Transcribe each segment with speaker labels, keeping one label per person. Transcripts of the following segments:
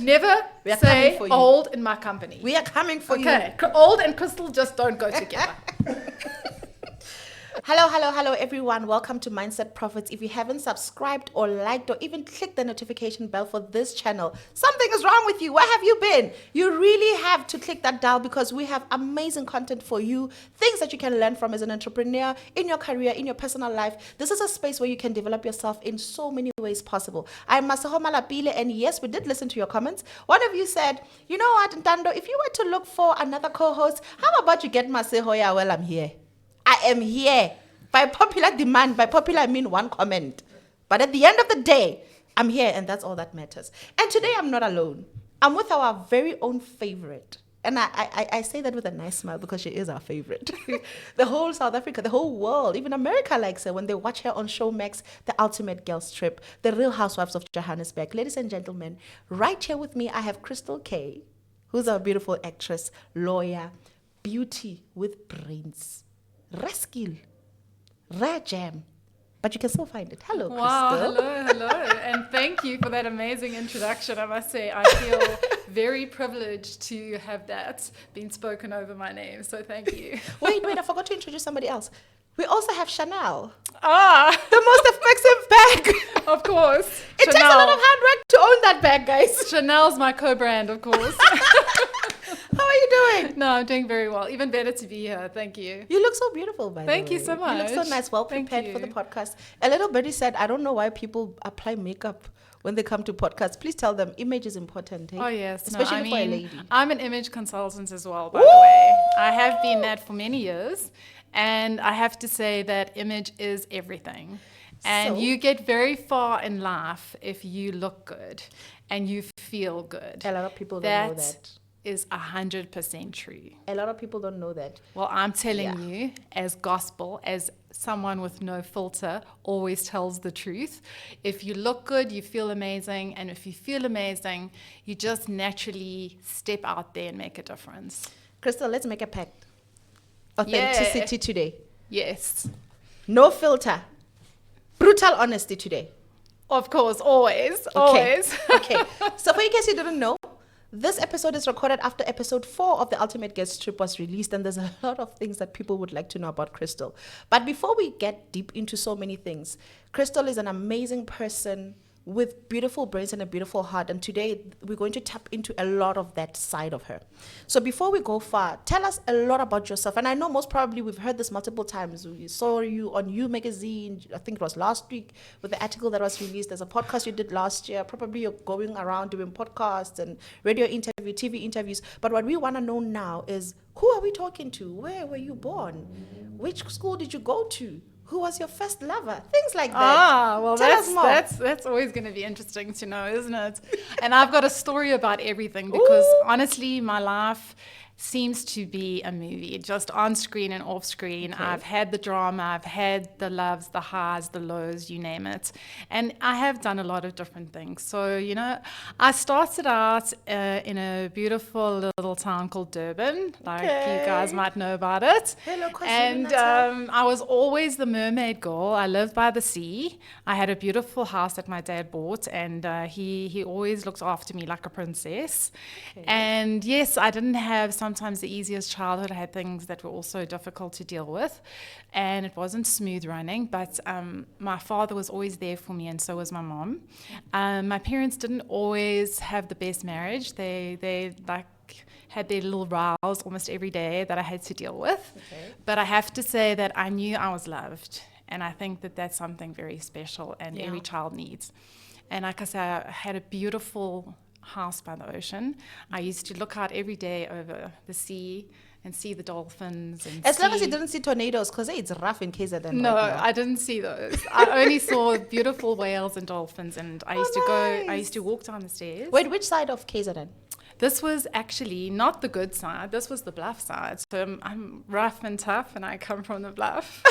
Speaker 1: Never say old in my company.
Speaker 2: We are coming for you.
Speaker 1: Okay, old and Christal just don't go together.
Speaker 2: Hello, everyone. Welcome to Mindset Profits. If you haven't subscribed or liked or even clicked the notification bell for this channel, something is wrong with you. Where have you been? You really have to click that dial because we have amazing content for you, things that you can learn from as an entrepreneur, in your career, in your personal life. This is a space where you can develop yourself in so many ways possible. I'm Maseho Malapile, and yes, we did listen to your comments. One of you said, you know what, Ntando, if you were to look for another co-host, how about you get Maseho? Yeah, well, I'm here. I am here by popular demand. By popular, I mean one comment. But at the end of the day, I'm here, and that's all that matters. And today, I'm not alone. I'm with our very own favorite. And I say that with a nice smile because she is our favorite. The whole South Africa, the whole world, even America likes her when they watch her on Showmax, The Ultimate Girls Trip, The Real Housewives of Johannesburg. Ladies and gentlemen, right here with me, I have Christal K, who's our beautiful actress, lawyer, beauty with brains. Raskill, rare jam, but you can still find it. Hello,
Speaker 1: wow,
Speaker 2: Christal.
Speaker 1: hello, and thank you for that amazing introduction. I must say, I feel very privileged to have that being spoken over my name, so thank you.
Speaker 2: Wait, I forgot to introduce somebody else. We also have Chanel.
Speaker 1: The
Speaker 2: most expensive bag.
Speaker 1: Of course.
Speaker 2: It takes a lot of hard work to own that bag, guys.
Speaker 1: Chanel's my co-brand, of course.
Speaker 2: How are you doing?
Speaker 1: No, I'm doing very well. Even better to be here. Thank you.
Speaker 2: You look so beautiful, by the way.
Speaker 1: Thank you so much.
Speaker 2: You look so nice, well prepared for the podcast. A little birdie said, I don't know why people apply makeup when they come to podcasts. Please tell them image is important. Hey?
Speaker 1: Oh, yes.
Speaker 2: Especially for a lady.
Speaker 1: I'm an image consultant as well, by the way. I have been that for many years. And I have to say that image is everything. And you get very far in life if you look good and you feel good.
Speaker 2: A lot of people don't know that.
Speaker 1: Is 100% true.
Speaker 2: A lot of people don't know that.
Speaker 1: Well, I'm telling you, as gospel, as someone with no filter, always tells the truth. If you look good, you feel amazing. And if you feel amazing, you just naturally step out there and make a difference.
Speaker 2: Christal, let's make a pact. Authenticity today.
Speaker 1: Yes.
Speaker 2: No filter. Brutal honesty today.
Speaker 1: Of course, always. Always.
Speaker 2: Okay. So for in case you didn't know, this episode is recorded after episode 4 of the Ultimate Girls Trip was released, and there's a lot of things that people would like to know about Christal. But before we get deep into so many things, Christal is an amazing person with beautiful brains and a beautiful heart. And today we're going to tap into a lot of that side of her. So before we go far, tell us a lot about yourself. And I know most probably we've heard this multiple times. We saw you on You Magazine, I think it was last week, with the article that was released. There's a podcast you did last year. Probably you're going around doing podcasts and radio interview, TV interviews. But what we want to know now is, who are we talking to? Where were you born? Which school did you go to? Who was your first lover? Things like that.
Speaker 1: Well, that's always going to be interesting to know, isn't it? And I've got a story about everything because honestly, my life seems to be a movie, just on screen and off screen. Okay. I've had the drama, I've had the loves, the highs, the lows, you name it. And I have done a lot of different things. So, you know, I started out in a beautiful little town called Durban, like you guys might know about it.
Speaker 2: Hello,
Speaker 1: and I was always the mermaid girl. I lived by the sea. I had a beautiful house that my dad bought, and he always looked after me like a princess. Okay. And yes, I didn't have sometimes the easiest childhood. I had things that were also difficult to deal with, and it wasn't smooth running, but my father was always there for me, and so was my mom. My parents didn't always have the best marriage. They like had their little rows almost every day that I had to deal with. Okay. But I have to say that I knew I was loved, and I think that that's something very special and every child needs. And like I said, I had a beautiful house by the ocean. I used to look out every day over the sea and see the dolphins. And
Speaker 2: as long as you didn't see tornadoes, because it's rough in KZN.
Speaker 1: No, I didn't see those. I only saw beautiful whales and dolphins, and I used to walk down the stairs.
Speaker 2: Wait, which side of KZN?
Speaker 1: This was actually not the good side. This was the bluff side. So I'm rough and tough, and I come from the bluff.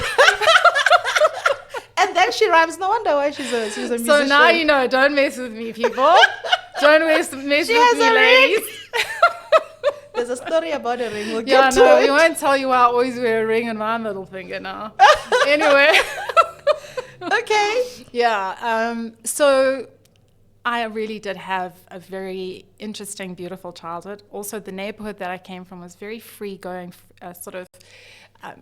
Speaker 2: And then she rhymes. No wonder why she's a musician.
Speaker 1: So now you know, don't mess with me, people. Don't mess with me, ladies.
Speaker 2: There's a story about a ring. We'll get to it.
Speaker 1: We won't tell you why I always wear a ring on my middle finger now. Anyway.
Speaker 2: Okay.
Speaker 1: Yeah. So I really did have a very interesting, beautiful childhood. Also, the neighborhood that I came from was very free-going,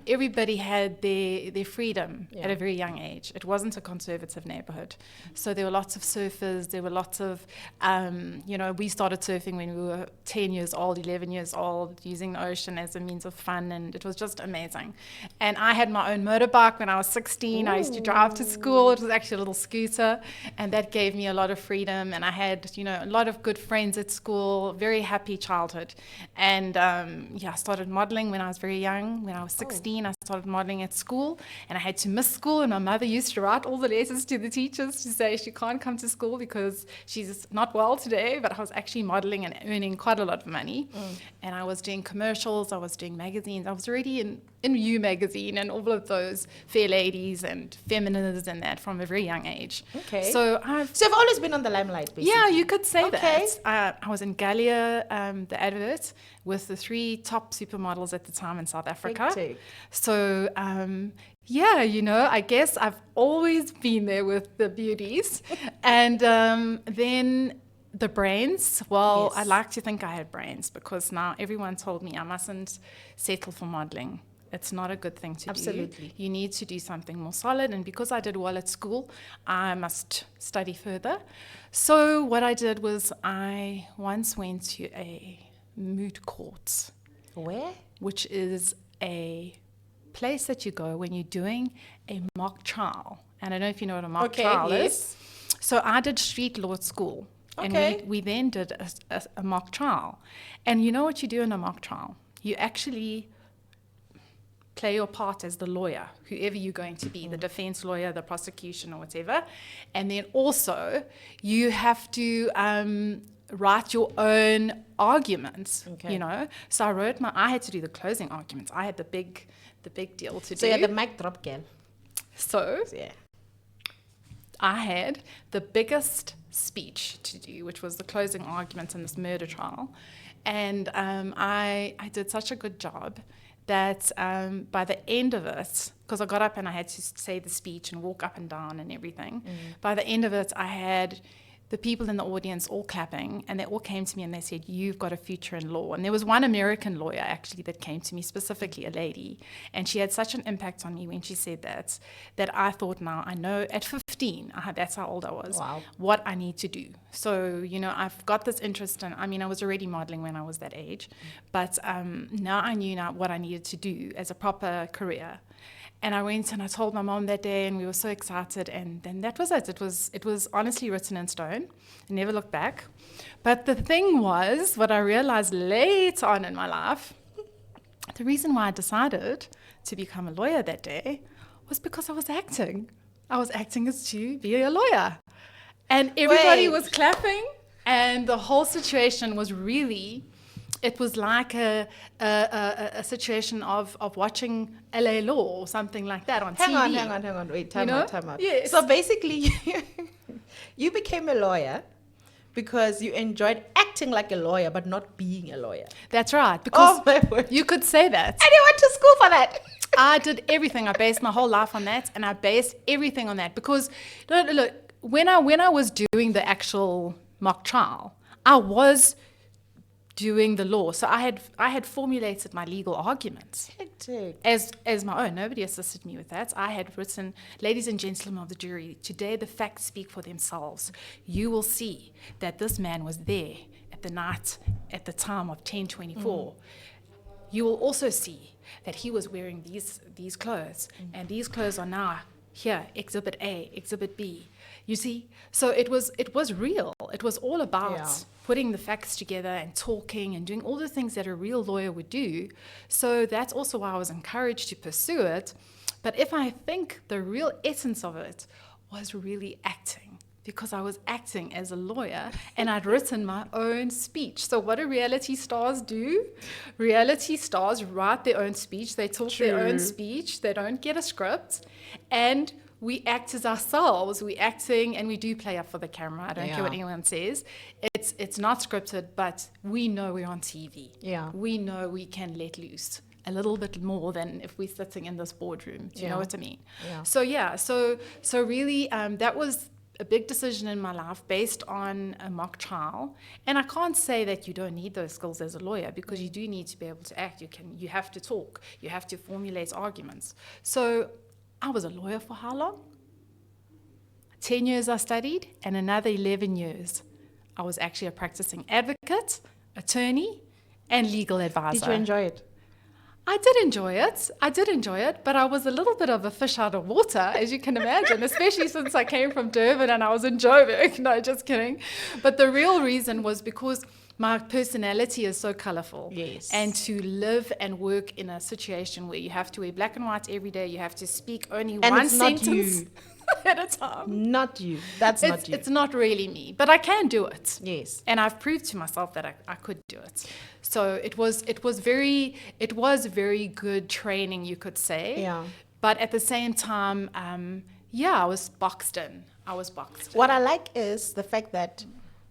Speaker 1: everybody had their freedom at a very young age. It wasn't a conservative neighborhood. So there were lots of surfers, there were lots of, we started surfing when we were 10 years old, 11 years old, using the ocean as a means of fun, and it was just amazing. And I had my own motorbike when I was 16. Ooh. I used to drive to school. It was actually a little scooter, and that gave me a lot of freedom. And I had, a lot of good friends at school, very happy childhood. And I started modeling when I was very young. When I was 16, I started modeling at school, and I had to miss school, and my mother used to write all the letters to the teachers to say she can't come to school because she's not well today. But I was actually modeling and earning quite a lot of money. And I was doing commercials, I was doing magazines. I was already in You magazine and all of those Fair Ladies and Feminists and that from a very young age.
Speaker 2: Okay.
Speaker 1: So
Speaker 2: you've always been on the limelight, basically.
Speaker 1: Yeah, you could say that. I was in Galia, the advert, with the 3 top supermodels at the time in South Africa. So, I guess I've always been there with the beauties. And then the brains, I like to think I had brains, because now everyone told me I mustn't settle for modeling. It's not a good thing to do.
Speaker 2: Absolutely.
Speaker 1: You need to do something more solid. And because I did well at school, I must study further. So what I did was I once went to a moot court.
Speaker 2: Where?
Speaker 1: Which is a place that you go when you're doing a mock trial. And I don't know if you know what a mock trial is. So I did street law at school. And we then did a mock trial. And you know what you do in a mock trial? You actually play your part as the lawyer, whoever you're going to be, the defense lawyer, the prosecution, or whatever. And then also you have to write your own arguments, So I had to do the closing arguments. I had the big deal to do.
Speaker 2: So you're the mic drop girl.
Speaker 1: So I had the biggest speech to do, which was the closing arguments in this murder trial. And I did such a good job that by the end of it, because I got up and I had to say the speech and walk up and down and everything, by the end of it, I had the people in the audience all clapping, and they all came to me and they said, "You've got a future in law." And there was one American lawyer actually that came to me, specifically a lady, and she had such an impact on me when she said that I thought, now I know at 15, that's how old I was, what I need to do. So, I've got this interest in, I was already modeling when I was that age, but now I knew what I needed to do as a proper career. And I went and I told my mom that day, and we were so excited. And then that was it. It was honestly written in stone. I never looked back. But the thing was, what I realized later on in my life, the reason why I decided to become a lawyer that day was because I was acting. I was acting as to be a lawyer. And everybody was clapping, and the whole situation was really... It was like a situation of watching LA Law or something like that on TV.
Speaker 2: Hang on. Wait, time out.
Speaker 1: Yes.
Speaker 2: So basically, you became a lawyer because you enjoyed acting like a lawyer, but not being a lawyer.
Speaker 1: That's right. Because
Speaker 2: my word.
Speaker 1: You could say that.
Speaker 2: And you went to school for that.
Speaker 1: I did everything. I based my whole life on that, and I based everything on that. Because, look, when I was doing the actual mock trial, I was doing the law. So I had formulated my legal arguments as my own. Nobody assisted me with that. I had written, "Ladies and gentlemen of the jury, today the facts speak for themselves. You will see that this man was there at the time of 10/24. You will also see that he was wearing these clothes, and these clothes are now here, Exhibit A, Exhibit B. You see? So it was real. It was all about putting the facts together and talking and doing all the things that a real lawyer would do. So that's also why I was encouraged to pursue it. But if I think the real essence of it was really acting, because I was acting as a lawyer and I'd written my own speech. So what do reality stars do? Reality stars write their own speech. They talk their own speech. They don't get a script. And we act as ourselves. We're acting, and we do play up for the camera. I don't care what anyone says. It's not scripted, but we know we're on TV. Yeah. We know we can let loose a little bit more than if we're sitting in this boardroom. Do you know what I mean? Yeah. So really, that was a big decision in my life based on a mock trial. And I can't say that you don't need those skills as a lawyer, because you do need to be able to act. You have to talk. You have to formulate arguments. So I was a lawyer for how long? 10 years I studied, and another 11 years I was actually a practicing advocate, attorney, and legal advisor.
Speaker 2: Did you enjoy it?
Speaker 1: I did enjoy it, but I was a little bit of a fish out of water, as you can imagine, especially since I came from Durban and I was in Joburg. No, just kidding. But the real reason was because my personality is so colorful.
Speaker 2: Yes.
Speaker 1: And to live and work in a situation where you have to wear black and white every day, you have to speak only
Speaker 2: And
Speaker 1: one
Speaker 2: it's not
Speaker 1: sentence
Speaker 2: you.
Speaker 1: at a time.
Speaker 2: Not you. That's not you.
Speaker 1: It's not really me, but I can do it.
Speaker 2: Yes.
Speaker 1: And I've proved to myself that I could do it. So it was very good training, you could say.
Speaker 2: Yeah.
Speaker 1: But at the same time, I was boxed in.
Speaker 2: What I like is the fact that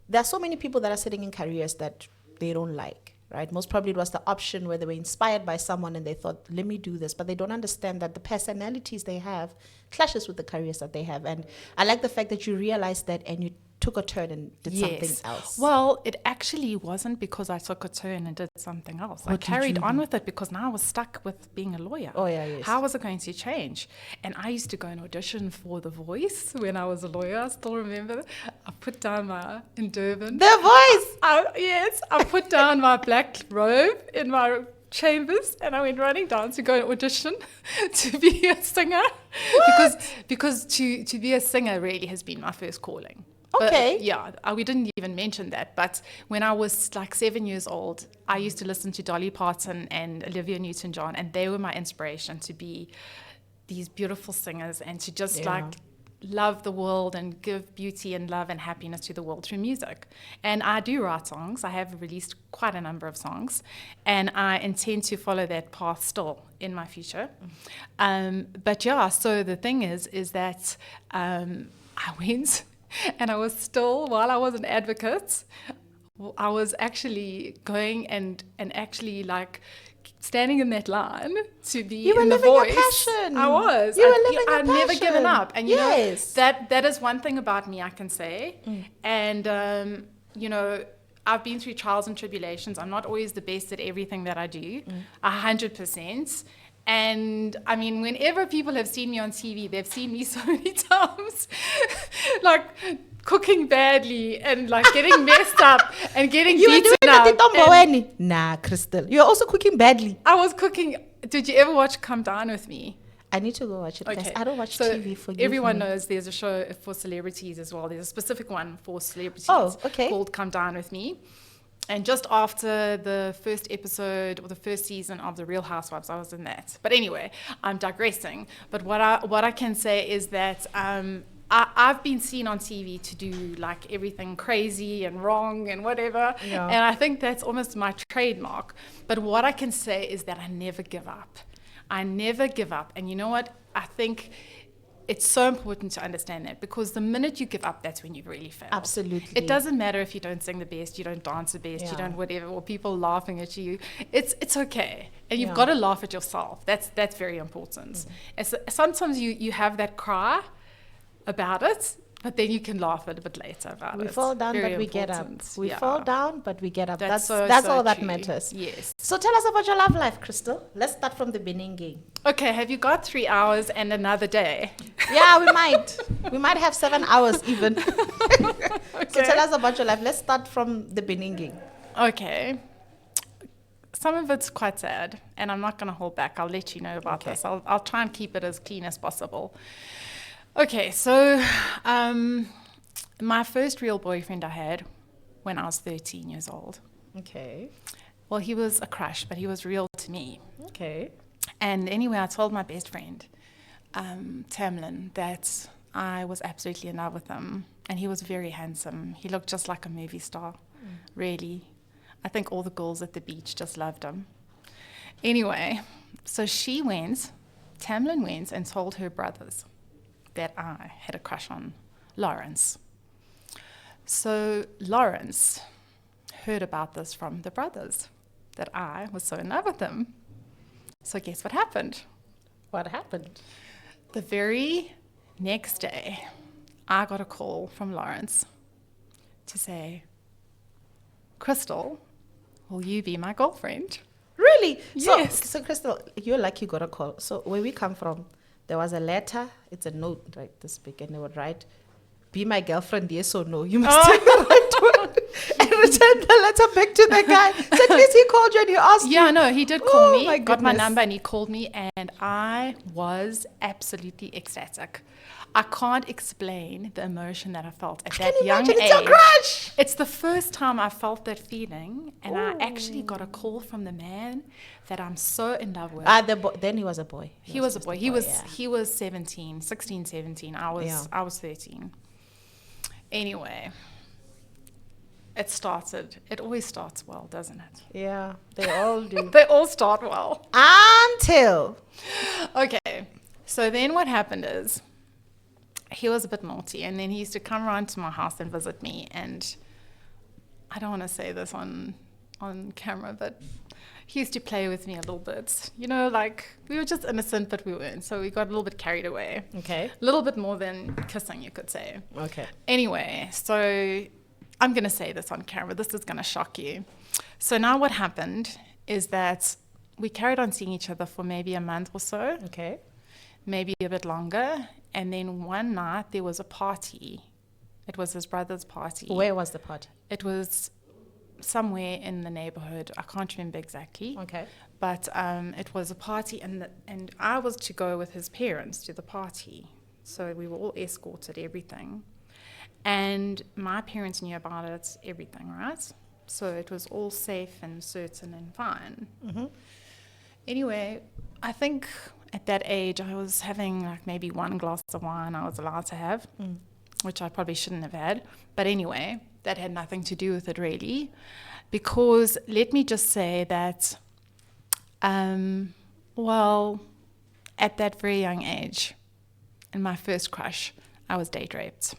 Speaker 2: there are so many people that are sitting in careers that they don't like, right? Most probably it was the option where they were inspired by someone and they thought, let me do this. But they don't understand that the personalities they have clashes with the careers that they have. And I like the fact that you realized that and you took a turn and did something else.
Speaker 1: Well, it actually wasn't because I took a turn and did something else. I carried on with it because now I was stuck with being a lawyer.
Speaker 2: Oh, yeah, yes.
Speaker 1: How was it going to change? And I used to go and audition for The Voice when I was a lawyer. I still remember. I put down in Durban.
Speaker 2: The Voice!
Speaker 1: I put down my black robe in my chambers and I went running down to go and audition to be a singer. Because to be a singer really has been my first calling.
Speaker 2: Okay.
Speaker 1: But, we didn't even mention that. But when I was like 7 years old, I used to listen to Dolly Parton and Olivia Newton-John, and they were my inspiration to be these beautiful singers and to just love the world and give beauty and love and happiness to the world through music. And I do write songs. I have released quite a number of songs, and I intend to follow that path still in my future. So the thing is that I went. And I was still, while I was an advocate, I was actually going and actually like standing in that line to be in The Voice.
Speaker 2: You were living your passion.
Speaker 1: I was.
Speaker 2: You were living your
Speaker 1: I'd never given up. And you know, that is one thing about me I can say. And, I've been through trials and tribulations. I'm not always the best at everything that I do, 100%. And I mean, whenever people have seen me on TV, they've seen me so many times, like cooking badly and like getting messed up and getting beaten up.
Speaker 2: You were doing it. Nah, Christal. You're also cooking badly.
Speaker 1: I was cooking. Did you ever watch Come Down With Me?
Speaker 2: I need to go watch it. Okay. I don't watch TV for you.
Speaker 1: Everyone knows there's a show for celebrities as well. There's a specific one for celebrities called Come Down With Me. And just after the first episode or the first season of The Real Housewives, I was in that. But anyway, I'm digressing. But what I can say is that I've been seen on TV to do like everything crazy and wrong and whatever. Yeah. And I think that's almost my trademark. But what I can say is that I never give up. And you know what? I think it's so important to understand that, because the minute you give up, that's when you've really failed.
Speaker 2: Absolutely.
Speaker 1: It doesn't matter if you don't sing the best, you don't dance the best, you don't whatever, or people laughing at you. It's okay. And you've got to laugh at yourself. That's very important. Sometimes you have that cry about it, but then you can laugh a little bit later about it.
Speaker 2: We fall down,
Speaker 1: very
Speaker 2: but we
Speaker 1: important.
Speaker 2: get up. We fall down, but we get up. That's
Speaker 1: so
Speaker 2: all that
Speaker 1: true.
Speaker 2: matters.
Speaker 1: Yes.
Speaker 2: So tell us about your love life, Christal. Let's start from the beginning.
Speaker 1: Okay, have you got 3 hours and another day?
Speaker 2: Yeah, we might. We might have 7 hours even.
Speaker 1: Okay.
Speaker 2: So tell us about your life. Let's start from the beginning.
Speaker 1: Okay. Some of it's quite sad, and I'm not going to hold back. I'll let you know about this. I'll try and keep it as clean as possible. Okay, so my first real boyfriend I had when I was 13 years old.
Speaker 2: Okay.
Speaker 1: Well, he was a crush, but he was real to me.
Speaker 2: Okay.
Speaker 1: And anyway, I told my best friend, Tamlin, that I was absolutely in love with him. And he was very handsome. He looked just like a movie star, really. I think all the girls at the beach just loved him. Anyway, so Tamlin went and told her brothers that I had a crush on Lawrence. So Lawrence heard about this from the brothers, that I was so in love with him. So guess what happened?
Speaker 2: What happened?
Speaker 1: The very next day, I got a call from Lawrence to say, Christal, will you be my girlfriend?
Speaker 2: Really?
Speaker 1: Yes.
Speaker 2: So Christal, you're lucky you got a call. So where we come from, there was a letter. It's a note, right, this big, and they would write, "Be my girlfriend, yes or no." You must take the right one and return the letter back to the guy. So at least he called you and he asked you.
Speaker 1: Yeah, no, he did call me,
Speaker 2: my
Speaker 1: got my
Speaker 2: goodness.
Speaker 1: number, and he called me, and I was absolutely ecstatic. I can't explain the emotion that I felt at that
Speaker 2: Can you
Speaker 1: young
Speaker 2: imagine?
Speaker 1: age.
Speaker 2: It's your crush.
Speaker 1: It's the first time I felt that feeling, and I actually got a
Speaker 2: Ooh.
Speaker 1: call from the man that I'm so in love with.
Speaker 2: Then he was a boy.
Speaker 1: He was a
Speaker 2: just
Speaker 1: boy.
Speaker 2: yeah.
Speaker 1: He was 17, 16, 17. I was 13. Anyway, it always starts well, doesn't it?
Speaker 2: Yeah, they all do.
Speaker 1: They all start well.
Speaker 2: Until.
Speaker 1: Okay, so then what happened is he was a bit naughty, and then he used to come around to my house and visit me, and I don't want to say this on camera, but he used to play with me a little bit. You know, like, we were just innocent, but we weren't, so we got a little bit carried away.
Speaker 2: Okay.
Speaker 1: A little bit more than kissing, you could say.
Speaker 2: Okay.
Speaker 1: Anyway, so I'm going to say this on camera. This is going to shock you. So now what happened is that we carried on seeing each other for maybe a month or so,
Speaker 2: Okay.
Speaker 1: maybe a bit longer. And then one night there was a party. It was his brother's party.
Speaker 2: Where was the party?
Speaker 1: It was somewhere in the neighborhood. I can't remember exactly.
Speaker 2: Okay.
Speaker 1: But it was a party, and I was to go with his parents to the party. So we were all escorted, everything. And my parents knew about it, everything, right? So it was all safe and certain and fine.
Speaker 2: Mm-hmm.
Speaker 1: Anyway, I think at that age I was having like maybe one glass of wine I was allowed to have, which I probably shouldn't have had. But anyway, that had nothing to do with it really. Because let me just say that, well, at that very young age, in my first crush, I was date raped.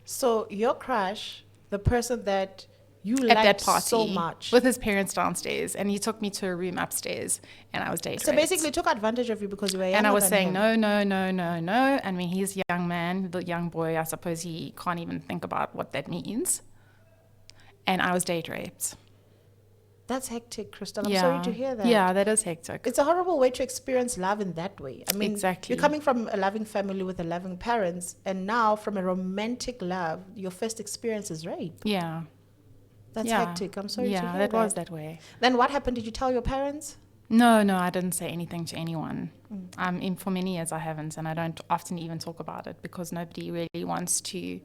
Speaker 2: So your crush, the person that you
Speaker 1: At that
Speaker 2: liked
Speaker 1: party
Speaker 2: so much.
Speaker 1: with his parents downstairs, and he took me to a room upstairs, and I was date
Speaker 2: So
Speaker 1: raped.
Speaker 2: basically took advantage of you because you were younger
Speaker 1: And I was
Speaker 2: than
Speaker 1: saying,
Speaker 2: him.
Speaker 1: no. I mean, he's a young man, the young boy. I suppose he can't even think about what that means. And I was date raped.
Speaker 2: That's hectic, Christal. I'm sorry to hear that.
Speaker 1: Yeah, that is hectic.
Speaker 2: It's a horrible way to experience love in that way. I mean,
Speaker 1: Exactly.
Speaker 2: you're coming from a loving family with a loving parents, and now from a romantic love, your first experience is rape.
Speaker 1: Yeah.
Speaker 2: That's
Speaker 1: Yeah.
Speaker 2: hectic. I'm sorry to
Speaker 1: Yeah,
Speaker 2: hear
Speaker 1: that was that way.
Speaker 2: Then what happened? Did you tell your parents?
Speaker 1: No, I didn't say anything to anyone. For many years I haven't, and I don't often even talk about it because nobody really wants to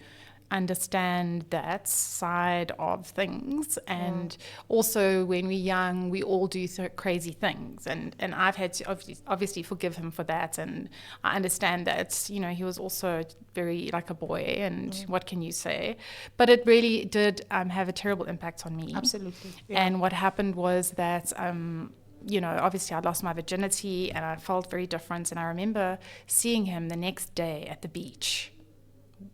Speaker 1: understand that side of things. And also when we're young, we all do crazy things, and I've had to obviously forgive him for that, and I understand that, you know, he was also very like a boy, and what can you say? But it really did have a terrible impact on me.
Speaker 2: Absolutely. Yeah.
Speaker 1: And what happened was that you know, obviously I lost my virginity and I felt very different, and I remember seeing him the next day at the beach,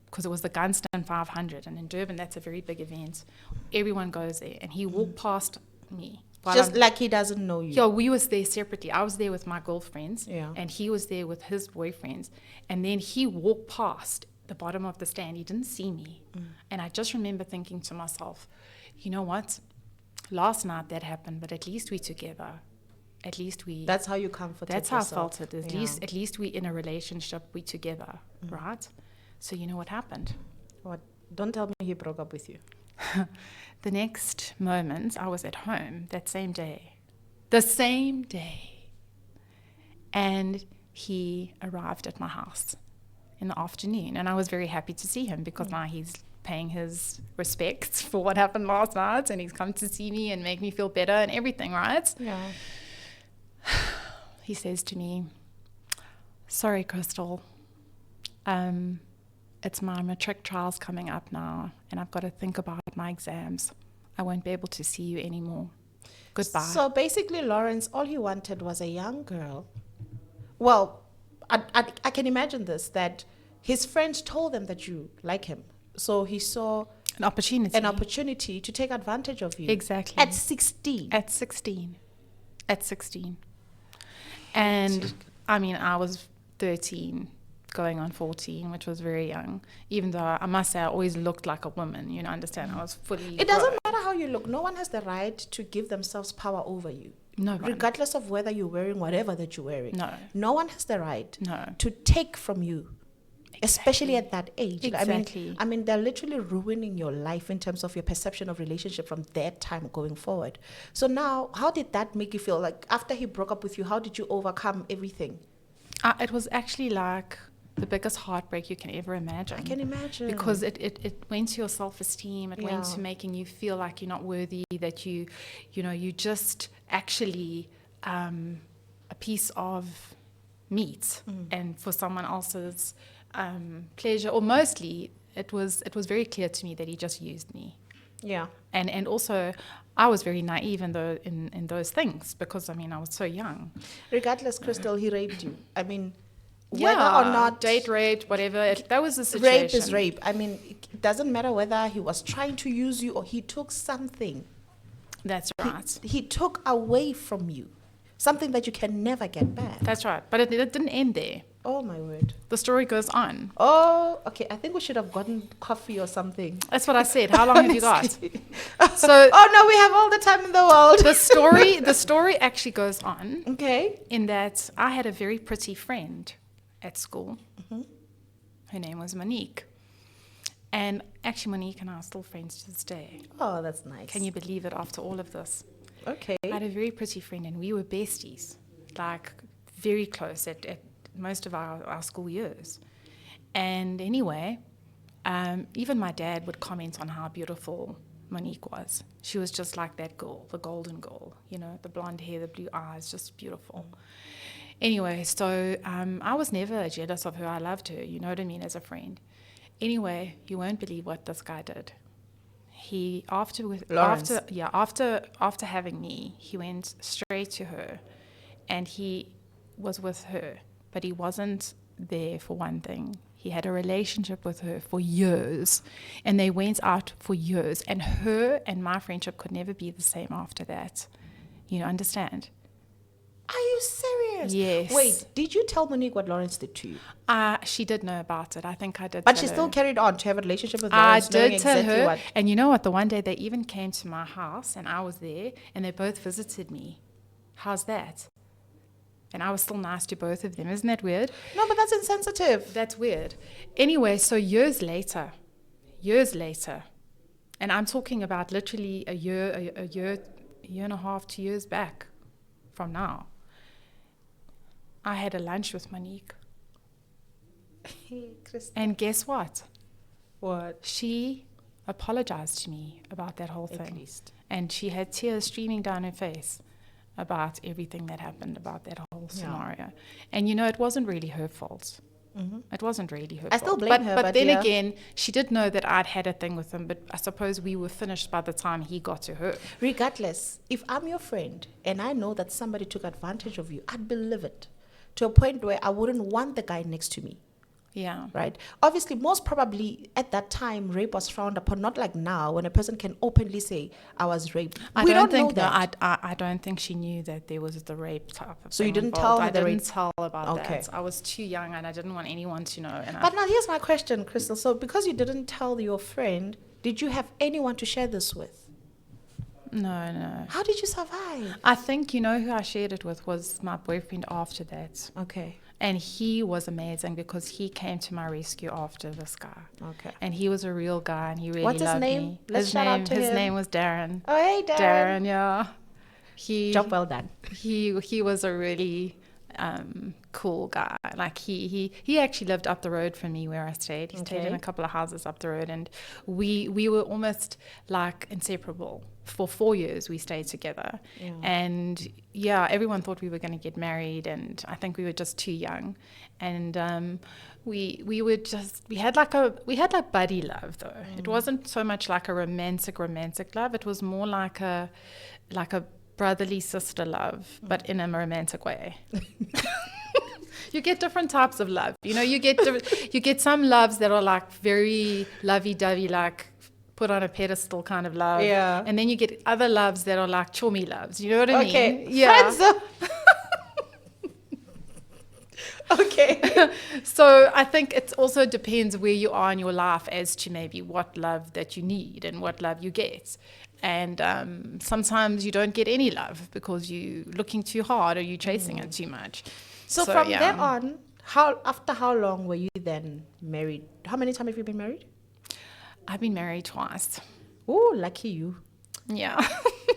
Speaker 1: because it was the Gunston 500, and in Durban that's a very big event. Everyone goes there, and he walked past me.
Speaker 2: Just like he doesn't know you.
Speaker 1: Yeah, we was there separately. I was there with my girlfriends,
Speaker 2: Yeah.
Speaker 1: and he was there with his boyfriends. And then he walked past the bottom of the stand. He didn't see me. And I just remember thinking to myself, you know what? Last night that happened, but at least we're together. At least we...
Speaker 2: That's how you comforted
Speaker 1: That's how I
Speaker 2: yourself.
Speaker 1: felt it.
Speaker 2: Yeah.
Speaker 1: At least we in a relationship, we together, right? So you know what happened?
Speaker 2: What? Don't tell me he broke up with you.
Speaker 1: The next moment, I was at home that same day. The same day. And he arrived at my house in the afternoon. And I was very happy to see him because now he's paying his respects for what happened last night. And he's come to see me and make me feel better and everything, right?
Speaker 2: Yeah.
Speaker 1: He says to me, sorry, Christal. It's my matric trials coming up now, and I've got to think about my exams. I won't be able to see you anymore. Goodbye.
Speaker 2: So basically, Lawrence, all he wanted was a young girl. Well, I can imagine this, that his friends told them that you like him. So he saw
Speaker 1: An opportunity
Speaker 2: to take advantage of you.
Speaker 1: Exactly.
Speaker 2: At 16.
Speaker 1: At 16. And I mean, I was 13, going on 14, which was very young. Even though I must say I always looked like a woman, you know, understand? I was fully...
Speaker 2: It doesn't matter how you look. No one has the right to give themselves power over you.
Speaker 1: No one.
Speaker 2: Regardless of whether you're wearing whatever that you're wearing.
Speaker 1: No.
Speaker 2: No one has the right
Speaker 1: No.
Speaker 2: to take from you. Especially at that age.
Speaker 1: Exactly.
Speaker 2: I mean, they're literally ruining your life in terms of your perception of relationship from that time going forward. So now, how did that make you feel? Like, after he broke up with you, how did you overcome everything?
Speaker 1: It was actually like the biggest heartbreak you can ever imagine.
Speaker 2: I can imagine.
Speaker 1: Because it went to your self-esteem. It went
Speaker 2: Yeah.
Speaker 1: to making you feel like you're not worthy, that you just actually a piece of meat, and for someone else's pleasure. Or mostly, it was very clear to me that he just used me.
Speaker 2: Yeah.
Speaker 1: And also, I was very naive in those things, because I mean I was so young.
Speaker 2: Regardless, Christal, he raped you. I mean,
Speaker 1: Yeah,
Speaker 2: whether or not
Speaker 1: date raped, whatever. That was the situation.
Speaker 2: rape is rape. I mean, it doesn't matter whether he was trying to use you or he took something.
Speaker 1: That's right.
Speaker 2: He took away from you something that you can never get back.
Speaker 1: That's right. But it didn't end there.
Speaker 2: Oh my word.
Speaker 1: The story goes on.
Speaker 2: Oh, okay. I think we should have gotten coffee or something.
Speaker 1: That's what I said. How long have you got? So
Speaker 2: Oh no, we have all the time in the world.
Speaker 1: the story actually goes on
Speaker 2: Okay.
Speaker 1: in that I had a very pretty friend at school. Her name was Monique. And actually Monique and I are still friends to this day.
Speaker 2: Oh, that's nice.
Speaker 1: Can you believe it after all of this?
Speaker 2: Okay.
Speaker 1: I had a very pretty friend and we were besties, like very close at most of our school years. And anyway, even my dad would comment on how beautiful Monique was. She was just like that girl, the golden girl, you know, the blonde hair, the blue eyes, just beautiful. Anyway, so I was never jealous of her. I loved her, you know what I mean, as a friend. Anyway, you won't believe what this guy did. He after having me, he went straight to her, and he was with her, but he wasn't there for one thing. He had a relationship with her for years, and they went out for years, and her and my friendship could never be the same after that. You know, understand?
Speaker 2: Are you serious?
Speaker 1: Yes.
Speaker 2: Wait, did you tell Monique what Lawrence did to you?
Speaker 1: She did know about it. I think I did.
Speaker 2: But
Speaker 1: tell
Speaker 2: she
Speaker 1: her.
Speaker 2: still carried on to have a relationship with
Speaker 1: I
Speaker 2: Lawrence, knowing
Speaker 1: did tell
Speaker 2: exactly
Speaker 1: her.
Speaker 2: what.
Speaker 1: And you know what? The one day they even came to my house, and I was there, and they both visited me. How's that? And I was still nice to both of them. Isn't that weird?
Speaker 2: No, but that's insensitive.
Speaker 1: That's weird. Anyway, so years later, and I'm talking about literally a year and a half, 2 years back from now, I had a lunch with Monique. And guess what?
Speaker 2: What?
Speaker 1: She apologized to me about that whole thing.
Speaker 2: At least.
Speaker 1: And she had tears streaming down her face about everything that happened, about that whole scenario. And you know, it wasn't really her fault. It wasn't really her fault.
Speaker 2: I still blame her,
Speaker 1: But then
Speaker 2: yeah.
Speaker 1: again, she did know that I'd had a thing with him, but I suppose we were finished by the time he got to her.
Speaker 2: Regardless, if I'm your friend and I know that somebody took advantage of you, I'd believe it to a point where I wouldn't want the guy next to me.
Speaker 1: Yeah.
Speaker 2: Right? Obviously, most probably at that time, rape was frowned upon, not like now when a person can openly say, I was raped. We don't know that.
Speaker 1: I don't think she knew that there was the rape type of
Speaker 2: So
Speaker 1: thing
Speaker 2: you didn't
Speaker 1: involved.
Speaker 2: tell her
Speaker 1: I
Speaker 2: the
Speaker 1: didn't
Speaker 2: rape?
Speaker 1: tell about
Speaker 2: Okay.
Speaker 1: that. I was too young and I didn't want anyone to know. And
Speaker 2: But now here's my question, Christal. So because you didn't tell your friend, did you have anyone to share this with?
Speaker 1: No.
Speaker 2: How did you survive?
Speaker 1: I think, you know, who I shared it with was my boyfriend after that.
Speaker 2: Okay.
Speaker 1: And he was amazing because he came to my rescue after this guy.
Speaker 2: Okay.
Speaker 1: And he was a real guy and he really
Speaker 2: What's his
Speaker 1: loved
Speaker 2: name?
Speaker 1: me.
Speaker 2: Let's shout out to
Speaker 1: his
Speaker 2: him.
Speaker 1: name was Darren.
Speaker 2: Oh, hey, Darren.
Speaker 1: Darren, yeah.
Speaker 2: Job well done.
Speaker 1: He was a really cool guy. Like he actually lived up the road from me where I stayed. He stayed in a couple of houses up the road, and we were almost like inseparable. For 4 years we stayed together.
Speaker 2: Yeah.
Speaker 1: And yeah, everyone thought we were going to get married, and I think we were just too young. And we had like buddy love though. It wasn't so much like a romantic love. It was more like a brotherly sister love, but in a romantic way. You get different types of love. You know, you get some loves that are like very lovey-dovey, like put on a pedestal kind of love.
Speaker 2: Yeah.
Speaker 1: And then you get other loves that are like chummy loves. You know what I mean?
Speaker 2: Okay.
Speaker 1: Yeah.
Speaker 2: Friends. Okay.
Speaker 1: So I think it also depends where you are in your life as to maybe what love that you need and what love you get. And sometimes you don't get any love because you're looking too hard or you're chasing it too much.
Speaker 2: So from there on, after how long were you then married? How many times have you been married?
Speaker 1: I've been married twice.
Speaker 2: Oh, lucky you.
Speaker 1: Yeah.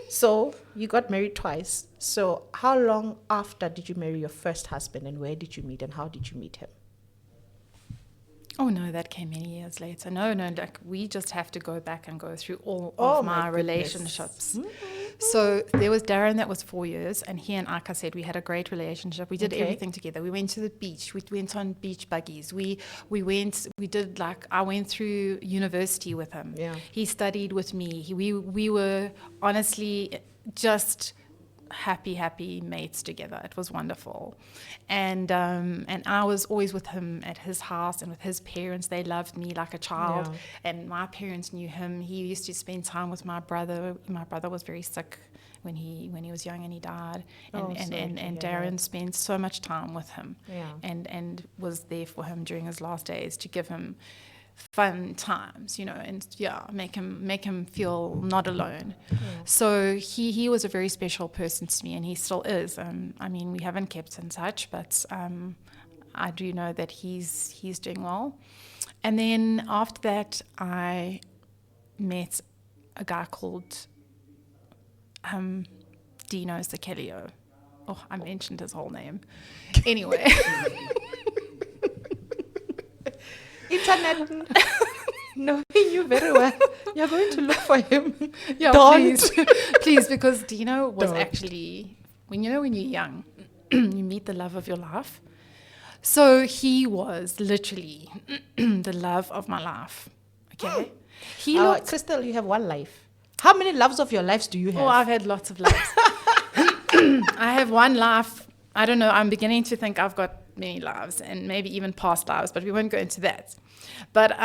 Speaker 2: So you got married twice. So how long after did you marry your first husband, and where did you meet, and how did you meet him?
Speaker 1: Oh no, that came many years later. No, like we just have to go back and go through all
Speaker 2: Oh,
Speaker 1: of
Speaker 2: my
Speaker 1: my
Speaker 2: goodness.
Speaker 1: relationships. So there was Darren, that was 4 years, and he and Aka said we had a great relationship. We did
Speaker 2: Okay.
Speaker 1: everything together. We went to the beach. We went on beach buggies. We did, like, I went through university with him.
Speaker 2: Yeah.
Speaker 1: He studied with me. We were honestly just happy mates together. It was wonderful. And I was always with him at his house and with his parents. They loved me like a child.
Speaker 2: Yeah.
Speaker 1: And my parents knew him. He used to spend time with my brother. My brother was very sick when he was young, and he died. And Darren spent so much time with him.
Speaker 2: Yeah.
Speaker 1: And was there for him during his last days to give him fun times, and make him feel not alone.
Speaker 2: Yeah.
Speaker 1: So he was a very special person to me, and he still is. I mean, we haven't kept in touch, but I do know that he's doing well. And then after that, I met a guy called Dino Zakelio. Oh, I mentioned his whole name. Anyway.
Speaker 2: Internet knowing you very well. You're going to look for him.
Speaker 1: Yeah,
Speaker 2: Don't.
Speaker 1: please, because Dino was
Speaker 2: Don't.
Speaker 1: actually, when you're young, you meet the love of your life. So he was literally the love of my life. Okay, he looked.
Speaker 2: Christal, you have one life. How many loves of your lives do you have?
Speaker 1: Oh, I've had lots of lives. I have one life. I don't know. I'm beginning to think I've got many lives, and maybe even past lives, but we won't go into that. But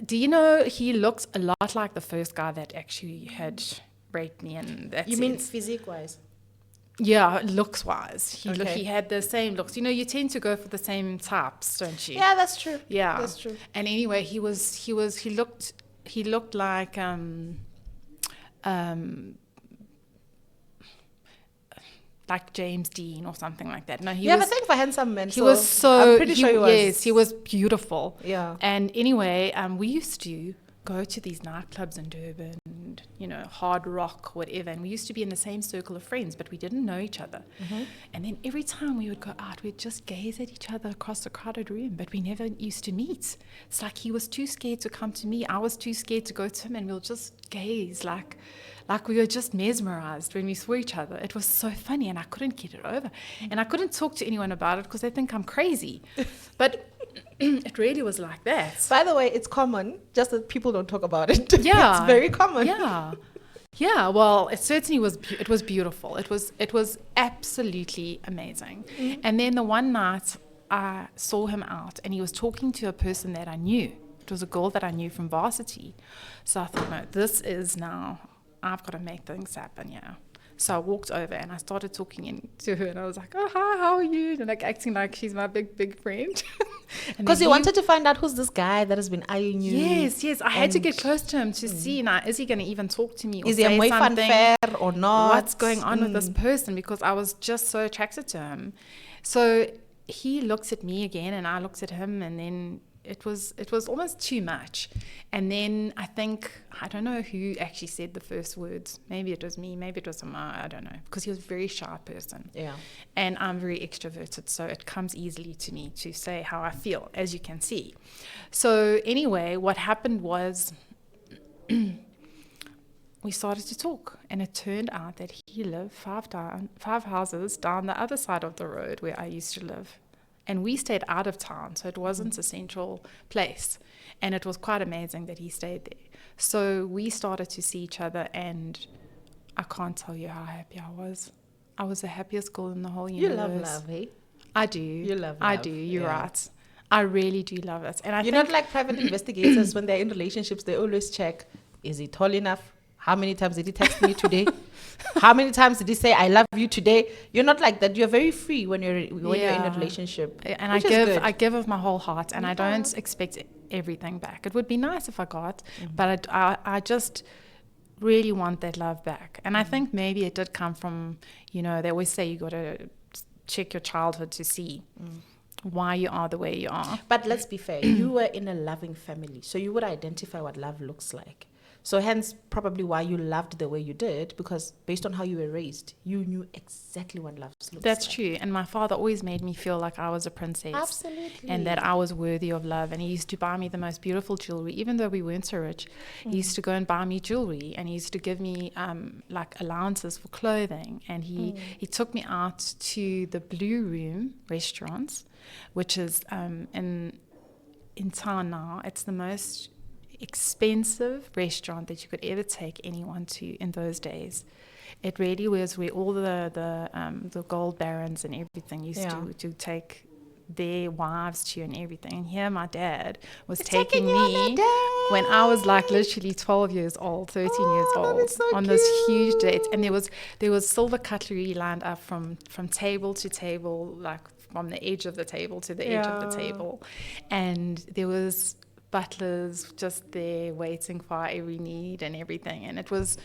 Speaker 1: do you know, he looks a lot like the first guy that actually had raped me, and that
Speaker 2: You mean physique-wise?
Speaker 1: Yeah, looks wise.
Speaker 2: Okay.
Speaker 1: He had the same looks. You tend to go for the same types, don't you?
Speaker 2: Yeah, that's true.
Speaker 1: Yeah.
Speaker 2: That's true.
Speaker 1: And anyway, he looked like James Dean or something like that. No, he
Speaker 2: You have
Speaker 1: was
Speaker 2: a thing for handsome men.
Speaker 1: he was so
Speaker 2: I'm pretty sure he was.
Speaker 1: Yes, he was beautiful.
Speaker 2: Yeah.
Speaker 1: And anyway, we used to go to these nightclubs in Durban, and, hard rock, whatever. And we used to be in the same circle of friends, but we didn't know each other.
Speaker 2: Mm-hmm.
Speaker 1: And then every time we would go out, we'd just gaze at each other across the crowded room, but we never used to meet. It's like he was too scared to come to me. I was too scared to go to him, and we'll just gaze like we were just mesmerized when we saw each other. It was so funny, and I couldn't get it over. And I couldn't talk to anyone about it because they think I'm crazy. But it really was like that.
Speaker 2: By the way, it's common, just that people don't talk about it.
Speaker 1: Yeah.
Speaker 2: It's very common.
Speaker 1: Yeah, well, it certainly was. It was beautiful. It was absolutely amazing.
Speaker 2: Mm.
Speaker 1: And then the one night I saw him out, and he was talking to a person that I knew. It was a girl that I knew from varsity. So I thought, no, this is now, I've got to make things happen, yeah. So I walked over and I started talking to her, and I was like, oh, hi, how are you? And like acting like she's my big friend.
Speaker 2: Because you wanted to find out who's this guy that has been eyeing you.
Speaker 1: Yes. I had to get close to him to see, now, is he going to even talk to me or
Speaker 2: Is he
Speaker 1: say
Speaker 2: a muy
Speaker 1: something?
Speaker 2: fair or not?
Speaker 1: What's going on with this person? Because I was just so attracted to him. So he looks at me again, and I looked at him, and then it was almost too much. And then I don't know who actually said the first words. Maybe it was me, maybe it was him, I don't know, because he was a very shy person.
Speaker 2: Yeah.
Speaker 1: And I'm very extroverted, so it comes easily to me to say how I feel, as you can see. So anyway, what happened was we started to talk, and it turned out that he lived 5 houses down the other side of the road where I used to live. And we stayed out of town, so it wasn't a central place. And it was quite amazing that he stayed there. So we started to see each other, and I can't tell you how happy I was. I was the happiest girl in the whole universe.
Speaker 2: You love love, eh?
Speaker 1: I do.
Speaker 2: You love
Speaker 1: I
Speaker 2: love,
Speaker 1: do. You're
Speaker 2: yeah.
Speaker 1: right. I really do love it. And
Speaker 2: You're not like private investigators when they're in relationships. They always check, is he tall enough? How many times did he text me today? How many times did he say I love you today? You're not like that. You're very free when you're in a relationship.
Speaker 1: And I give of my whole heart, and I don't expect everything back. It would be nice if I got, but I just really want that love back. And I think maybe it did come from, they always say you got to check your childhood to see why you are the way you are.
Speaker 2: But let's be fair. You were in a loving family, so you would identify what love looks like. So hence probably why you loved the way you did, because based on how you were raised, you knew exactly what love looks like.
Speaker 1: That's true. And my father always made me feel like I was a princess.
Speaker 2: Absolutely.
Speaker 1: And that I was worthy of love. And he used to buy me the most beautiful jewelry, even though we weren't so rich. He used to go and buy me jewelry, and he used to give me like allowances for clothing. And he took me out to the Blue Room restaurants, which is in town now. It's the most expensive restaurant that you could ever take anyone to in those days. It really was where all the gold barons and everything used to take their wives to and everything. And here my dad was taking me when I was like literally 12 years old, 13 years old, on this huge date. And there was silver cutlery lined up from table to table, like from the edge of the table to the edge of the table. And there was butlers just there waiting for our every need and everything, and it was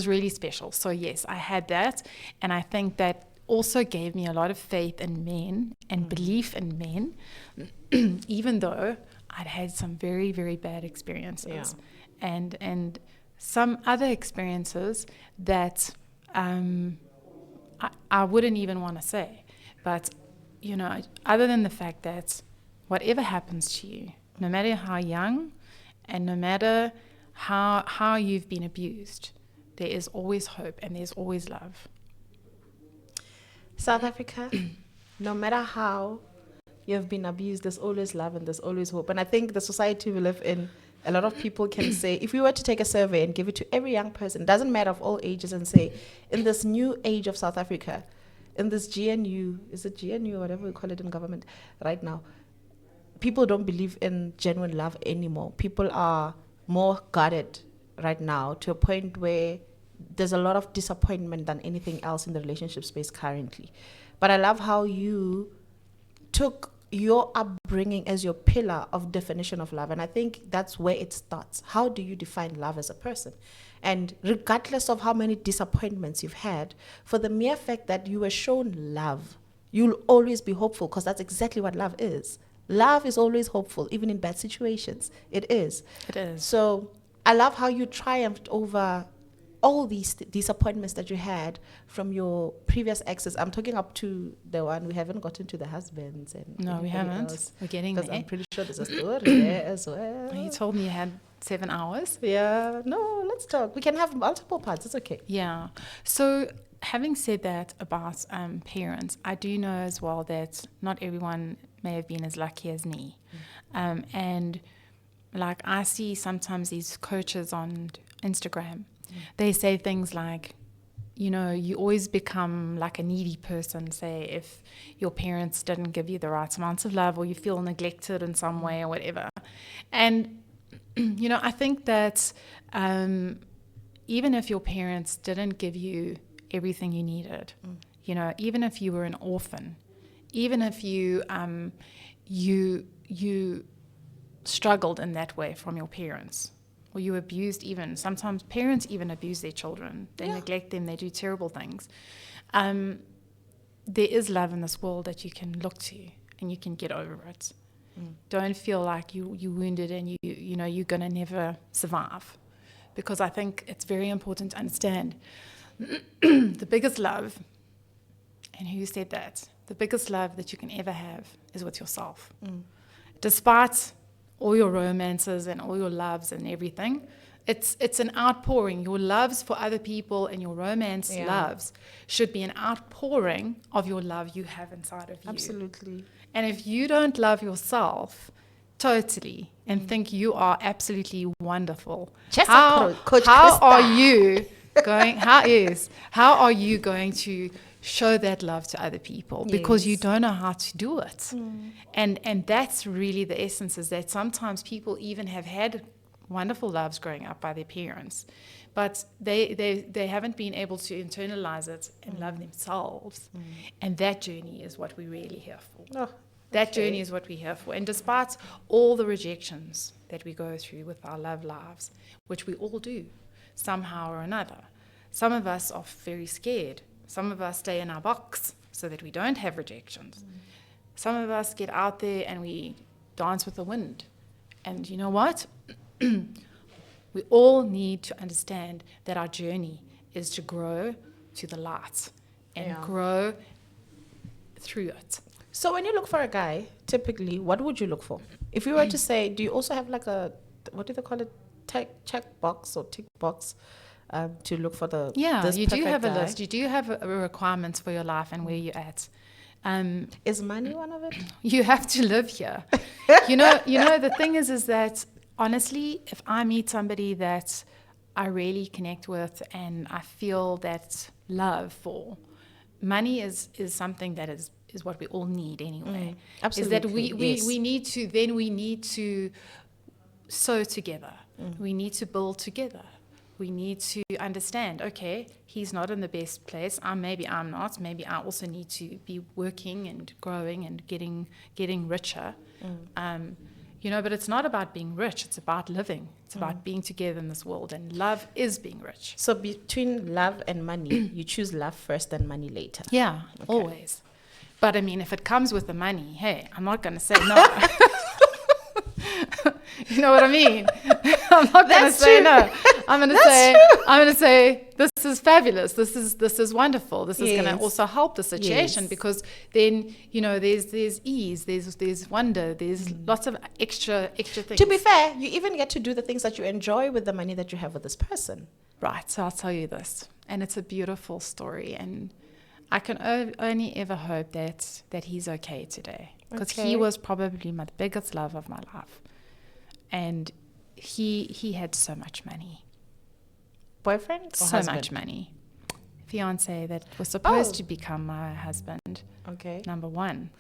Speaker 1: really special. So yes, I had that, and I think that also gave me a lot of faith in men and belief in men, even though I'd had some very, very bad experiences and some other experiences that I wouldn't even want to say, but other than the fact that whatever happens to you, no matter how young and no matter how you've been abused, there is always hope and there's always love.
Speaker 2: South Africa, no matter how you've been abused, there's always love and there's always hope. And I think the society we live in, a lot of people can say, if we were to take a survey and give it to every young person, doesn't matter of all ages, and say, in this new age of South Africa, in this GNU, is it GNU or whatever we call it in government right now, people don't believe in genuine love anymore. People are more guarded right now, to a point where there's a lot of disappointment than anything else in the relationship space currently. But I love how you took your upbringing as your pillar of definition of love. And I think that's where it starts. How do you define love as a person? And regardless of how many disappointments you've had, for the mere fact that you were shown love, you'll always be hopeful, because that's exactly what love is. Love is always hopeful, even in bad situations. It is.
Speaker 1: It is.
Speaker 2: So I love how you triumphed over all these disappointments that you had from your previous exes. I'm talking up to the one, we haven't gotten to the husbands. And
Speaker 1: no, we haven't.
Speaker 2: Else,
Speaker 1: we're getting there.
Speaker 2: I'm pretty sure there's a story there as well.
Speaker 1: You told me you had 7 hours.
Speaker 2: Yeah. No, let's talk. We can have multiple parts. It's okay.
Speaker 1: Yeah. So having said that about parents, I do know as well that not everyone may have been as lucky as me. And like I see sometimes these coaches on Instagram, they say things like, you always become like a needy person, say, if your parents didn't give you the right amount of love, or you feel neglected in some way or whatever. And, I think that even if your parents didn't give you everything you needed, even if you were an orphan, even if you struggled in that way from your parents, or you abused, even sometimes parents even abuse their children, they neglect them, they do terrible things, there is love in this world that you can look to and you can get over it. Don't feel like you wounded and you're gonna never survive, because I think it's very important to understand the biggest love, and who said that, the biggest love that you can ever have is with yourself. Despite all your romances and all your loves and everything, it's an outpouring. Your loves for other people and your romance loves should be an outpouring of your love you have inside of you.
Speaker 2: Absolutely.
Speaker 1: And if you don't love yourself totally and think you are absolutely wonderful, how are you going to show that love to other people? Because you don't know how to do it. And that's really the essence, is that sometimes people even have had wonderful loves growing up by their parents, but they haven't been able to internalize it and love themselves. And that journey is what we're really here for.
Speaker 2: Oh,
Speaker 1: That journey is what we're here for. And despite all the rejections that we go through with our love lives, which we all do somehow or another, some of us are very scared. Some of us stay in our box so that we don't have rejections. Some of us get out there and we dance with the wind. And you know what? We all need to understand that our journey is to grow to the light and grow through it.
Speaker 2: So when you look for a guy, typically, what would you look for? If you were to say, do you also have like a, what do they call it, check box or tick box to look for the this
Speaker 1: you do have
Speaker 2: perfect
Speaker 1: a
Speaker 2: guy?
Speaker 1: list. You do have requirements for your life and where you're at.
Speaker 2: Is money one of it?
Speaker 1: You have to live here. You know. The thing is that honestly, if I meet somebody that I really connect with and I feel that love for, money is something that is what we all need anyway.
Speaker 2: Absolutely.
Speaker 1: Is that we need to sew together. We need to build together. We need to understand, okay, he's not in the best place. Maybe I'm not. Maybe I also need to be working and growing and getting richer. But it's not about being rich. It's about living. It's about being together in this world. And love is being rich.
Speaker 2: So between love and money, you choose love first and money later.
Speaker 1: Yeah, always. But I mean, if it comes with the money, hey, I'm not going to say no. You know what I mean? I'm not going to say no. I'm going to say this is fabulous. This is wonderful. This is going to also help the situation because then there's ease, there's wonder, there's lots of extra things.
Speaker 2: To be fair, you even get to do the things that you enjoy with the money that you have with this person.
Speaker 1: Right. So I'll tell you this, and it's a beautiful story, and I can only ever hope that he's okay today because he was probably my biggest love of my life. And he had so much money.
Speaker 2: Boyfriend or
Speaker 1: so
Speaker 2: husband?
Speaker 1: Much money. Fiance that was supposed to become my husband.
Speaker 2: Okay.
Speaker 1: Number one.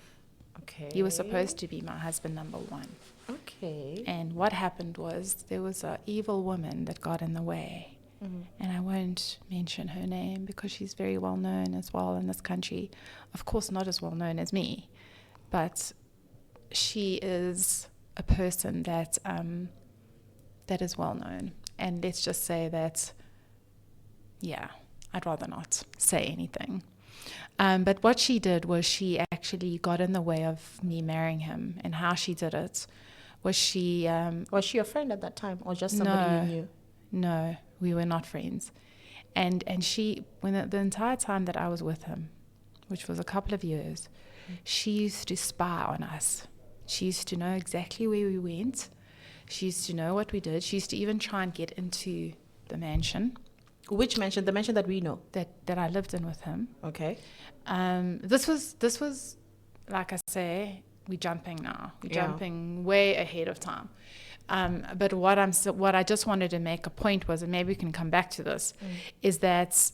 Speaker 2: Okay.
Speaker 1: He was supposed to be my husband number one.
Speaker 2: Okay.
Speaker 1: And what happened was there was an evil woman that got in the way. And I won't mention her name because she's very well known as well in this country. Of course, not as well known as me, but she is a person that is well known. And let's just say that, I'd rather not say anything. But what she did was she actually got in the way of me marrying him. And how she did it was she...
Speaker 2: was she your friend at that time or just somebody you knew?
Speaker 1: No, we were not friends. And she, when the entire time that I was with him, which was a couple of years, she used to spy on us. She used to know exactly where we went. She used to know what we did. She used to even try and get into the mansion.
Speaker 2: Which mansion? The mansion that we know?
Speaker 1: That I lived in with him.
Speaker 2: Okay.
Speaker 1: This was, like I say, we're jumping now. We're jumping way ahead of time. But what I just wanted to make a point was, and maybe we can come back to this, is that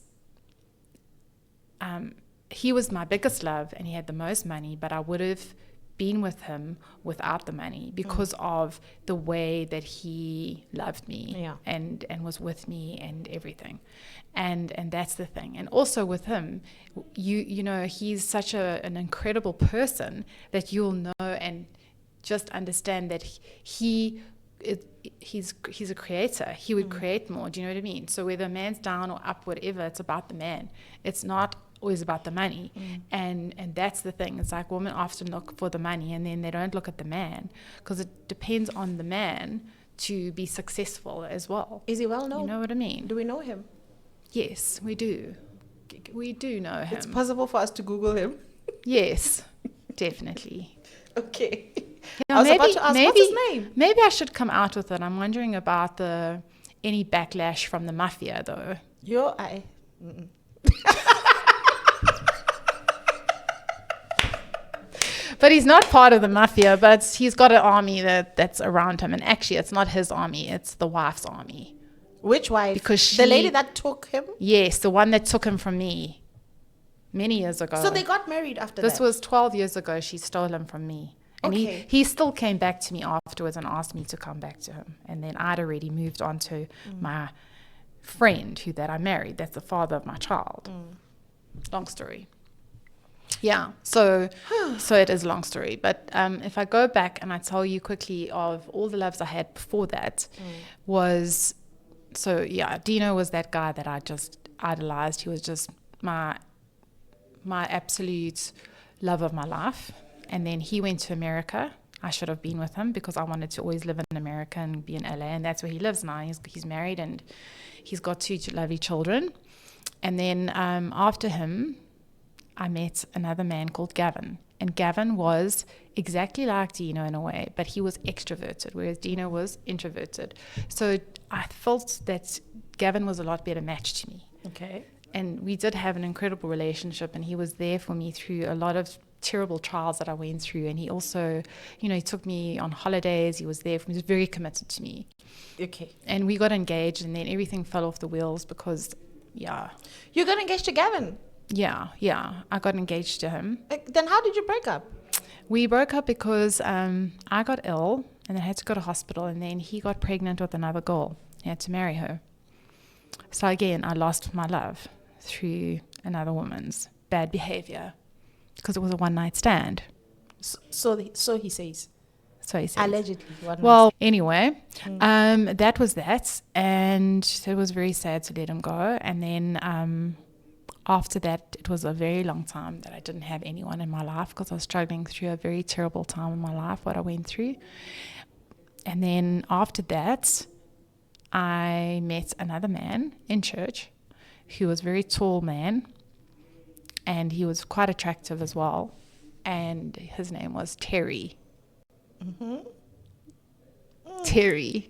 Speaker 1: he was my biggest love and he had the most money, but I would have been with him without the money because of the way that he loved me and was with me and everything. And that's the thing. And also with him, you know, he's such an incredible person that you'll know and just understand that he's a creator. He would create more. Do you know what I mean? So whether a man's down or up, whatever, it's about the man. It's not always about the money. And that's the thing. It's like women often look for the money and then they don't look at the man because it depends on the man to be successful as well.
Speaker 2: Is he well known?
Speaker 1: You know what I mean?
Speaker 2: Do we know him?
Speaker 1: Yes, we do. We do know him.
Speaker 2: It's possible for us to Google him.
Speaker 1: Yes, definitely.
Speaker 2: Okay.
Speaker 1: Yeah,
Speaker 2: I was about to ask, what's his name?
Speaker 1: Maybe I should come out with it. I'm wondering about any backlash from the Mafia, though. But he's not part of the Mafia, but he's got an army that's around him. And actually, it's not his army. It's the wife's army.
Speaker 2: Which wife?
Speaker 1: Because
Speaker 2: the lady that took him?
Speaker 1: Yes, the one that took him from me many years ago.
Speaker 2: So they got married after
Speaker 1: This
Speaker 2: that?
Speaker 1: was 12 years ago. She stole him from me. And
Speaker 2: Okay.
Speaker 1: he still came back to me afterwards and asked me to come back to him. And then I'd already moved on to my friend that I married. That's the father of my child. Long story. Yeah, so it is a long story. But if I go back and I tell you quickly of all the loves I had before that was, so yeah, Dino was that guy that I just idolized. He was just my absolute love of my life. And then he went to America. I should have been with him because I wanted to always live in America and be in LA, and that's where he lives now. He's married and he's got 2 lovely children. And then after him, I met another man called Gavin. And Gavin was exactly like Dino in a way, but he was extroverted, whereas Dino was introverted. So I felt that Gavin was a lot better match to me.
Speaker 2: Okay.
Speaker 1: And we did have an incredible relationship, and he was there for me through a lot of terrible trials that I went through. And he also, he took me on holidays. He was there for me. He was very committed to me.
Speaker 2: Okay.
Speaker 1: And we got engaged, and then everything fell off the wheels because, yeah.
Speaker 2: You got engaged to Gavin?
Speaker 1: Yeah. I got engaged to him.
Speaker 2: Then how did you break up?
Speaker 1: We broke up because I got ill and I had to go to hospital, and then he got pregnant with another girl. He had to marry her. So again, I lost my love through another woman's bad behavior because it was a one-night stand.
Speaker 2: So he says.
Speaker 1: So he says.
Speaker 2: Allegedly.
Speaker 1: Well, anyway, that was that. And it was very sad to let him go. And then after that, it was a very long time that I didn't have anyone in my life because I was struggling through a very terrible time in my life, what I went through. And then after that, I met another man in church who was a very tall man, and he was quite attractive as well. And his name was Terry. Terry.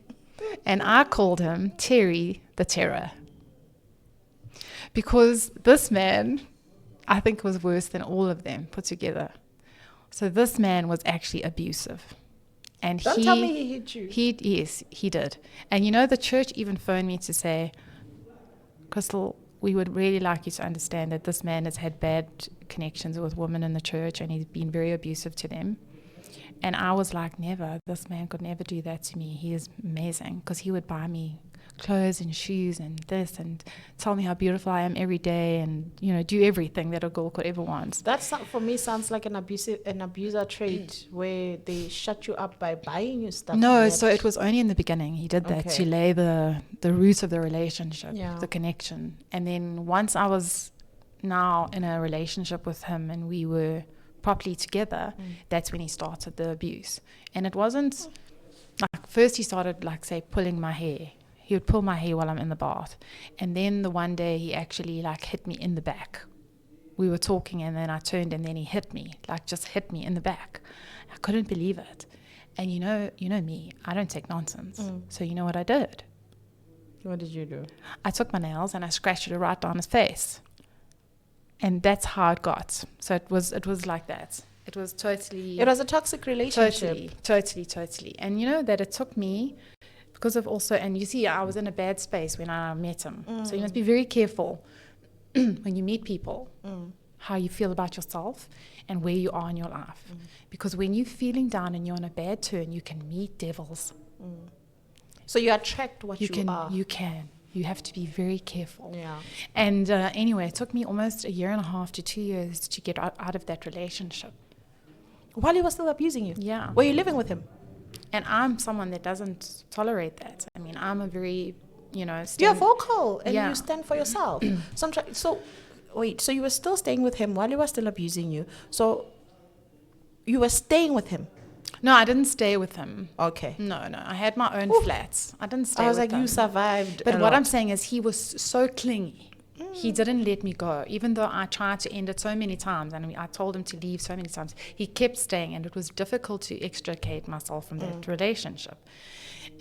Speaker 1: And I called him Terry the Terror. Because this man, I think, was worse than all of them put together. So this man was actually abusive. And
Speaker 2: Don't tell me he hit you.
Speaker 1: Yes, he did. And the church even phoned me to say, Christal, we would really like you to understand that this man has had bad connections with women in the church and he's been very abusive to them. And I was like, never. This man could never do that to me. He is amazing, because he would buy me clothes and shoes and this and tell me how beautiful I am every day and, do everything that a girl could ever want.
Speaker 2: That, for me, sounds like an abuser trait where they shut you up by buying you stuff.
Speaker 1: No, so it was only in the beginning. He did that to lay the root of the relationship, the connection. And then once I was now in a relationship with him and we were properly together, that's when he started the abuse. And it wasn't like, first he started say pulling my hair. He would pull my hair while I'm in the bath. And then the one day he actually hit me in the back. We were talking and then I turned and then he hit me, just hit me in the back. I couldn't believe it. And you know me, I don't take nonsense. So you know what I did?
Speaker 2: What did you do?
Speaker 1: I took my nails and I scratched it right down his face. And that's how it got. So it was like that. It was totally...
Speaker 2: It was a toxic relationship.
Speaker 1: Totally. And that it took me... Because of also, and you see, I was in a bad space when I met him. So you must be very careful when you meet people, how you feel about yourself and where you are in your life. Because when you're feeling down and you're on a bad turn, you can meet devils.
Speaker 2: So you attract what you are.
Speaker 1: You can. You have to be very careful.
Speaker 2: Yeah.
Speaker 1: And anyway, it took me almost 1.5 to 2 years to get out of that relationship.
Speaker 2: While he was still abusing you?
Speaker 1: Yeah.
Speaker 2: Were you living with him?
Speaker 1: And I'm someone that doesn't tolerate that. I mean, I'm a very,
Speaker 2: You're vocal and you stand for yourself. So you were still staying with him while he was still abusing you. So you were staying with him?
Speaker 1: No, I didn't stay with him.
Speaker 2: Okay.
Speaker 1: No. I had my own flats. I didn't stay with him. I was
Speaker 2: like, you survived.
Speaker 1: But what I'm saying is he was so clingy. He didn't let me go, even though I tried to end it so many times and I told him to leave so many times. He kept staying, and it was difficult to extricate myself from that relationship.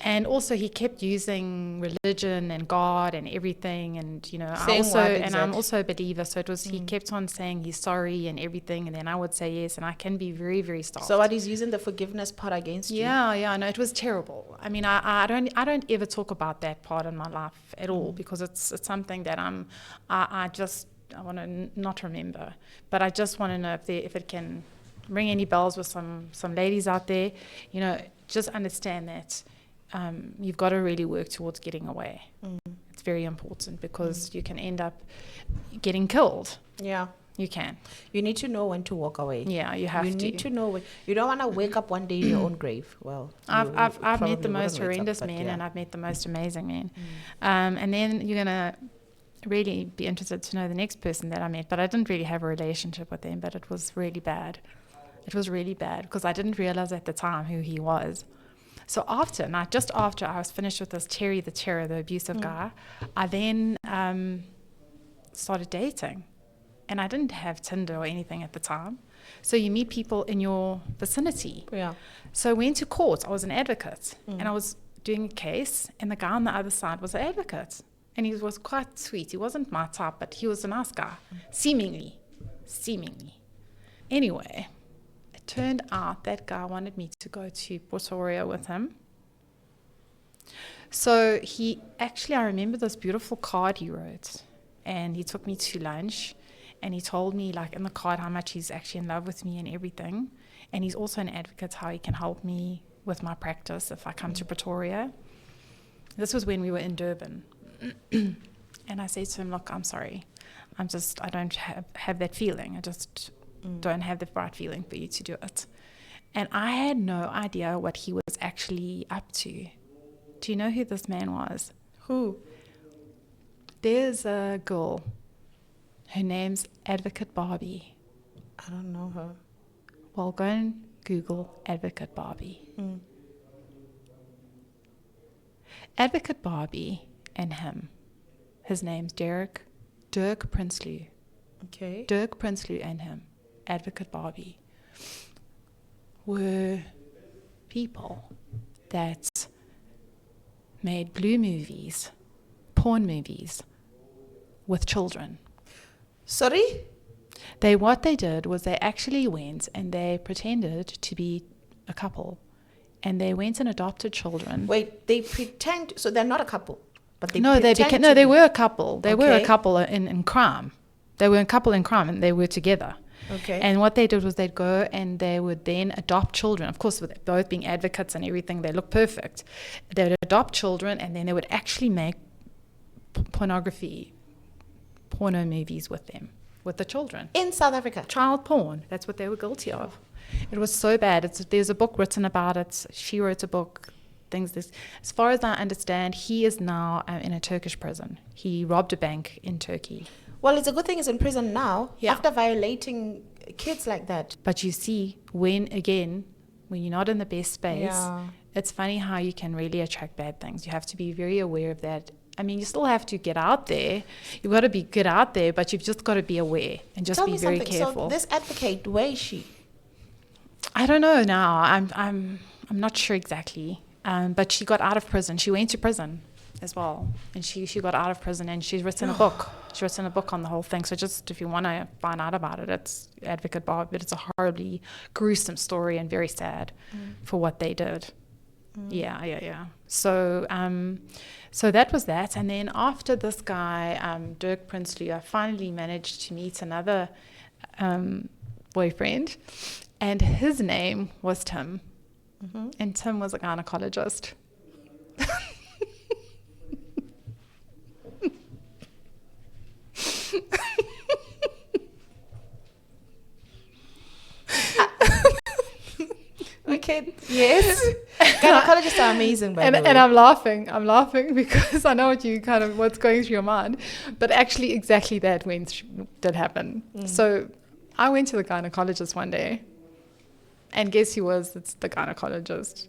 Speaker 1: And also he kept using religion and God and everything, and I'm also a believer, so it was he kept on saying he's sorry and everything, and then I would say yes, and I can be very, very soft.
Speaker 2: So what, he's using the forgiveness part against you?
Speaker 1: Yeah, no, it was terrible. I mean, I don't ever talk about that part in my life at all, because it's something that I want to not remember, but I just want to know if it can ring any bells with some ladies out there, you know, just understand that you've got to really work towards getting away. It's very important because you can end up getting killed.
Speaker 2: Yeah.
Speaker 1: You can.
Speaker 2: You need to know when to walk away.
Speaker 1: Yeah, you have to.
Speaker 2: You need to know when. You don't want to wake up one day in your own grave. Well,
Speaker 1: I've met the most horrendous men, and I've met the most amazing men. And then you're gonna really be interested to know the next person that I met, but I didn't really have a relationship with them, but it was really bad. It was really bad because I didn't realize at the time who he was. So just after I was finished with this Terry the Terror, the abusive guy, I then started dating. And I didn't have Tinder or anything at the time. So you meet people in your vicinity.
Speaker 2: Yeah.
Speaker 1: So I went to court. I was an advocate. And I was doing a case. And the guy on the other side was an advocate. And he was quite sweet. He wasn't my type, but he was a nice guy. Seemingly. Anyway, it turned out that guy wanted me to go to Pretoria with him. So I remember this beautiful card he wrote. And he took me to lunch. And he told me, like, in the card how much he's actually in love with me and everything. And he's also an advocate, how he can help me with my practice if I come to Pretoria. This was when we were in Durban. And I said to him, look, I'm sorry. I don't have that feeling. I just don't have the right feeling for you to do it. And I had no idea what he was actually up to. Do you know who this man was?
Speaker 2: Who?
Speaker 1: There's a girl. Her name's Advocate Barbie.
Speaker 2: I don't know her.
Speaker 1: Well, go and Google Advocate Barbie. Advocate Barbie and him. His name's Dirk Prinsloo.
Speaker 2: Okay.
Speaker 1: Dirk Prinsloo and him, Advocate Barbie, were people that made blue movies, porn movies, with children.
Speaker 2: Sorry?
Speaker 1: What they did was they actually went and they pretended to be a couple. And they went and adopted children.
Speaker 2: Wait, they pretend, so they're not a couple, but they
Speaker 1: they were a couple. They were a couple in crime. They were a couple in crime and they were together.
Speaker 2: Okay.
Speaker 1: And what they did was they'd go and they would then adopt children. Of course, with both being advocates and everything, they look perfect. They would adopt children and then they would actually make porno movies with them, with the children.
Speaker 2: In South Africa?
Speaker 1: Child porn. That's what they were guilty of. It was so bad. There's a book written about it. She wrote a book. As far as I understand, he is now in a Turkish prison. He robbed a bank in Turkey.
Speaker 2: Well, it's a good thing he's in prison now, after violating kids like that.
Speaker 1: But you see, when you're not in the best space, it's funny how you can really attract bad things. You have to be very aware of that. I mean, you still have to get out there. You've got to get out there, but you've just got to be aware and just be very careful.
Speaker 2: So this advocate, where is she?
Speaker 1: I don't know now. I'm not sure exactly. But she got out of prison. She went to prison as well, and she got out of prison, and she's written a book. She's written a book on the whole thing. So just if you want to find out about it, it's Advocate Bob. But it's a horribly gruesome story and very sad for what they did. Yeah. So that was that. And then after this guy, Dirk Prinsloo, I finally managed to meet another boyfriend, and his name was Tim. And Tim was a gynecologist.
Speaker 2: Okay, yes. Gynecologists are amazing, by the way.
Speaker 1: And I'm laughing because I know what's going through your mind. But actually exactly that did happen. So I went to the gynecologist one day, and guess who was? It's the gynecologist.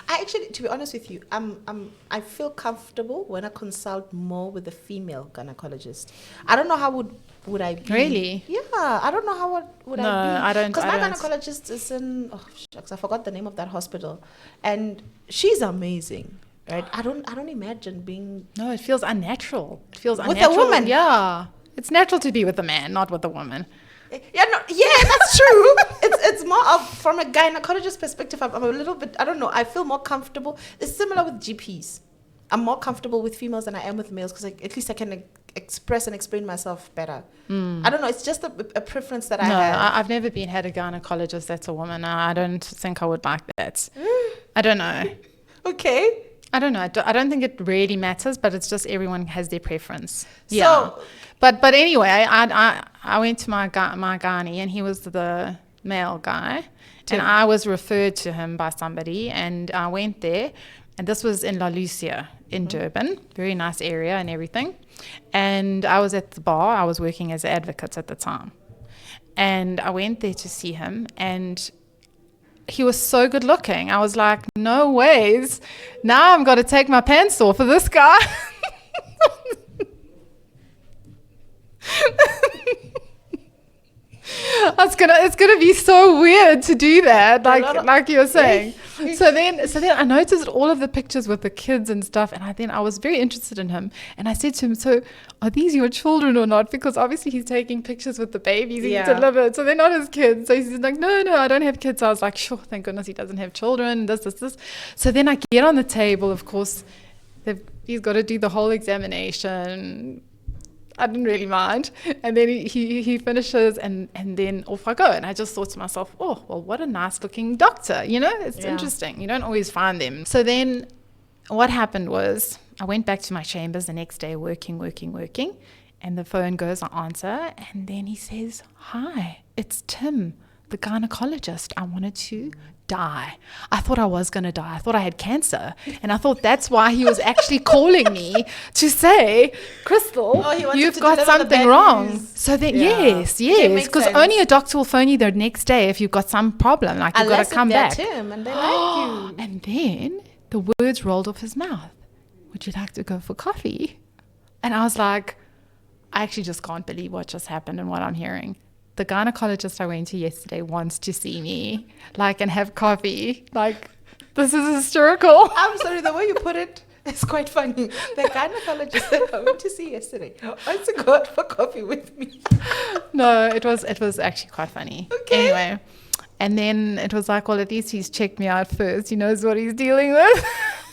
Speaker 2: I actually, to be honest with you, I feel comfortable when I consult more with a female gynecologist. I don't know how would I be.
Speaker 1: Really?
Speaker 2: Yeah, I don't know how would I be.
Speaker 1: No, I don't.
Speaker 2: Because my gynecologist is in, I forgot the name of that hospital, and she's amazing. Right? I don't imagine being.
Speaker 1: No, it feels unnatural. It feels
Speaker 2: with a woman.
Speaker 1: Yeah, it's natural to be with a man, not with a woman.
Speaker 2: Yeah, that's true. It's more of, from a gynecologist perspective, I'm a little bit, I don't know, I feel more comfortable. It's similar with GPs. I'm more comfortable with females than I am with males because at least I can express and explain myself better. I don't know. It's just a preference that I
Speaker 1: No,
Speaker 2: have.
Speaker 1: I've never had a gynecologist that's a woman. I don't think I would like that. I don't know.
Speaker 2: Okay.
Speaker 1: I don't know. I don't think it really matters, but it's just everyone has their preference.
Speaker 2: So-
Speaker 1: Yeah. But anyway, I went to my gynae, and he was the male guy, and I was referred to him by somebody, and I went there, and this was in La Lucia in Durban, very nice area and everything. And I was at the bar. I was working as an advocate at the time, and I went there to see him, and he was so good looking. I was like, no ways. Now I'm got to take my pants off for this guy. It's gonna be so weird to do that, like you were saying. So then I noticed all of the pictures with the kids and stuff, and I was very interested in him. And I said to him, "So are these your children or not?" Because obviously he's taking pictures with the babies he delivered, so they're not his kids. So he's like, "No, I don't have kids." So I was like, "Sure, thank goodness he doesn't have children." This. So then I get on the table. Of course, he's got to do the whole examination. I didn't really mind. And then he finishes, and then off I go. And I just thought to myself, oh, well, what a nice looking doctor. It's interesting. You don't always find them. So then what happened was I went back to my chambers the next day, working. And the phone goes, I answer. And then he says, "Hi, it's Tim, the gynecologist. I wanted to die. I thought I was going to die. I thought I had cancer. And I thought that's why he was actually calling me to say, Christal, you've got something wrong."
Speaker 2: News.
Speaker 1: So then, yes, because only a doctor will phone you the next day if you've got some problem. Like, you've got to come back.
Speaker 2: Tim and they like you.
Speaker 1: And then the words rolled off his mouth. "Would you like to go for coffee?" And I was like, I actually just can't believe what just happened and what I'm hearing. The gynecologist I went to yesterday wants to see me, and have coffee. This is hysterical.
Speaker 2: I'm sorry, the way you put it is quite funny. The gynecologist that I went to see yesterday wants to go out for coffee with me.
Speaker 1: No, it was actually quite funny.
Speaker 2: Okay.
Speaker 1: Anyway, and then it was like, well, at least he's checked me out first. He knows what he's dealing with.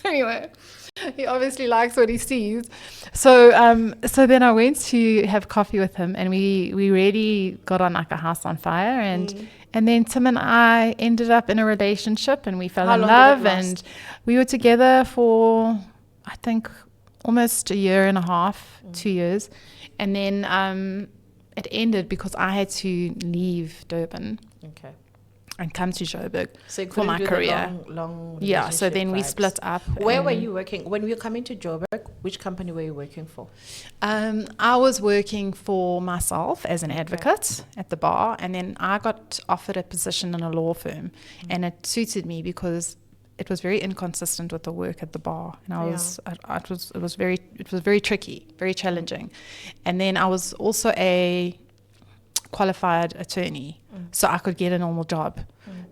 Speaker 1: Anyway, he obviously likes what he sees. So then I went to have coffee with him, and we really got on like a house on fire. And then Tim and I ended up in a relationship, and we fell in love, and we were together for, I think, almost a year and a half, 2 years. And then it ended because I had to leave Durban.
Speaker 2: Okay.
Speaker 1: And come to Joburg
Speaker 2: for
Speaker 1: my career.
Speaker 2: Long
Speaker 1: yeah, so then
Speaker 2: vibes.
Speaker 1: we split up.
Speaker 2: Where were you working? When you were coming to Joburg, which company were you working for?
Speaker 1: I was working for myself as an advocate at the bar, and then I got offered a position in a law firm, and it suited me because it was very inconsistent with the work at the bar, and it was very tricky, very challenging. And then I was also a qualified attorney, so I could get a normal job.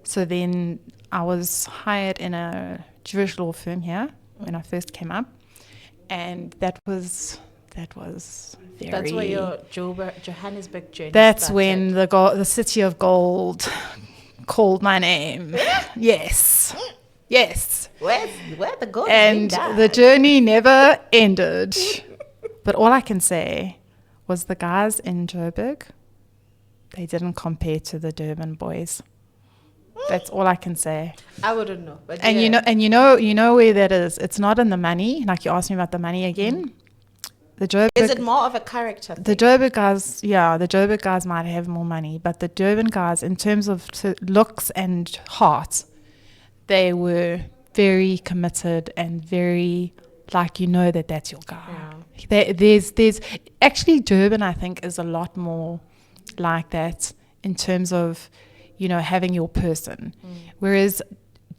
Speaker 1: So then I was hired in a Jewish law firm here when I first came up, and that was very.
Speaker 2: That's where your Johannesburg journey
Speaker 1: That's
Speaker 2: started.
Speaker 1: when the city of gold called my name. Yes.
Speaker 2: Where the gold
Speaker 1: And the journey never ended. But all I can say was the guys in Joburg, they didn't compare to the Durban boys. That's all I can say.
Speaker 2: I wouldn't know. But
Speaker 1: And you know where that is. It's not in the money. Like, you asked me about the money again. The Joburg,
Speaker 2: is it more of a character thing?
Speaker 1: the Joburg guys might have more money, but the Durban guys, in terms of looks and heart, they were very committed and very, that's your guy. Yeah. There's actually, Durban, I think, is a lot more like that in terms of, having your person. Whereas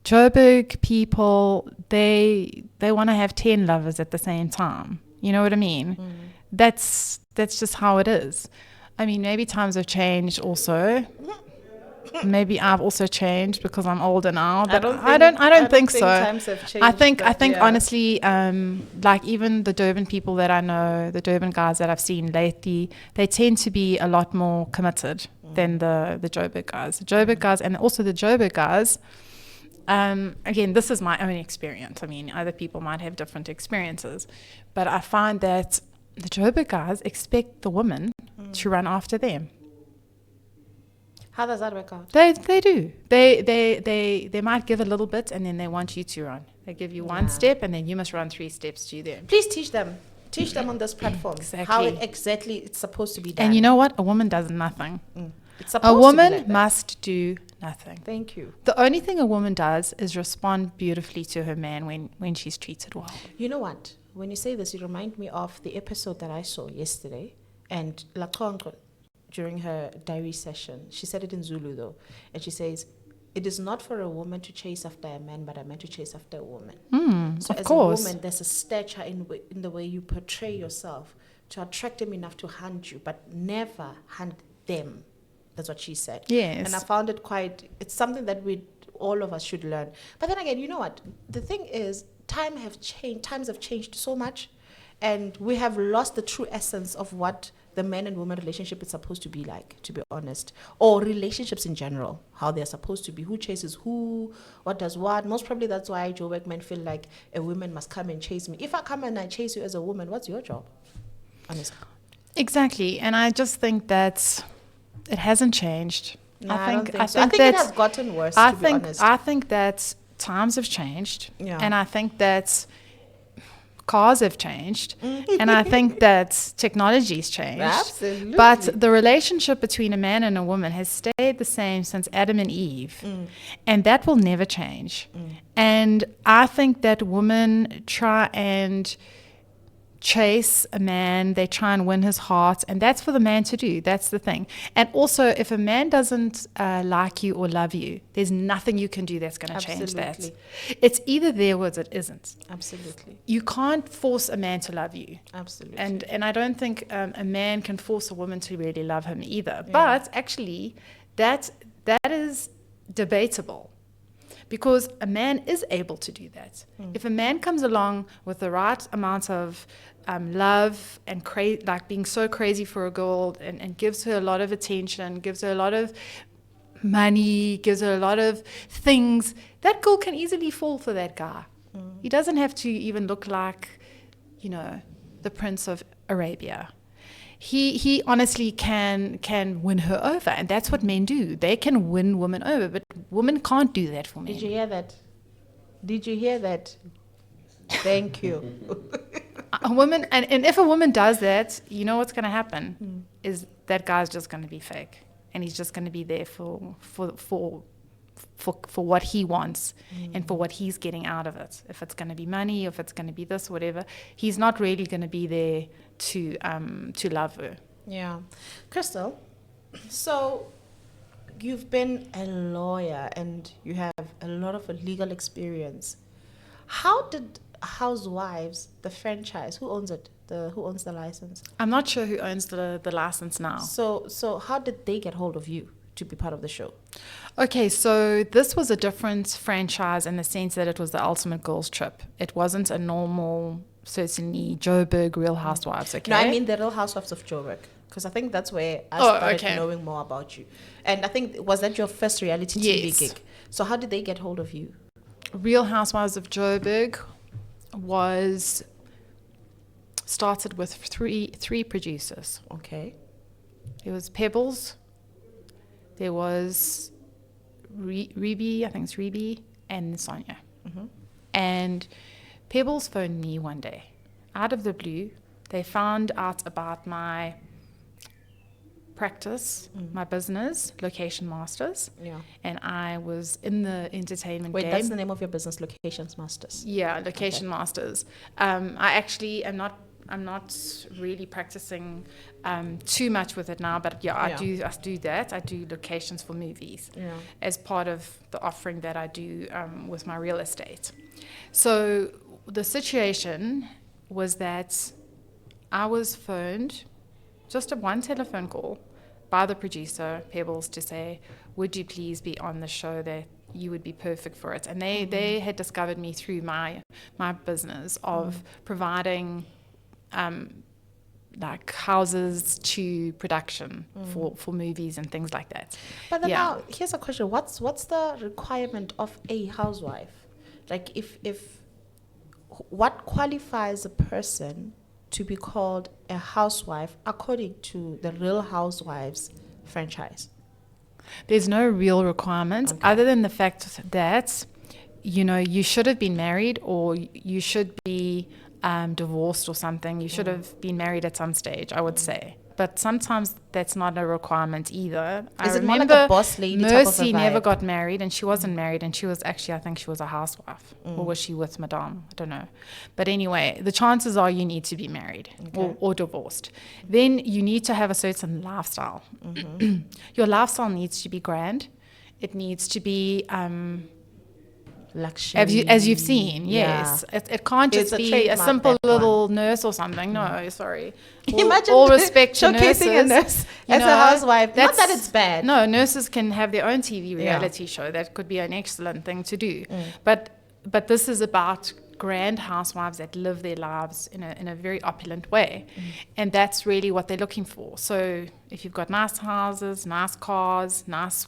Speaker 1: Joburg people, they want to have 10 lovers at the same time. You know what I mean? That's just how it is. I mean, maybe times have changed also. Maybe I've also changed because I'm older now, but I don't think so.
Speaker 2: Times have changed,
Speaker 1: I think honestly, even the Durban people that I know, the Durban guys that I've seen lately, they tend to be a lot more committed than the Joburg guys. The Joburg guys, and also the Joburg guys. Again, this is my own experience. I mean, other people might have different experiences, but I find that the Joburg guys expect the woman to run after them.
Speaker 2: How does that work out?
Speaker 1: They do. They might give a little bit and then they want you to run. They give you one step and then you must run 3 steps to them.
Speaker 2: Please teach them. Teach them on this platform how exactly it's supposed to be done.
Speaker 1: And you know what? A woman does nothing.
Speaker 2: It's supposed
Speaker 1: A woman
Speaker 2: to be like that.
Speaker 1: must do nothing.
Speaker 2: Thank you.
Speaker 1: The only thing a woman does is respond beautifully to her man when she's treated well.
Speaker 2: You know what? When you say this, you remind me of the episode that I saw yesterday. And Lakongo, during her diary session, she said it in Zulu though. And she says, it is not for a woman to chase after a man, but a man to chase after a woman. So as a woman, there's a stature in the way you portray yourself to attract them enough to hunt you, but never hunt them. That's what she said.
Speaker 1: Yes.
Speaker 2: And I found it it's something that all of us should learn. But then again, you know what? The thing is, times have changed so much, and we have lost the true essence of what the man and woman relationship is supposed to be like, to be honest. Or relationships in general, how they're supposed to be, who chases who, what does what. Most probably that's why Joburg men feel like a woman must come and chase me. If I come and I chase you as a woman, what's your job? Honestly.
Speaker 1: Exactly. And I just think that it hasn't changed.
Speaker 2: No, I don't think so. I think it has gotten worse, to be honest.
Speaker 1: I think that times have changed.
Speaker 2: Yeah.
Speaker 1: And I think that cars have changed. And I think that technology's changed.
Speaker 2: Absolutely.
Speaker 1: But the relationship between a man and a woman has stayed the same since Adam and Eve. And that will never change. And I think that women try and chase a man, they try and win his heart, and that's for the man to do. That's the thing. And also, if a man doesn't like you or love you, there's nothing you can do that's going to change that. It's either there or it isn't.
Speaker 2: Absolutely.
Speaker 1: You can't force a man to love you.
Speaker 2: Absolutely.
Speaker 1: And I don't think a man can force a woman to really love him either. Yeah. But actually, that is debatable. Because a man is able to do that. If a man comes along with the right amount of love and like being so crazy for a girl and gives her a lot of attention, gives her a lot of money, gives her a lot of things, that girl can easily fall for that guy. He doesn't have to even look like, the Prince of Arabia. He honestly can win her over, and that's what men do. They can win women over, but women can't do that for men.
Speaker 2: Did you hear that? Thank you.
Speaker 1: A woman, and if a woman does that, you know what's going to happen is that guy's just going to be fake, and he's just going to be there for what he wants and for what he's getting out of it. If it's going to be money, if it's going to be this, whatever, he's not really going to be there to love her.
Speaker 2: Yeah. Christal, so you've been a lawyer and you have a lot of legal experience. How did Housewives, the franchise, who owns it? Who owns the license?
Speaker 1: I'm not sure who owns the license now.
Speaker 2: So how did they get hold of you to be part of the show?
Speaker 1: Okay, so this was a different franchise in the sense that it was the ultimate girls trip. It wasn't a normal, certainly Joburg Real Housewives, okay?
Speaker 2: No, I mean the Real Housewives of Joburg, because I think that's where I started knowing more about you. And I think, was that your first reality TV gig? So how did they get hold of you?
Speaker 1: Real Housewives of Joburg was started with three producers.
Speaker 2: Okay.
Speaker 1: There was Pebbles, there was Rebe, I think it's Rebe, and Sonia. And Pebbles phoned me one day. Out of the blue, they found out about my practice, my business, Location Masters. Yeah. And I was in the entertainment game.
Speaker 2: Wait, that's the name of your business, Locations Masters?
Speaker 1: Yeah, Location Masters. I actually am not... I'm not really practicing too much with it now, but I do that. I do locations for movies as part of the offering that I do with my real estate. So the situation was that I was phoned, just one telephone call, by the producer, Pebbles, to say, would you please be on the show, that you would be perfect for it. And they had discovered me through my business of providing like houses to production for movies and things like that.
Speaker 2: But then now, here's a question: what's the requirement of a housewife? Like, if what qualifies a person to be called a housewife according to the Real Housewives franchise?
Speaker 1: There's no real requirement other than the fact that, you should have been married or you should be divorced or something. You should have been married at some stage, I would say. But sometimes that's not a requirement either.
Speaker 2: Is
Speaker 1: I
Speaker 2: it more
Speaker 1: remember
Speaker 2: like a boss lady type of a
Speaker 1: Mercy never
Speaker 2: vibe?
Speaker 1: got married, and she wasn't married, and she was actually, I think she was a housewife. Or was she with Madame? I don't know. But anyway, the chances are you need to be married or divorced. Then you need to have a certain lifestyle. Your lifestyle needs to be grand. It needs to be...
Speaker 2: luxury.
Speaker 1: as you've seen, yes. It can't just
Speaker 2: It's a
Speaker 1: be a
Speaker 2: trademark,
Speaker 1: simple
Speaker 2: that
Speaker 1: little nurse or something. No, sorry.
Speaker 2: Imagine
Speaker 1: all respect to
Speaker 2: showcasing a
Speaker 1: nurses.
Speaker 2: nurse as a housewife. Not that
Speaker 1: that's-
Speaker 2: it's bad.
Speaker 1: No, nurses can have their own TV reality show. That could be an excellent thing to do. But this is about grand housewives that live their lives in a very opulent way. And that's really what they're looking for. So if you've got nice houses, nice cars, nice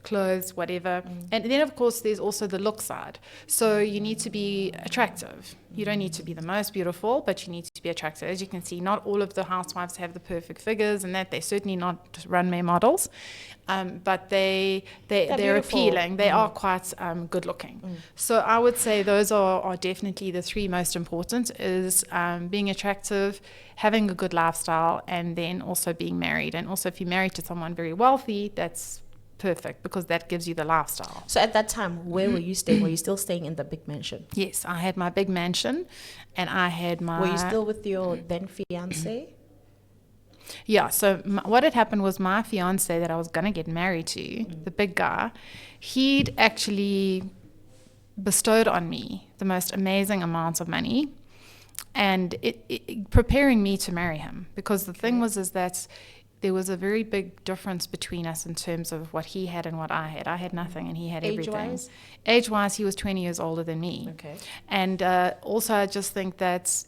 Speaker 1: clothes, whatever. And then, of course, there's also the look side. So you need to be attractive. You don't need to be the most beautiful, but you need to be attractive. As you can see, not all of the housewives have the perfect figures, and that they're certainly not runway models, but they're
Speaker 2: beautiful.
Speaker 1: appealing. They are quite good looking. So I would say those are definitely the three most important: is being attractive, having a good lifestyle, and then also being married. And also, if you're married to someone very wealthy, that's perfect, because that gives you the lifestyle.
Speaker 2: So at that time, where were you staying? Were you still staying in the big mansion?
Speaker 1: Yes, I had my big mansion, and I had my...
Speaker 2: Were you still with your then fiance?
Speaker 1: Yeah, so what had happened was my fiance that I was going to get married to, the big guy, he'd actually bestowed on me the most amazing amounts of money, and it preparing me to marry him, because the thing was is that there was a very big difference between us in terms of what he had and what I had. I had nothing and he had everything.
Speaker 2: Age-wise?
Speaker 1: Age-wise, he was 20 years older than me.
Speaker 2: Okay.
Speaker 1: And also, I just think that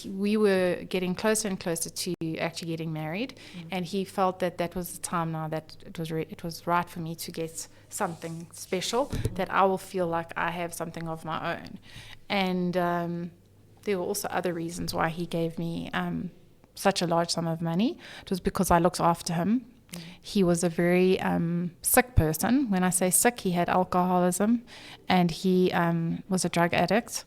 Speaker 1: we were getting closer and closer to actually getting married, and he felt that that was the time now that it was right for me to get something special, that I will feel like I have something of my own. And there were also other reasons why he gave me such a large sum of money. It was because I looked after him. He was a very sick person. When I say sick, he had alcoholism, and he was a drug addict,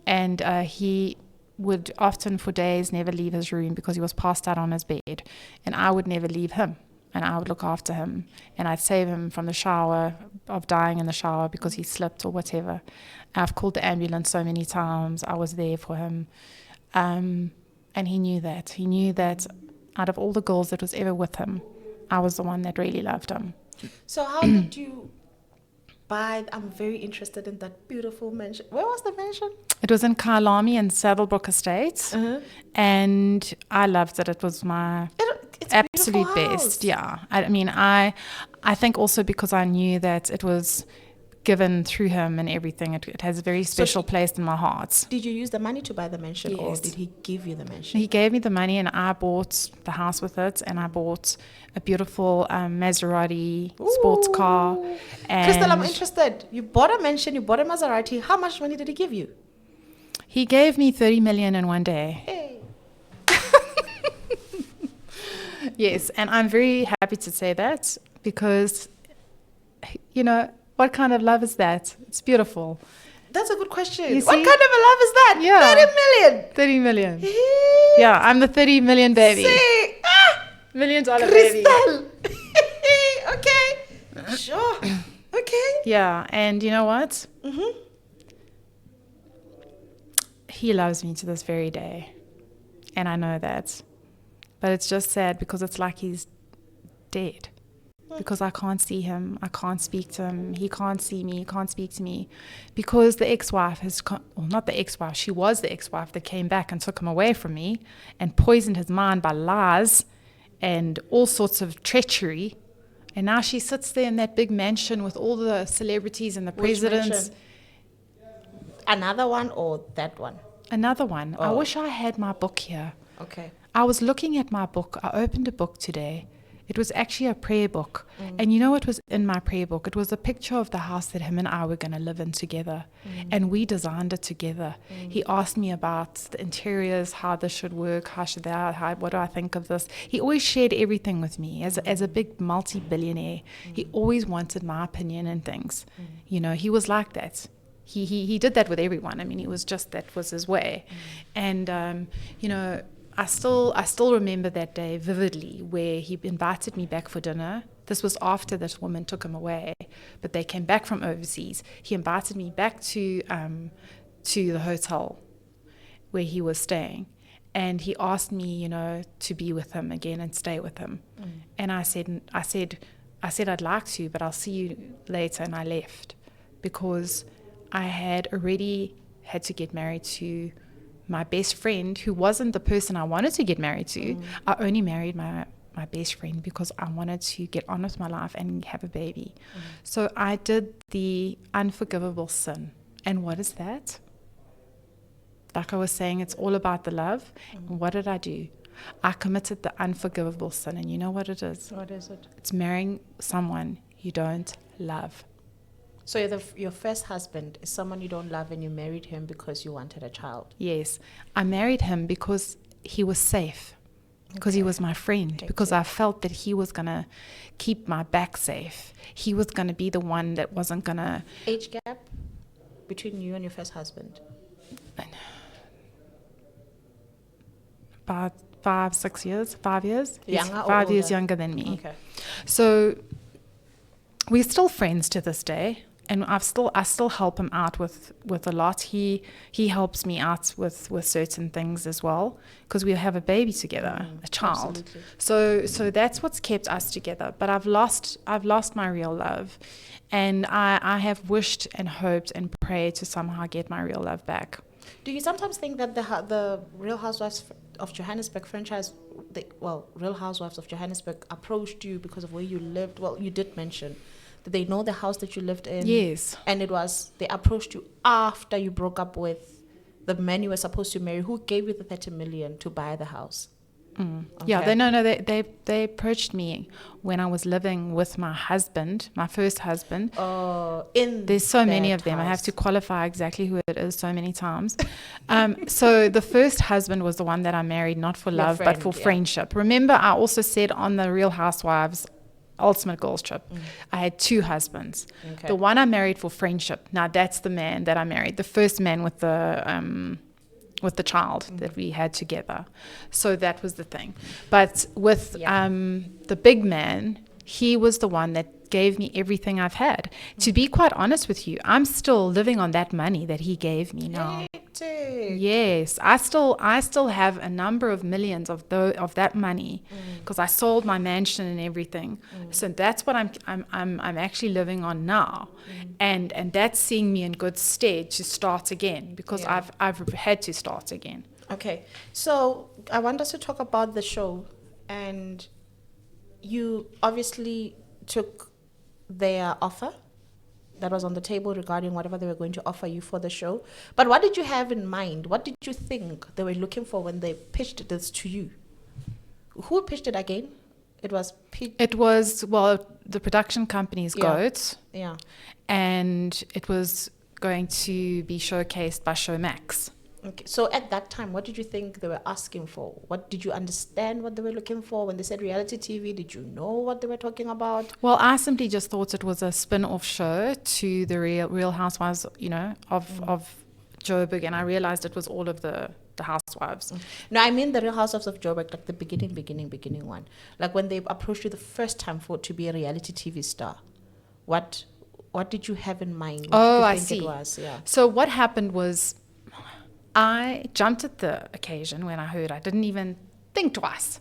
Speaker 1: and he would often for days never leave his room because he was passed out on his bed, and I would never leave him, and I would look after him, and I'd save him from the shower, of dying in the shower because he slipped or whatever. I've called the ambulance so many times. I was there for him. And he knew that. He knew that out of all the girls that was ever with him, I was the one that really loved him.
Speaker 2: So how did you buy? I'm very interested in that beautiful mansion. Where was the mansion?
Speaker 1: It was in Kyalami and Saddlebrook Estates. And I loved it. It was my
Speaker 2: It's a beautiful
Speaker 1: absolute
Speaker 2: house.
Speaker 1: best. Yeah. I mean, I think also because I knew that it was given through him and everything, it has a very special place in my heart.
Speaker 2: Did you use the money to buy the mansion, or
Speaker 1: Yes.
Speaker 2: did he give you the mansion?
Speaker 1: He gave me the money, and I bought the house with it, and I bought a beautiful Maserati sports car. And
Speaker 2: Christal, I'm interested. You bought a mansion, you bought a Maserati. How much money did he give you?
Speaker 1: He gave me 30 million in one day.
Speaker 2: Hey.
Speaker 1: Yes, and I'm very happy to say that, because, what kind of love is that? It's beautiful.
Speaker 2: That's a good question.
Speaker 1: You
Speaker 2: What
Speaker 1: see?
Speaker 2: kind of a love is that?
Speaker 1: Yeah.
Speaker 2: 30 million.
Speaker 1: 30 million.
Speaker 2: Hey.
Speaker 1: Yeah, I'm the 30 million baby.
Speaker 2: See?
Speaker 1: $1 million baby.
Speaker 2: Christal. Okay. Sure. Okay.
Speaker 1: Yeah, and you know what? He loves me to this very day. And I know that. But it's just sad, because it's like he's dead. Because I can't see him, I can't speak to him, he can't see me, he can't speak to me, because the ex-wife not the ex-wife, she was the ex-wife that came back and took him away from me and poisoned his mind by lies and all sorts of treachery. And now she sits there in that big mansion with all the celebrities and the
Speaker 2: Which
Speaker 1: presidents.
Speaker 2: mansion? Another one or that one?
Speaker 1: Another one. I
Speaker 2: Oh.
Speaker 1: wish I had my book here.
Speaker 2: Okay.
Speaker 1: I was looking at my book. I opened a book today. It was actually a prayer book. And you know what was in my prayer book? It was a picture of the house that him and I were going to live in together. And we designed it together. He asked me about the interiors, how this should work, what do I think of this? He always shared everything with me. As a big multi-billionaire, he always wanted my opinion and things. You know, he was like that. He did that with everyone. I mean, that was his way. And, you know, I still remember that day vividly, where he invited me back for dinner. This was after this woman took him away, but they came back from overseas. He invited me back to the hotel where he was staying, and he asked me, you know, to be with him again and stay with him. And I said I'd like to, but I'll see you later. And I left because I had already had to get married to my best friend, who wasn't the person I wanted to get married to. I only married my best friend because I wanted to get on with my life and have a baby. So I did the unforgivable sin. And what is that? Like I was saying, it's all about the love. What did I do? I committed the unforgivable sin. And you know what it is?
Speaker 2: What is it?
Speaker 1: It's marrying someone you don't love.
Speaker 2: So your first husband is someone you don't love, and you married him because you wanted a child.
Speaker 1: Yes. I married him because he was safe, because he was my friend, because I felt that he was going to keep my back safe. He was going to be the one that wasn't going to...
Speaker 2: Age gap between you and your first husband?
Speaker 1: About 5 years.
Speaker 2: Younger or
Speaker 1: 5 years
Speaker 2: older?
Speaker 1: younger than me.
Speaker 2: Okay.
Speaker 1: So we're still friends to this day. And I still help him out with a lot. He helps me out with certain things as well, because we have a baby together, a child.
Speaker 2: Absolutely.
Speaker 1: So that's what's kept us together. But I've lost my real love, and I have wished and hoped and prayed to somehow get my real love back.
Speaker 2: Do you sometimes think that the Real Housewives of Johannesburg franchise, Real Housewives of Johannesburg approached you because of where you lived? Well, you did mention that they know the house that you lived in.
Speaker 1: Yes.
Speaker 2: And they approached you after you broke up with the man you were supposed to marry, who gave you the 30 million to buy the house.
Speaker 1: Okay.
Speaker 2: Yeah,
Speaker 1: they approached me when I was living with my husband, my first husband. There's so many of them. I have to qualify exactly who it is so many times. So the first husband was the one that I married, not for love, but for friendship. Remember, I also said on the Real Housewives Ultimate Girls Trip, I had 2 husbands.
Speaker 2: Okay.
Speaker 1: The one I married for friendship. Now that's the man that I married. The first man with the child that we had together. So that was the thing. But with the big man, he was the one that gave me everything I've had. To be quite honest with you, I'm still living on that money that he gave me now. Yes, I still have a number of millions of that money, because I sold my mansion and everything. So that's what I'm actually living on now, and that's seeing me in good stead to start again, because I've had to start again.
Speaker 2: Okay, so I want us to talk about the show, and you obviously took their offer that was on the table regarding whatever they were going to offer you for the show. But what did you have in mind? What did you think they were looking for when they pitched this to you? Who pitched it again? It was the production company's Goats. Yeah.
Speaker 1: And it was going to be showcased by Showmax.
Speaker 2: Okay, so at that time, what did you think they were asking for? What did you understand what they were looking for when they said reality TV? Did you know what they were talking about?
Speaker 1: Well, I simply just thought it was a spin-off show to the Real Housewives, of Joburg, and I realized it was all of the housewives.
Speaker 2: No, I mean the Real Housewives of Joburg, like the beginning one. Like when they approached you the first time to be a reality TV star. What did you have in mind?
Speaker 1: I see.
Speaker 2: It was? Yeah.
Speaker 1: So what happened was, I jumped at the occasion when I heard. I didn't even think twice.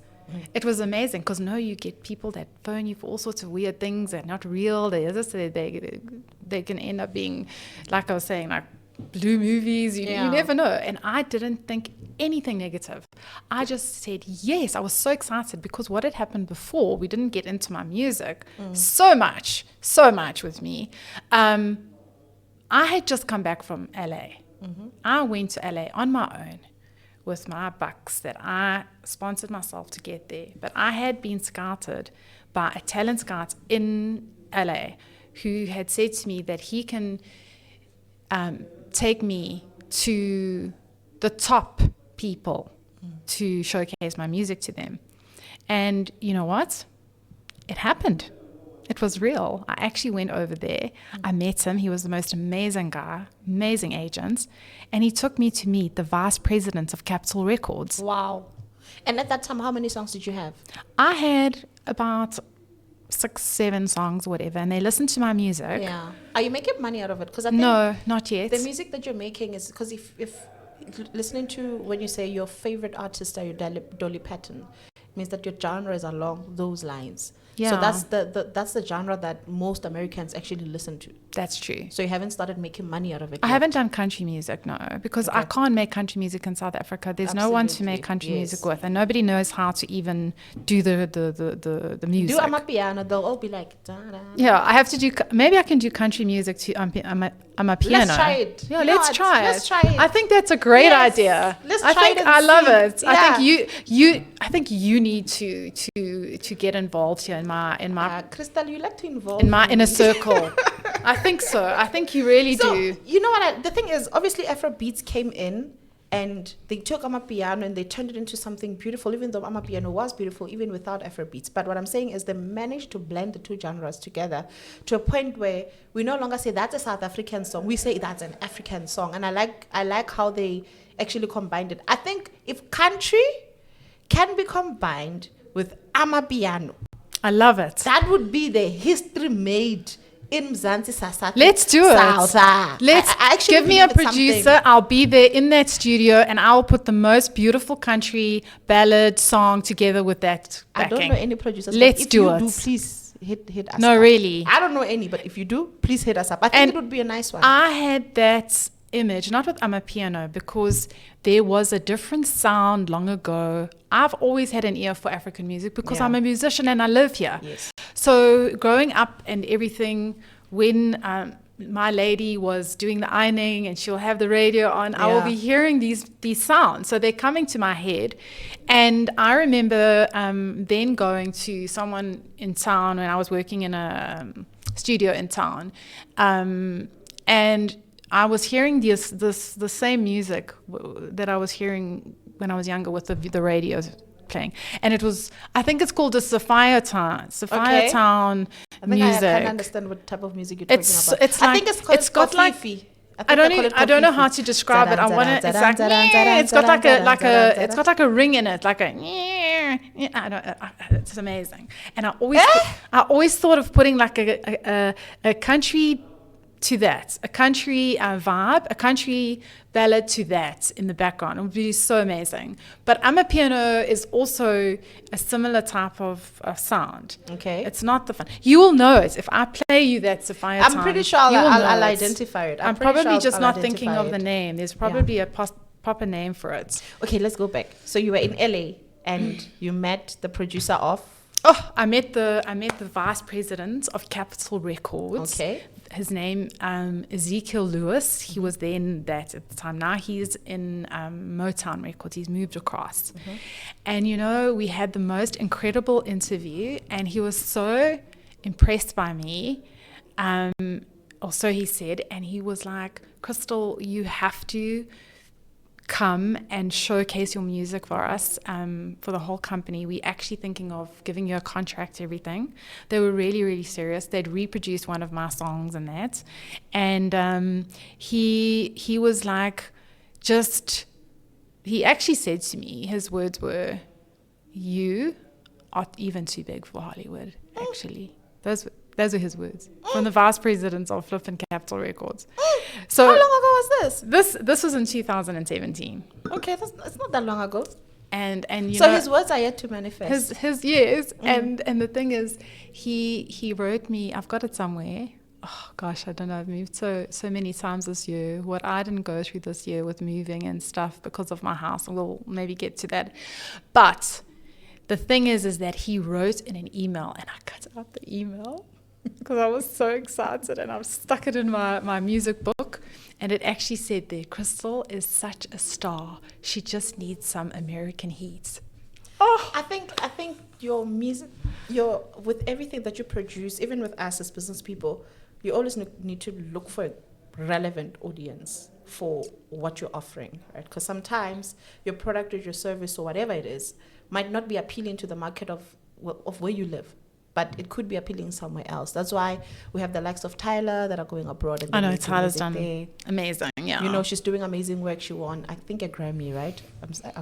Speaker 1: It was amazing, because you get people that phone you for all sorts of weird things that are not real. They can end up being, like I was saying, like blue movies. You never know. And I didn't think anything negative. I just said yes. I was so excited, because what had happened before, we didn't get into my music so much with me. I had just come back from LA. I went to LA on my own with my bucks that I sponsored myself to get there. But I had been scouted by a talent scout in LA who had said to me that he can take me to the top people to showcase my music to them. And you know what? It happened. It was real. I actually went over there. I met him. He was the most amazing guy, amazing agent. And he took me to meet the vice president of Capitol Records.
Speaker 2: Wow. And at that time, how many songs did you have?
Speaker 1: I had about 6, 7 songs, whatever, and they listened to my music.
Speaker 2: Yeah. Are you making money out of it? Because I think
Speaker 1: No, not yet.
Speaker 2: the music that you're making is because if listening to when you say your favorite artist are your Dolly Parton, it means that your genre is along those lines.
Speaker 1: Yeah.
Speaker 2: So that's the genre that most Americans actually listen to.
Speaker 1: That's true.
Speaker 2: So you haven't started making money out of it
Speaker 1: I
Speaker 2: yet.
Speaker 1: haven't done country music, no, because I can't make country music in South Africa. There's no one to
Speaker 2: Absolutely,
Speaker 1: make country
Speaker 2: yes.
Speaker 1: music with, and nobody knows how to even do the music.
Speaker 2: Do Amapiano, they'll all be like, da, da, da.
Speaker 1: Yeah, I have to do. Maybe I can do country music to I'm a piano.
Speaker 2: Let's try it.
Speaker 1: Yeah,
Speaker 2: You know
Speaker 1: let's
Speaker 2: what?
Speaker 1: try
Speaker 2: Let's
Speaker 1: it.
Speaker 2: try it.
Speaker 1: I think that's a great
Speaker 2: Yes.
Speaker 1: idea.
Speaker 2: Let's
Speaker 1: I
Speaker 2: try
Speaker 1: think
Speaker 2: it and
Speaker 1: I love
Speaker 2: see.
Speaker 1: it. I
Speaker 2: Yeah.
Speaker 1: think I think you need to get involved here in my
Speaker 2: Christal, you like to involve
Speaker 1: in my
Speaker 2: me.
Speaker 1: inner circle. I think so. I think you really
Speaker 2: So,
Speaker 1: do.
Speaker 2: you know what? The thing is, obviously, Afro beats came in and they took Amapiano and they turned it into something beautiful, even though Amapiano was beautiful, even without Afro beats. But what I'm saying is they managed to blend the two genres together to a point where we no longer say that's a South African song. We say that's an African song. And I like how they actually combined it. I think if country can be combined with Amapiano,
Speaker 1: I love it.
Speaker 2: that would be the history made in Mzansi Sasati.
Speaker 1: Let's do it.
Speaker 2: Salsa.
Speaker 1: Let's
Speaker 2: I actually
Speaker 1: give me a
Speaker 2: believe it's
Speaker 1: producer.
Speaker 2: something.
Speaker 1: I'll be there in that studio, and I'll put the most beautiful country ballad song together with that
Speaker 2: I
Speaker 1: backing.
Speaker 2: don't know any producers. but
Speaker 1: Let's
Speaker 2: if
Speaker 1: do
Speaker 2: you
Speaker 1: it.
Speaker 2: do, please hit us
Speaker 1: No,
Speaker 2: up.
Speaker 1: really.
Speaker 2: I don't know any, but if you do, please hit us up. I think
Speaker 1: And
Speaker 2: it would be a nice one.
Speaker 1: I had that image, not with Amapiano, because there was a different sound long ago. I've always had an ear for African music because
Speaker 2: Yeah.
Speaker 1: I'm a musician and I live here.
Speaker 2: Yes.
Speaker 1: So growing up and everything, when my lady was doing the ironing and she'll have the radio on, I will
Speaker 2: Yeah.
Speaker 1: be hearing these sounds. So they're coming to my head. And I remember then going to someone in town when I was working in a studio in town. And I was hearing the same music that I was hearing when I was younger with the radios playing. And it was, I think it's called the Sophia Town
Speaker 2: I think
Speaker 1: music.
Speaker 2: I can understand what type of music you're talking about.
Speaker 1: It's
Speaker 2: I
Speaker 1: like,
Speaker 2: think it's called
Speaker 1: it's got like,
Speaker 2: Kofifi.
Speaker 1: I don't know how to describe it. I want to. It's like it's got it's got like a ring in it, like a. I don't. It's amazing, and I always thought of putting like a country to that, a country vibe, a country ballad to that in the background. It would be so amazing. But Amapiano is also a similar type of sound.
Speaker 2: Okay.
Speaker 1: It's not the fun. You will know it if I play you that Sophia
Speaker 2: I'm
Speaker 1: Town,
Speaker 2: pretty sure
Speaker 1: you will
Speaker 2: I'll
Speaker 1: know it.
Speaker 2: identify it.
Speaker 1: I'm
Speaker 2: pretty
Speaker 1: probably
Speaker 2: sure
Speaker 1: just
Speaker 2: I'll
Speaker 1: not thinking
Speaker 2: identify
Speaker 1: of the
Speaker 2: it.
Speaker 1: name. There's probably a proper name for it.
Speaker 2: Okay, let's go back. So you were in LA and you met the producer of.
Speaker 1: Oh, I met the vice president of Capitol Records.
Speaker 2: Okay.
Speaker 1: His name Ezekiel Lewis. He was then that at the time. Now he's in Motown Records. He's moved across. Mm-hmm. And you know, we had the most incredible interview, and he was so impressed by me. Also, he said, and he was like, Christal, you have to come and showcase your music for us, for the whole company. We're actually thinking of giving you a contract, everything. They were really, really serious. They'd reproduced one of my songs and that. And he was like, he actually said to me, his words were, you are even too big for Hollywood, actually. Those are his words from the vice president of Flippin' Capitol Records. So
Speaker 2: how long ago was this?
Speaker 1: This was in 2017.
Speaker 2: Okay, it's not that long ago.
Speaker 1: And you
Speaker 2: so
Speaker 1: know,
Speaker 2: his words are yet to manifest.
Speaker 1: his years. And the thing is, he wrote me. I've got it somewhere. Oh gosh, I don't know. I've moved so many times this year. What I didn't go through this year with moving and stuff because of my house. We'll maybe get to that. But the thing is that he wrote in an email, and I cut out the email because I was so excited, and I've stuck it in my music book, and it actually said there, Christal is such a star. She just needs some American heat.
Speaker 2: Oh, I think your music. with everything that you produce, even with us as business people, you always need to look for a relevant audience for what you're offering, right? Because sometimes your product or your service or whatever it is might not be appealing to the market of where you live, but it could be appealing somewhere else. That's why we have the likes of Tyler that are going abroad. And
Speaker 1: I know Tyler's done amazing. Yeah,
Speaker 2: you know, she's doing amazing work. She won, I think, a Grammy, right?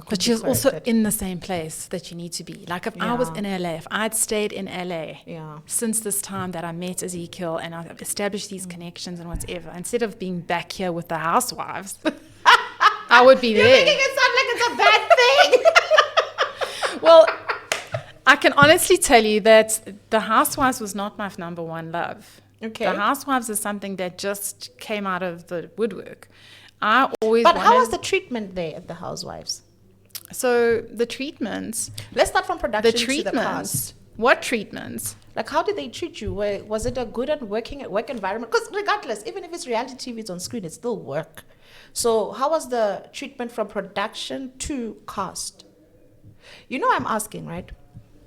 Speaker 1: But she's also in the same place that you need to be. Like if I was in LA, if I'd stayed in LA since this time that I met Ezekiel and I established these connections and whatever, instead of being back here with the Housewives, I would be there.
Speaker 2: You're making it sound like it's a bad thing.
Speaker 1: Well, I can honestly tell you that the Housewives was not my number one love.
Speaker 2: Okay.
Speaker 1: The Housewives is something that just came out of the woodwork. But
Speaker 2: how was the treatment there at the Housewives?
Speaker 1: So the treatments.
Speaker 2: Let's start from production to the cast.
Speaker 1: What treatments?
Speaker 2: Like, how did they treat you? Was it a good and work environment? Because regardless, even if it's reality TV, it's on screen, it's still work. So how was the treatment from production to cast? You know, I'm asking, right?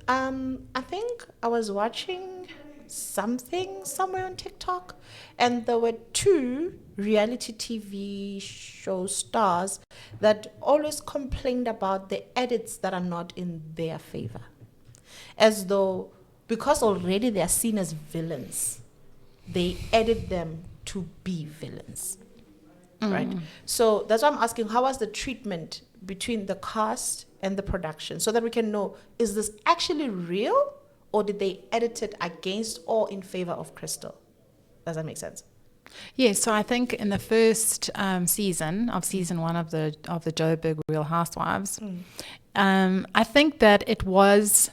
Speaker 2: I think I was watching something somewhere on TikTok, and there were 2 reality TV show stars that always complained about the edits that are not in their favor, as though because already they are seen as villains, they edit them to be villains, right? So that's why I'm asking, how was the treatment between the cast and the production, so that we can know, is this actually real, or did they edit it against or in favor of Christal? Does that make sense?
Speaker 1: Yes, so I think in the first season 1 of the Joburg Real Housewives, I think that it was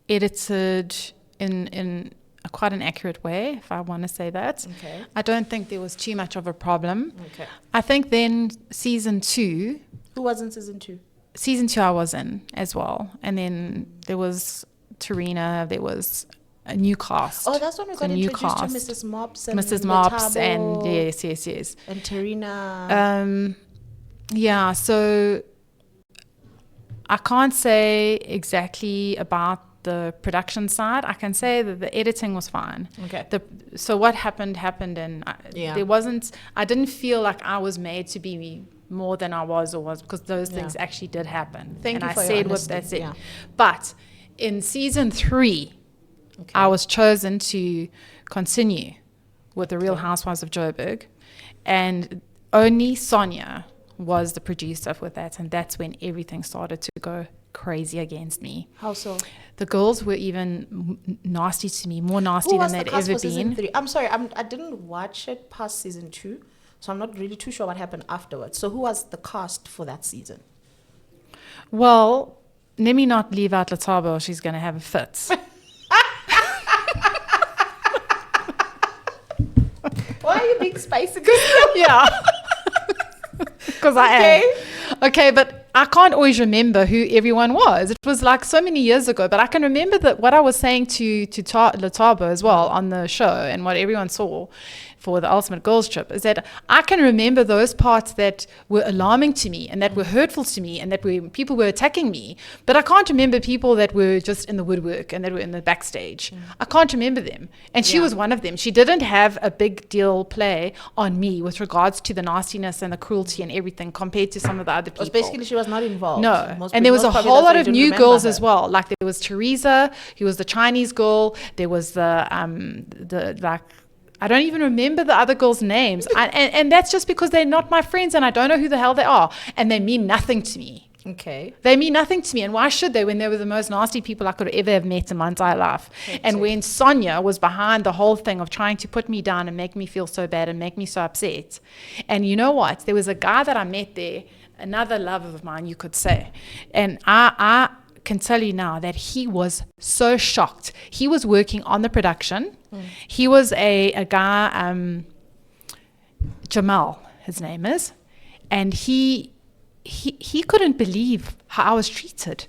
Speaker 1: edited in quite an accurate way, if I want to say that.
Speaker 2: Okay.
Speaker 1: I don't think there was too much of a problem.
Speaker 2: Okay.
Speaker 1: I think then season 2.
Speaker 2: Who was in season 2?
Speaker 1: Season 2 I was in as well. And then there was Tarina, there was a new cast.
Speaker 2: Oh, that's when we got introduced to Mrs. Mops and
Speaker 1: Mrs. Mops
Speaker 2: Letabo
Speaker 1: and yes.
Speaker 2: And Tarina.
Speaker 1: Yeah, so I can't say exactly about the production side. I can say that the editing was fine.
Speaker 2: Okay.
Speaker 1: So what happened, and I didn't feel like I was made to be more than I was because those things actually did happen.
Speaker 2: Thank you
Speaker 1: I
Speaker 2: for
Speaker 1: said
Speaker 2: your
Speaker 1: what they
Speaker 2: honesty.
Speaker 1: said.
Speaker 2: Yeah.
Speaker 1: But in season 3, I was chosen to continue with the Real Housewives of Joburg, and only Sonia was the producer with that, and that's when everything started to go crazy against me.
Speaker 2: How so?
Speaker 1: The girls were even nasty to me, more nasty than they'd ever been.
Speaker 2: Season 3? I'm sorry, I didn't watch it past season 2, so I'm not really too sure what happened afterwards. So who was the cast for that season?
Speaker 1: Well, let me not leave out Letabo, she's going to have a fit.
Speaker 2: Why are you being spicy?
Speaker 1: Yeah. Because I am. Okay, but I can't always remember who everyone was. It was like so many years ago, but I can remember that what I was saying to Letabo as well on the show, and what everyone saw for the Ultimate Girls Trip, is that I can remember those parts that were alarming to me and that were hurtful to me and that people were attacking me, but I can't remember people that were just in the woodwork and that were in the backstage. I can't remember them. And she was one of them. She didn't have a big deal play on me with regards to the nastiness and the cruelty and everything compared to some of the other people.
Speaker 2: Basically, she was not involved.
Speaker 1: No. And there was a whole lot of new girls as well. Like there was Teresa, who was the Chinese girl. There was I don't even remember the other girls' names. And that's just because they're not my friends and I don't know who the hell they are. And they mean nothing to me.
Speaker 2: Okay.
Speaker 1: They mean nothing to me. And why should they, when they were the most nasty people I could ever have met in my entire life? And when Sonia was behind the whole thing of trying to put me down and make me feel so bad and make me so upset. And you know what? There was a guy that I met there, another love of mine, you could say. And I can tell you now that he was so shocked. He was working on the production. He was a guy, Jamal, his name is, and he couldn't believe how I was treated.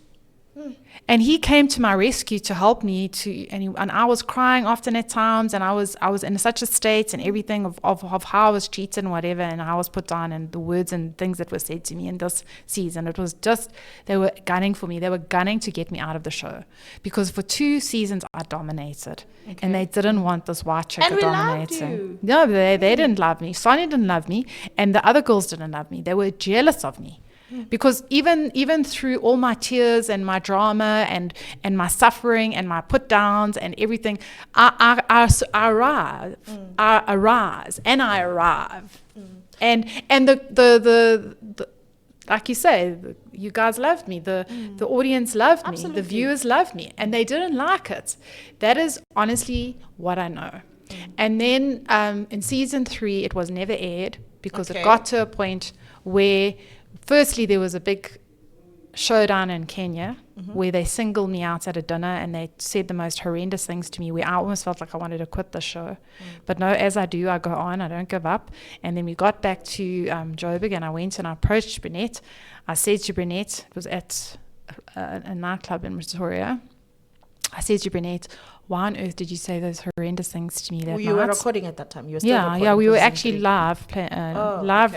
Speaker 1: And he came to my rescue to help me and I was crying often at times, and I was in such a state and everything of how I was treated and whatever, and how I was put down, and the words and things that were said to me in this season. It was just, they were gunning for me. They were gunning to get me out of the show, because for 2 seasons I dominated, and they didn't want this white chick dominating. No, they didn't love me. Sonia didn't love me, and the other girls didn't love me. They were jealous of me. Because even through all my tears and my drama and my suffering and my put downs and everything, I arrive, and I arrive, and the like you say, you guys loved me, the audience loved me, the viewers loved me, and they didn't like it. That is honestly what I know. And then in season 3, it was never aired, because it got to a point where, firstly, there was a big showdown in Kenya where they singled me out at a dinner, and they said the most horrendous things to me, where I almost felt like I wanted to quit the show. But no, as I do, I go on, I don't give up. And then we got back to Joburg, and I went and I approached Brunette. I said to Brunette, it was at a nightclub in Pretoria, I said to Brunette, why on earth did you say those horrendous things to me that night?
Speaker 2: You were recording at that time? You were still recording?
Speaker 1: Yeah, we were actually live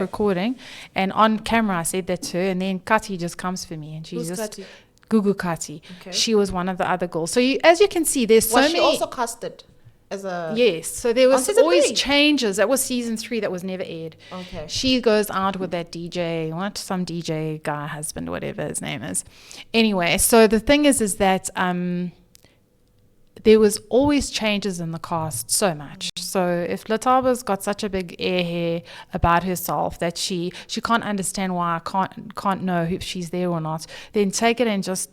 Speaker 1: recording. And on camera, I said that to her. And then Kati just comes for me. And she's
Speaker 2: Kati?
Speaker 1: Gugu Kati. Okay. She was one of the other girls. So as you can see, there's so many...
Speaker 2: Was she also casted as a...
Speaker 1: Yes. So there was always
Speaker 2: 3?
Speaker 1: changes. That was season 3 that was never aired.
Speaker 2: Okay.
Speaker 1: She goes out with that DJ, some DJ guy, husband, whatever his name is. Anyway, so the thing is that... there was always changes in the cast so much. So if Lataba's got such a big air about herself that she can't understand why I can't know if she's there or not, then take it and just,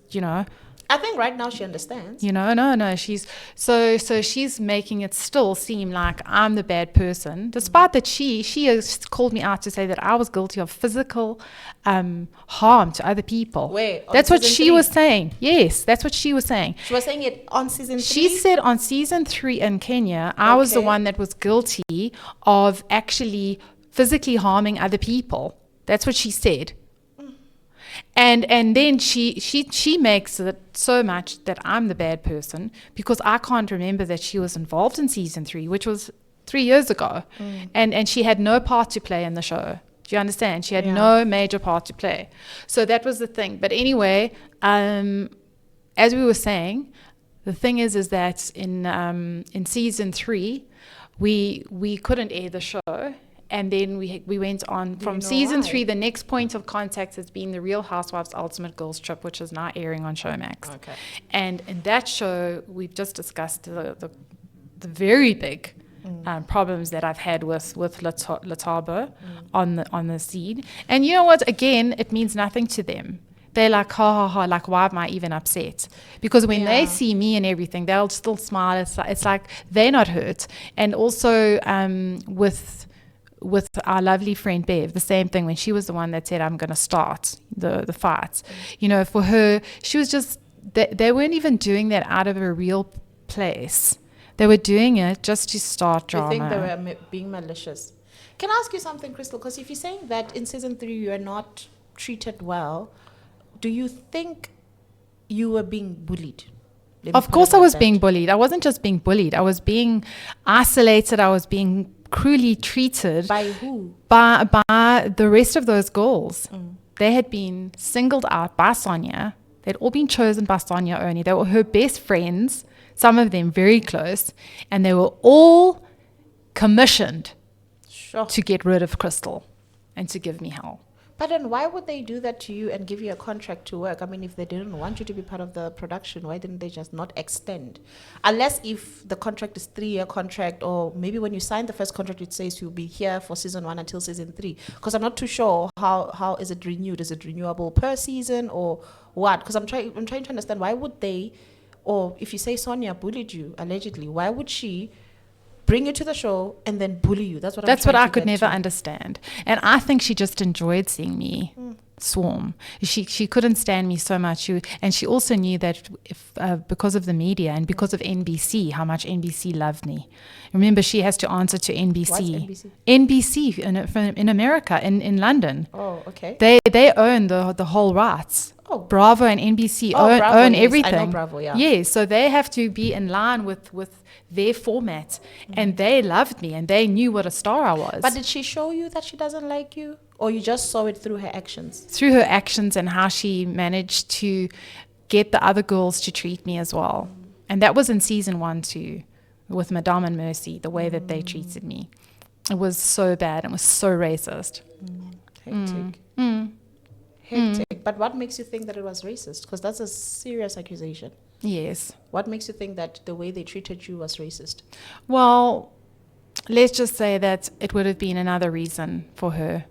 Speaker 2: I think right now she understands.
Speaker 1: No. She's making it still seem like I'm the bad person, despite that she has called me out to say that I was guilty of physical harm to other people. That's what she was saying. Yes, that's what she was saying.
Speaker 2: She was saying it on season 3?
Speaker 1: She said on season 3 in Kenya, I was the one that was guilty of actually physically harming other people. That's what she said. And then she makes it so much that I'm the bad person, because I can't remember that she was involved in season 3, which was 3 years ago. And she had no part to play in the show. Do you understand? She had no major part to play. So that was the thing. But anyway, as we were saying, the thing is that in season 3, we couldn't air the show. And then we went on from season 3. The next point of contact has been the Real Housewives Ultimate Girls Trip, which is now airing on Showmax. Okay. And in that show, we've just discussed the very big problems that I've had with Latabo on the scene. And you know what? Again, it means nothing to them. They're like, ha ha ha, like, why am I even upset? Because when they see me and everything, they'll still smile. It's like they're not hurt. And also with our lovely friend Bev, the same thing, when she was the one that said, I'm going to start the fights. For her, she was just, they weren't even doing that out of a real place. They were doing it just to start drama.
Speaker 2: You think they were being malicious? Can I ask you something, Christal? Because if you're saying that in season 3 you are not treated well, do you think you were being bullied?
Speaker 1: Of course I was being bullied. I wasn't just being bullied. I was being isolated. I was being cruelly treated.
Speaker 2: By who?
Speaker 1: By the rest of those girls. They had been singled out by Sonia. They'd all been chosen by Sonia only. They were her best friends, some of them very close, and they were all commissioned to get rid of Christal and to give me hell.
Speaker 2: But then why would they do that to you and give you a contract to work? I mean, if they didn't want you to be part of the production, why didn't they just not extend? Unless if the contract is 3-year contract, or maybe when you sign the first contract, it says you'll be here for season 1 until season 3. Because I'm not too sure how is it renewed? Is it renewable per season or what? Because I'm trying to understand, why would they, or if you say Sonia bullied you, allegedly, why would she bring you to the show and then bully you? That's what
Speaker 1: I could never understand. And I think she just enjoyed seeing me swarm. She couldn't stand me so much. And she also knew that because of the media and because of NBC, how much NBC loved me. Remember, she has to answer to NBC.
Speaker 2: What's NBC?
Speaker 1: NBC in America, in London.
Speaker 2: Oh, okay.
Speaker 1: They own the whole rights
Speaker 2: Oh.
Speaker 1: Bravo and NBC
Speaker 2: Oh, Bravo,
Speaker 1: own
Speaker 2: yes.
Speaker 1: everything.
Speaker 2: I know Bravo, yeah.
Speaker 1: Yes, so they have to be in line with their format. And they loved me and they knew what a star I was.
Speaker 2: But did she show you that she doesn't like you? Or you just saw it through her actions?
Speaker 1: Through her actions and how she managed to get the other girls to treat me as well. And that was in season 1 too, with Madame and Mercy, the way that they treated me. It was so bad. It was so racist.
Speaker 2: Hectic. Hectic. But what makes you think that it was racist? Because that's a serious accusation.
Speaker 1: Yes.
Speaker 2: What makes you think that the way they treated you was racist?
Speaker 1: Well, let's just say that it would have been another reason for her.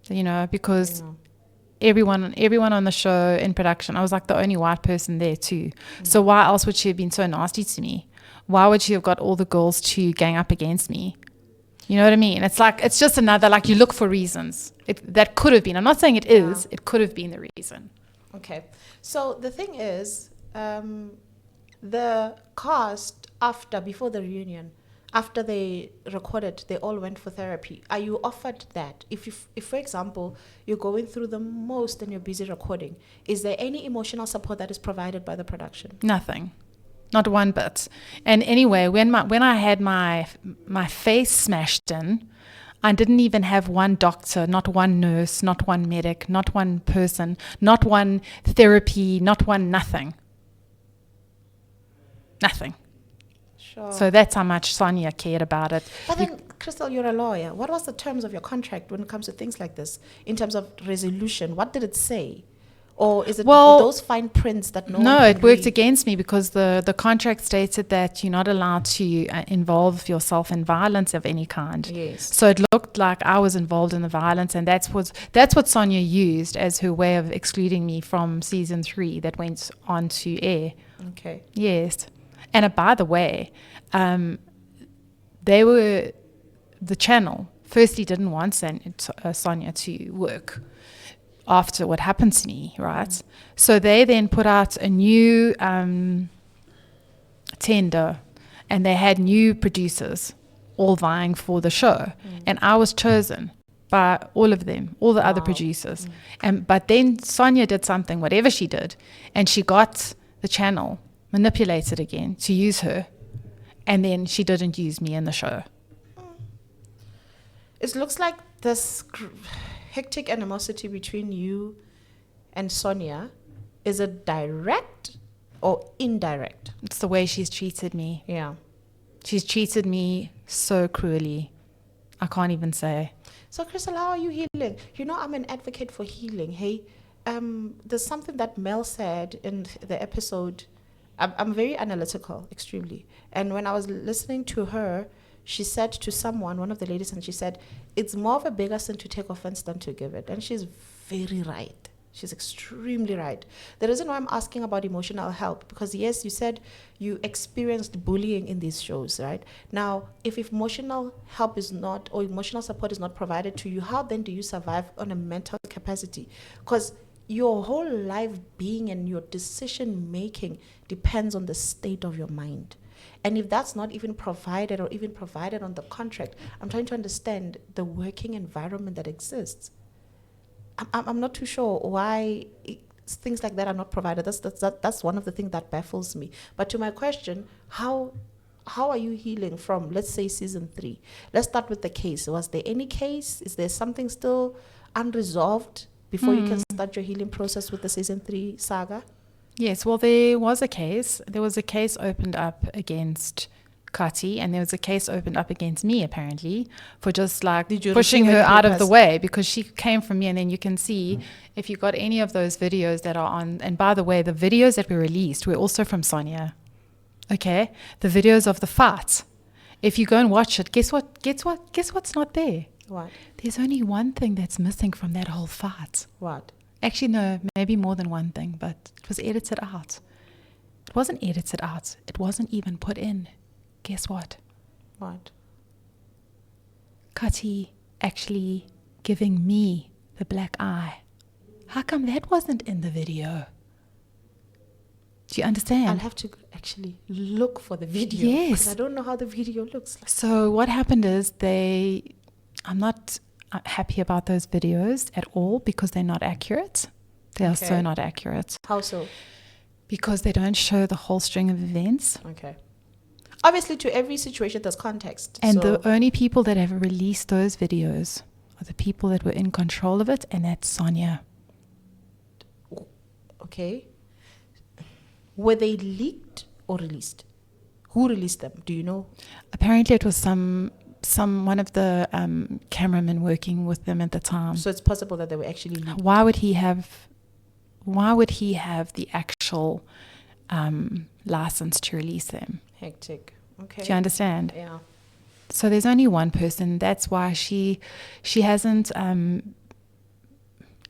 Speaker 1: You know, because everyone on the show in production, I was like the only white person there too. So why else would she have been so nasty to me? Why would she have got all the girls to gang up against me? You know what I mean? It's like, it's just another, like, you look for reasons. That could have been. I'm not saying it is. It could have been the reason.
Speaker 2: Okay. So the thing is, the cast before the reunion, after they recorded, they all went for therapy. Are you offered that? If for example, you're going through the most and you're busy recording, is there any emotional support that is provided by the production?
Speaker 1: Nothing. Not one bit. And anyway, when I had my face smashed in, I didn't even have one doctor, not one nurse, not one medic, not one person, not one therapy, not one nothing. Nothing.
Speaker 2: Sure.
Speaker 1: So that's how much Sonia cared about it.
Speaker 2: But then, Christal, you're a lawyer. What was the terms of your contract when it comes to things like this? In terms of resolution, what did it say? Or is it those fine prints that
Speaker 1: No, it worked against me because the contract stated that you're not allowed to involve yourself in violence of any kind.
Speaker 2: Yes.
Speaker 1: So it looked like I was involved in the violence, and that's what Sonia used as her way of excluding me from season 3 that went on to air.
Speaker 2: Okay.
Speaker 1: Yes. And by the way, the channel firstly didn't want Sonia to work after what happened to me, right? So they then put out a new tender, and they had new producers all vying for the show. And I was chosen by all of them, all the other producers. But then Sonia did something, whatever she did, and she got the channel manipulated again to use her. And then she didn't use me in the show.
Speaker 2: It looks like this hectic animosity between you and Sonia, is it direct or indirect?
Speaker 1: It's the way she's treated me.
Speaker 2: Yeah.
Speaker 1: She's treated me so cruelly. I can't even say.
Speaker 2: So, Christal, how are you healing? You know, I'm an advocate for healing. Hey, there's something that Mel said in the episode. I'm very analytical, extremely. And when I was listening to her, she said to someone, one of the ladies, and she said, it's more of a bigger sin to take offense than to give it. And she's very right. She's extremely right. The reason why I'm asking about emotional help, because yes, you said you experienced bullying in these shows, right? Now, if emotional help is not, or emotional support is not provided to you, how then do you survive on a mental capacity? Because your whole life being and your decision making depends on the state of your mind. And if that's not even provided or even provided on the contract, I'm trying to understand the working environment that exists. I'm not too sure why things like that are not provided. That's one of the things that baffles me. But to my question, how are you healing from, let's say, season 3? Let's start with the case. Was there any case? Is there something still unresolved before you can start your healing process with the season 3 saga?
Speaker 1: Yes, well, there was a case. There was a case opened up against Kati, and there was a case opened up against me, apparently, for just like pushing her out of the way because she came from me. And then you can see if you got any of those videos that are on, and by the way, the videos that were released were also from Sonia. Okay? The videos of the fight. If you go and watch it, guess what's not there?
Speaker 2: What?
Speaker 1: There's only one thing that's missing from that whole fight.
Speaker 2: What?
Speaker 1: Actually, no, maybe more than one thing, but it was edited out. It wasn't edited out. It wasn't even put in. Guess what?
Speaker 2: What?
Speaker 1: Kati actually giving me the black eye. How come that wasn't in the video? Do you understand?
Speaker 2: I'll have to actually look for the video.
Speaker 1: Yes.
Speaker 2: Because I don't know how the video looks like.
Speaker 1: So what happened is I'm not happy about those videos at all because they're not accurate. They are so
Speaker 2: Okay.
Speaker 1: not accurate
Speaker 2: How so?
Speaker 1: because they don't show the whole string of events.
Speaker 2: Okay. Obviously, to every situation, there's context.
Speaker 1: And
Speaker 2: so,
Speaker 1: the only people that have released those videos are the people that were in control of it, and that's Sonia.
Speaker 2: okay. Were they leaked or released? Who released them? Do you know?
Speaker 1: Apparently it was one of the cameramen working with them at the time.
Speaker 2: So it's possible that they were actually leaked.
Speaker 1: Why would he have the actual license to release them?
Speaker 2: Hectic. Okay.
Speaker 1: Do you understand?
Speaker 2: Yeah.
Speaker 1: So there's only one person. That's why she hasn't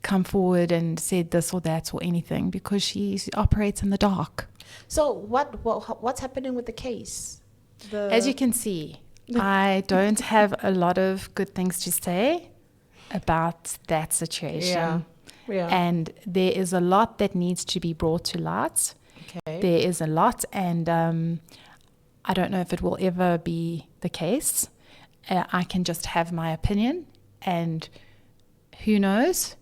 Speaker 1: come forward and said this or that or anything, because she operates in the dark.
Speaker 2: So what's happening with the case?
Speaker 1: As you can see, I don't have a lot of good things to say about that situation.
Speaker 2: Yeah.
Speaker 1: And there is a lot that needs to be brought to light.
Speaker 2: Okay.
Speaker 1: There is a lot, and I don't know if it will ever be the case. I can just have my opinion, and who knows?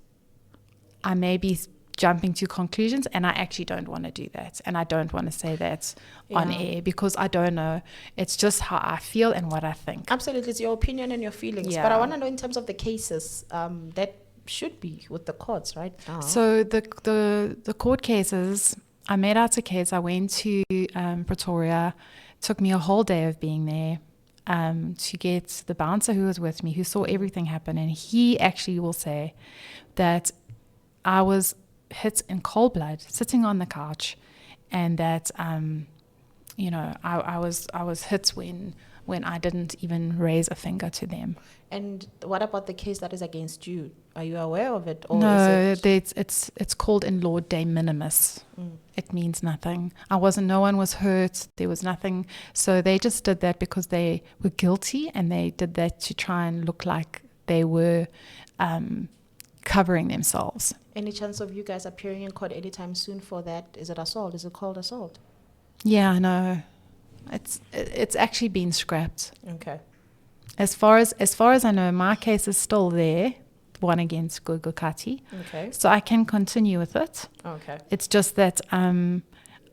Speaker 1: I may be jumping to conclusions, and I actually don't want to do that. And I don't want to say that on air because I don't know. It's just how I feel and what I think.
Speaker 2: Absolutely. It's your opinion and your feelings.
Speaker 1: Yeah.
Speaker 2: But I want to know in terms of the cases that should be with the courts right now.
Speaker 1: So the court cases, I made out a case. I went to Pretoria. It took me a whole day of being there to get the bouncer who was with me, who saw everything happen. And he actually will say that I was hit in cold blood sitting on the couch, and that I was hit when I didn't even raise a finger to them.
Speaker 2: And what about the case that is against you? Are you aware of it? Or
Speaker 1: No,
Speaker 2: is it...
Speaker 1: it's called in law de minimis. It means nothing. No one was hurt. There was nothing. So they just did that because they were guilty, and they did that to try and look like they were covering themselves.
Speaker 2: Any chance of you guys appearing in court anytime soon for that? Is it assault? Is it called assault?
Speaker 1: Yeah, I know. It's actually been scrapped.
Speaker 2: Okay.
Speaker 1: As far as I know, my case is still there, one against Gugu Kati.
Speaker 2: Okay.
Speaker 1: So I can continue with it.
Speaker 2: Okay.
Speaker 1: It's just that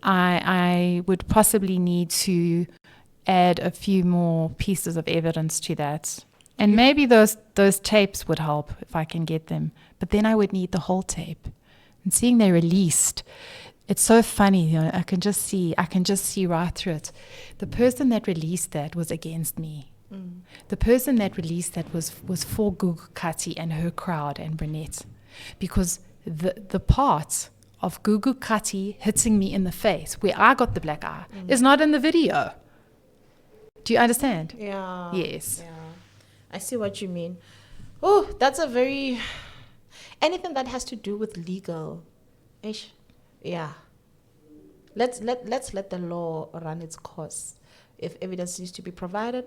Speaker 1: I would possibly need to add a few more pieces of evidence to that. And maybe those tapes would help if I can get them. But then I would need the whole tape. And seeing they're released, it's so funny, you know, I can just see right through it. The person that released that was against me. The person that released that was for Gugu Kati and her crowd and Brunette. Because the part of Gugu Kati hitting me in the face, where I got the black eye, is not in the video. Do you understand?
Speaker 2: Yeah.
Speaker 1: Yes.
Speaker 2: Yeah. I see what you mean. Oh, that's a very... Anything that has to do with legal. Ish. Yeah. Let's let the law run its course. If evidence needs to be provided,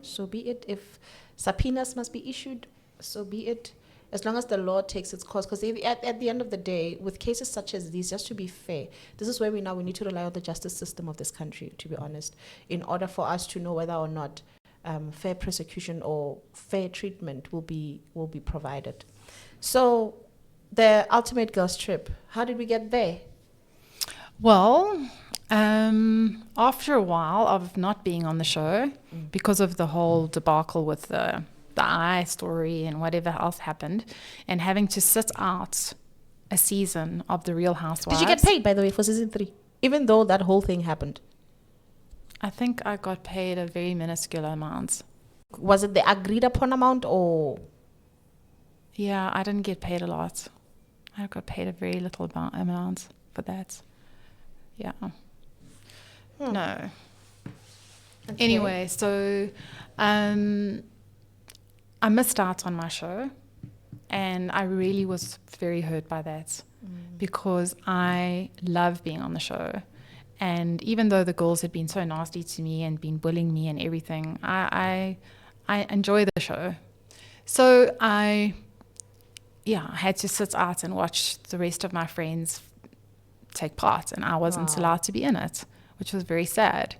Speaker 2: so be it. If subpoenas must be issued, so be it. As long as the law takes its course. Because at the end of the day, with cases such as these, just to be fair, this is where we need to rely on the justice system of this country, to be honest, in order for us to know whether or not fair prosecution or fair treatment will be provided. So the ultimate girls trip, how did we get there?
Speaker 1: Well, after a while of not being on the show, because of the whole debacle with the eye story and whatever else happened, and having to sit out a season of The Real Housewives.
Speaker 2: Did you get paid, by the way, for season 3? Even though that whole thing happened?
Speaker 1: I think I got paid a very minuscule amount.
Speaker 2: Was it the agreed upon amount or?
Speaker 1: Yeah, I didn't get paid a lot. I got paid a very little amount for that. Yeah. No.
Speaker 2: Okay.
Speaker 1: Anyway, so I missed out on my show, and I really was very hurt by that because I love being on the show. And even though the girls had been so nasty to me and been bullying me and everything, I enjoy the show. So I had to sit out and watch the rest of my friends take part, and I wasn't allowed to be in it, which was very sad.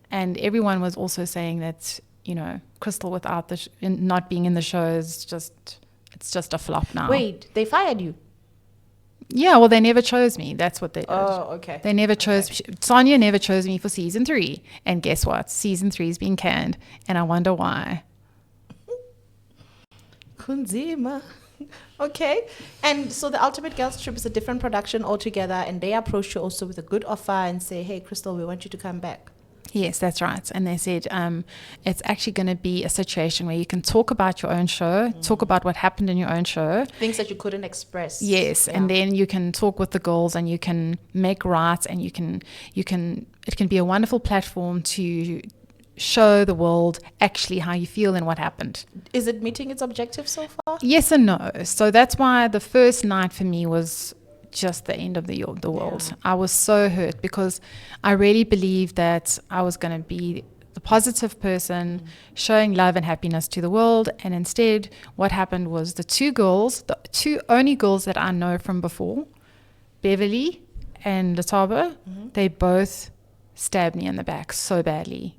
Speaker 1: And everyone was also saying that, you know, Christal without not being in the show is just a flop now.
Speaker 2: Wait, they fired you?
Speaker 1: Yeah, well, they never chose me. That's what they did.
Speaker 2: Oh, okay.
Speaker 1: They never chose. Sonia never chose me for season 3. And guess what? Season 3 is being canned. And I wonder why.
Speaker 2: Kunzima. Okay. And so the Ultimate Girls Trip is a different production altogether, and they approached you also with a good offer and say, hey, Christal, we want you to come back.
Speaker 1: Yes, that's right. And they said it's actually going to be a situation where you can talk about your own show, talk about what happened in your own show.
Speaker 2: Things that you couldn't express.
Speaker 1: Yes,
Speaker 2: Yeah.
Speaker 1: and then you can talk with the girls and you can make right, and it can be a wonderful platform to show the world actually how you feel and what happened.
Speaker 2: Is it meeting its objective so far?
Speaker 1: Yes and no. So that's why the first night for me was just the end of the world.
Speaker 2: Yeah.
Speaker 1: I was so hurt because I really believed that I was going to be the positive person showing love and happiness to the world. And instead, what happened was the two only girls that I know from before, Beverly and Lataba, they both stabbed me in the back so badly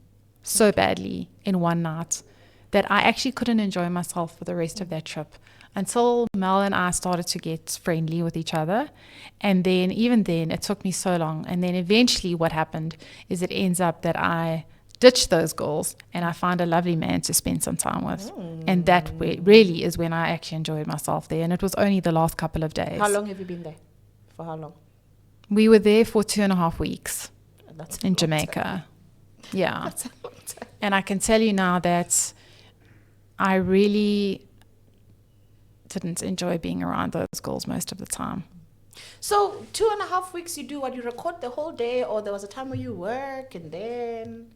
Speaker 1: in one night that I actually couldn't enjoy myself for the rest of that trip until Mel and I started to get friendly with each other. And then even then it took me so long, and then eventually what happened is it ends up that I ditch those girls and I find a lovely man to spend some time with. And that really is when I actually enjoyed myself there, and it was only the last couple of days.
Speaker 2: How long have you been there? For how long?
Speaker 1: We were there for 2.5 weeks
Speaker 2: That's a
Speaker 1: in
Speaker 2: long
Speaker 1: Jamaica.
Speaker 2: time.
Speaker 1: Yeah.
Speaker 2: That's a long time.
Speaker 1: And I can tell you now that I really didn't enjoy being around those girls most of the time.
Speaker 2: So 2.5 weeks, you do what? You record the whole day, or there was a time where you work and then...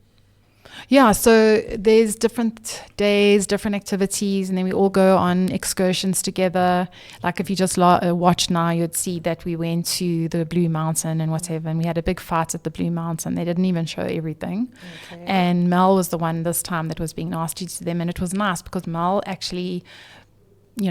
Speaker 1: Yeah, so there's different days, different activities, and then we all go on excursions together. Like if you just watch now, you'd see that we went to the Blue Mountain and whatever, and we had a big fight at the Blue Mountain. They didn't even show everything.
Speaker 2: Okay.
Speaker 1: And Mel was the one this time that was being nasty to them, and it was nice because Mel actually,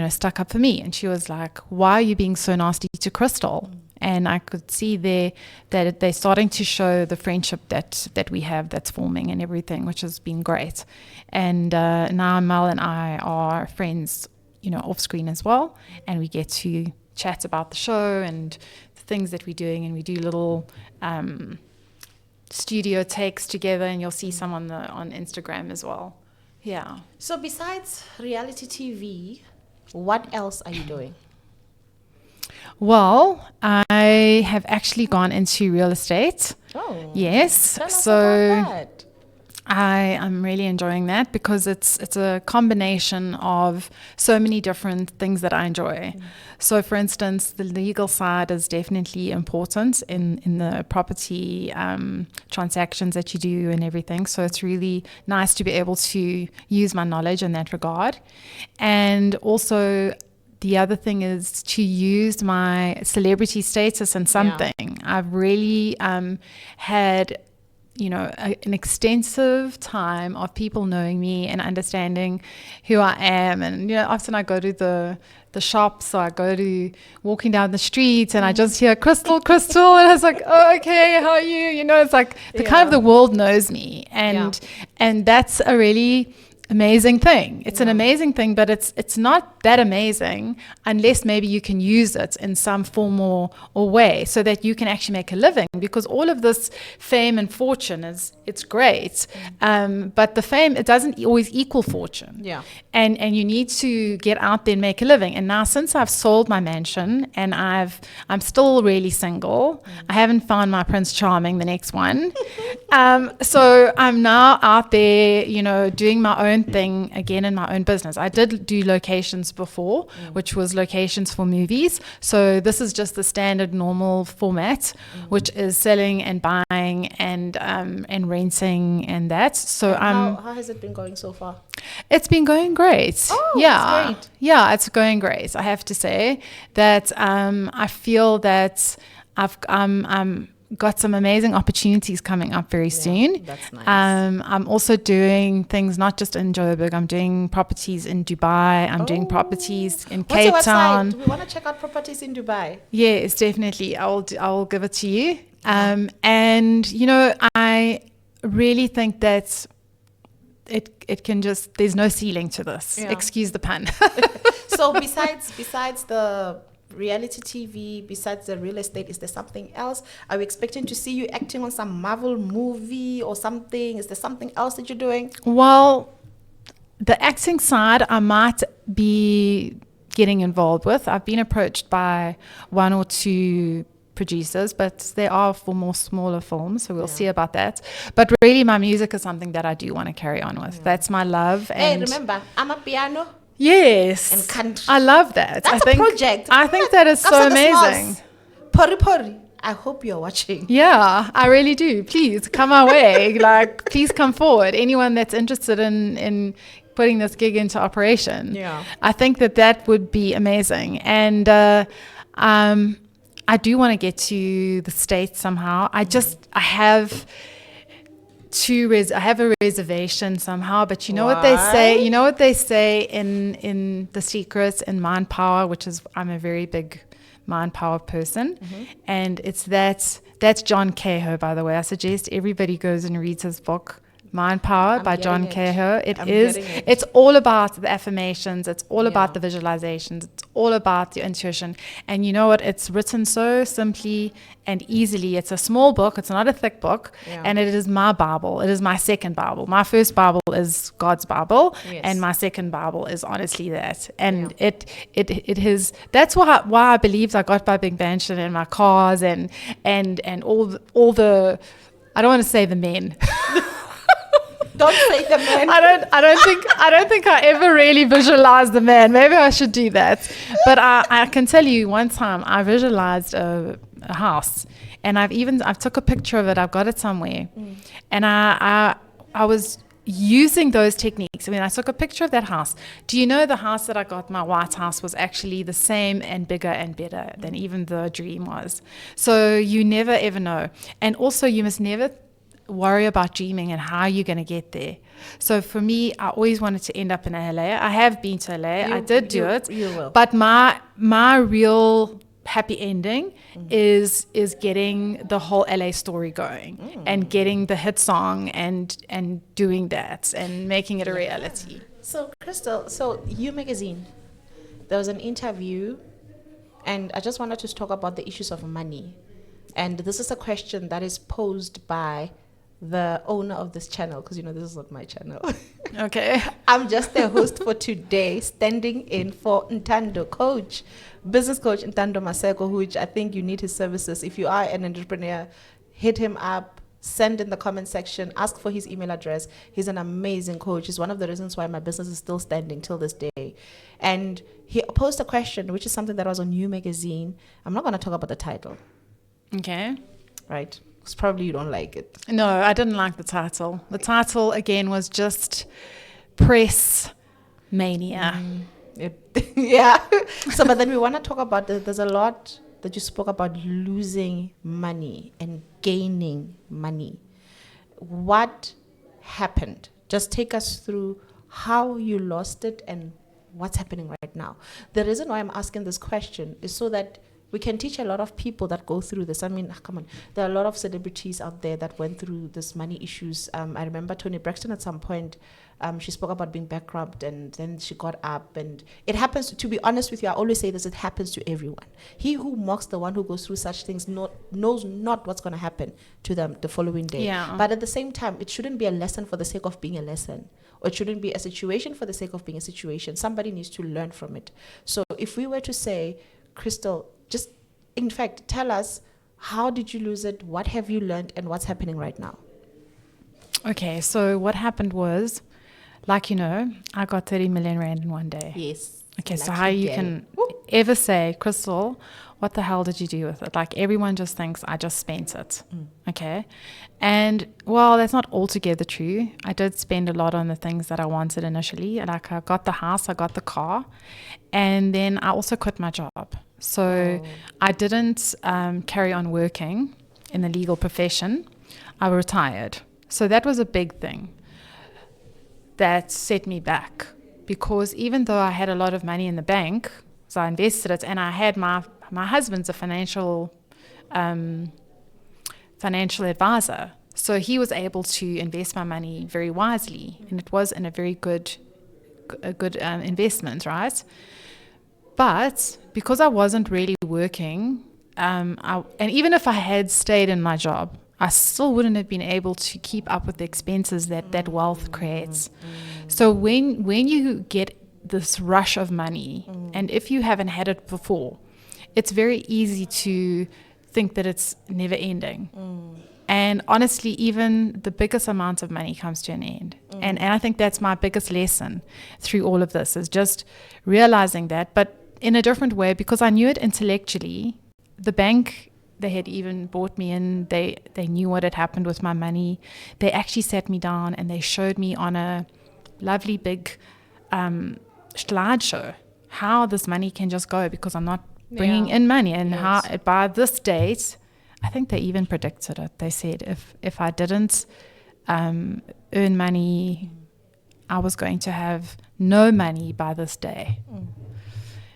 Speaker 1: stuck up for me, and she was like, why are you being so nasty to Christal? And I could see there that they're starting to show the friendship that we have that's forming and everything, which has been great. And now Mel and I are friends, off screen as well. And we get to chat about the show and the things that we're doing. And we do little studio takes together, and you'll see some on Instagram as well. Yeah.
Speaker 2: So besides reality TV, what else are you doing?
Speaker 1: Well, I have actually gone into real estate.
Speaker 2: Oh,
Speaker 1: Yes.
Speaker 2: tell us
Speaker 1: So
Speaker 2: about that.
Speaker 1: I'm really enjoying that because it's a combination of so many different things that I enjoy. So for instance, the legal side is definitely important in the property transactions that you do and everything. So it's really nice to be able to use my knowledge in that regard. And also the other thing is to use my celebrity status in something. I've really had an extensive time of people knowing me and understanding who I am. And often I go to the shops, or I go to walking down the street, and I just hear Christal, and I was like, oh, okay, how are you? It's like kind of the world knows me, and that's a really amazing thing. It's an amazing thing, but it's not that amazing unless maybe you can use it in some form or way so that you can actually make a living, because all of this fame and fortune it's great, but the fame, it doesn't always equal fortune. And you need to get out there and make a living. And now since I've sold my mansion and I'm still really single, I haven't found my Prince Charming, the next one. So I'm now out there, doing my own thing again in my own business. I did do locations before, which was locations for movies. So this is just the standard normal format, which is selling and buying and renting and that. So
Speaker 2: how has it been going so far?
Speaker 1: It's been going great.
Speaker 2: Oh,
Speaker 1: yeah,
Speaker 2: that's great.
Speaker 1: Yeah, it's going great. I have to say that I feel that I've got some amazing opportunities coming up very soon.
Speaker 2: That's nice.
Speaker 1: I'm also doing things not just in Joburg. I'm doing properties in Dubai. I'm doing properties in
Speaker 2: What's your
Speaker 1: Cape Town.
Speaker 2: website? We want to check out properties in Dubai.
Speaker 1: Yes, definitely. I'll give it to you. And I really think that it can just, there's no ceiling to this.
Speaker 2: Yeah.
Speaker 1: Excuse the pun.
Speaker 2: So besides the reality TV, besides the real estate, is there something else? Are we expecting to see you acting on some Marvel movie or something? Is there something else that you're doing?
Speaker 1: Well, the acting side, I might be getting involved with. I've been approached by one or two producers, but they are for more smaller films, so we'll see about that. But really, my music is something that I do want to carry on with. That's my love.
Speaker 2: Hey,
Speaker 1: And
Speaker 2: remember, I'm a piano.
Speaker 1: yes,
Speaker 2: And country.
Speaker 1: I love that.
Speaker 2: That's
Speaker 1: I think,
Speaker 2: a project.
Speaker 1: I think that is so amazing.
Speaker 2: Pori pori. I hope you're watching.
Speaker 1: Yeah, I really do. Please come our way. Like, please come forward. Anyone that's interested in putting this gig into operation.
Speaker 2: Yeah.
Speaker 1: I think that would be amazing. And I do want to get to the States somehow. I have I have a reservation somehow, but you know what they say? You know what they say in The Secret in Mind Power, which is, I'm a very big mind power person. And it's that's John Cahill, by the way. I suggest everybody goes and reads his book, Mind Power by John Cahill. It's all about the affirmations. It's all about the visualizations. It's all about your intuition. And you know what? It's written so simply and easily. It's a small book. It's not a thick book. And it is my Bible. It is my second Bible. My first Bible is God's Bible. And my second Bible is honestly that. And it is, that's why I believe I got my big mansion and my cars and all the, I don't want to say the men.
Speaker 2: Don't say the man.
Speaker 1: I don't think I ever really visualized the man. Maybe I should do that. But I can tell you, one time I visualized a house, and I've took a picture of it. I've got it somewhere, and I was using those techniques. I mean, I took a picture of that house. Do you know the house that I got, my white house, was actually the same and bigger and better than even the dream was. So you never ever know. And also, you must never worry about dreaming and how you're going to get there. So for me, I always wanted to end up in LA. I have been to LA. I did do it.
Speaker 2: You will.
Speaker 1: But my real happy ending is getting the whole LA story going and getting the hit song and doing that and making it a reality.
Speaker 2: So Christal, You Magazine, there was an interview, and I just wanted to talk about the issues of money. And this is a question that is posed by the owner of this channel, because this is not my channel.
Speaker 1: Okay.
Speaker 2: I'm just the host for today, standing in for Ntando coach, business coach Ntando Maseko, which I think you need his services. If you are an entrepreneur, hit him up, send in the comment section, ask for his email address. He's an amazing coach. He's one of the reasons why my business is still standing till this day. And he posed a question, which is something that was on You Magazine. I'm not going to talk about the title.
Speaker 1: Okay.
Speaker 2: Right. Because probably you don't like it.
Speaker 1: No, I didn't like the title. The title, again, was just press mania.
Speaker 2: Yeah. So, but then we want to talk about, there's a lot that you spoke about losing money and gaining money. What happened? Just take us through how you lost it and what's happening right now. The reason why I'm asking this question is so that we can teach a lot of people that go through this. I mean, come on, there are a lot of celebrities out there that went through this money issues. I remember Toni Braxton at some point, she spoke about being bankrupt and then she got up, and it happens, to be honest with you, I always say this, it happens to everyone. He who mocks the one who goes through such things knows not what's going to happen to them the following day.
Speaker 1: Yeah.
Speaker 2: But at the same time, it shouldn't be a lesson for the sake of being a lesson. Or it shouldn't be a situation for the sake of being a situation. Somebody needs to learn from it. So if we were to say, Christal, just, in fact, tell us, how did you lose it? What have you learned? And what's happening right now?
Speaker 1: Okay, so what happened was, like, I got 30 million rand in one day.
Speaker 2: Yes.
Speaker 1: Okay, so how you can ever say, Christal, what the hell did you do with it? Like, everyone just thinks I just spent it. Okay. And, well, that's not altogether true. I did spend a lot on the things that I wanted initially. Like, I got the house, I got the car, and then I also quit my job. So I didn't carry on working in the legal profession. I retired. So that was a big thing that set me back, because even though I had a lot of money in the bank, so I invested it, and I had my husband's a financial advisor, so he was able to invest my money very wisely, and it was in a very good investment, right? But because I wasn't really working, and even if I had stayed in my job, I still wouldn't have been able to keep up with the expenses that wealth creates. So when you get this rush of money, and if you haven't had it before, it's very easy to think that it's never ending. And honestly, even the biggest amount of money comes to an end. And I think that's my biggest lesson through all of this, is just realizing that, but in a different way, because I knew it intellectually. The bank, they had even brought me in. They knew what had happened with my money. They actually sat me down and they showed me on a lovely big slideshow how this money can just go, because I'm not bringing in money, and how by this date, I think they even predicted it. They said if I didn't earn money, I was going to have no money by this day.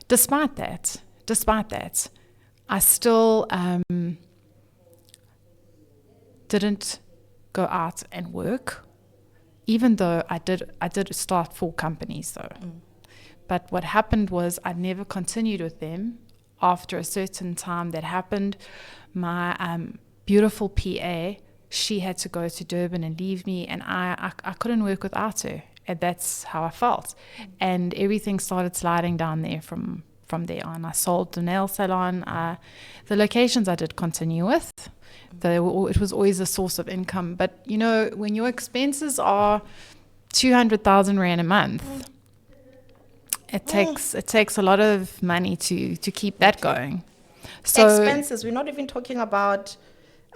Speaker 1: Despite that, I still didn't go out and work, even though I did start 4 companies though. But what happened was I never continued with them. After a certain time that happened, my beautiful PA, she had to go to Durban and leave me, and I couldn't work without her. And that's how I felt. And everything started sliding down there from there on. I sold the nail salon. The locations I did continue with. It was always a source of income. But, you know, when your expenses are 200,000 Rand a month, it takes a lot of money to keep that going. So
Speaker 2: expenses, we're not even talking about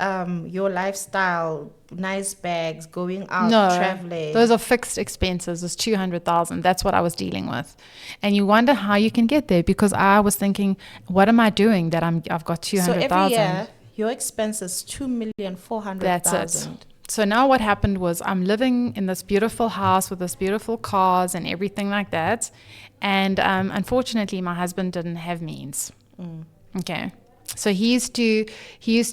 Speaker 2: your lifestyle, nice bags, going out, traveling.
Speaker 1: Those are fixed expenses. It's 200,000. That's what I was dealing with. And you wonder how you can get there, because I was thinking, what am I doing that I've got 200,000?
Speaker 2: So every year, your expenses 2,400,000.
Speaker 1: That's it. So now what happened was I'm living in this beautiful house with this beautiful cars and everything like that. And unfortunately, my husband didn't have means. Okay. So he used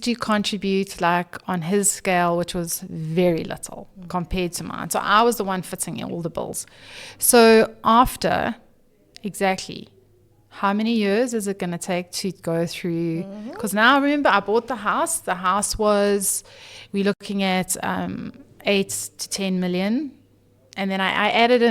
Speaker 1: to contribute like on his scale, which was very little compared to mine. So I was the one footing all the bills. So after exactly how many years is it going to take to go through? Because now I remember I bought the house. The house was, we're looking at 8 to 10 million. And then I added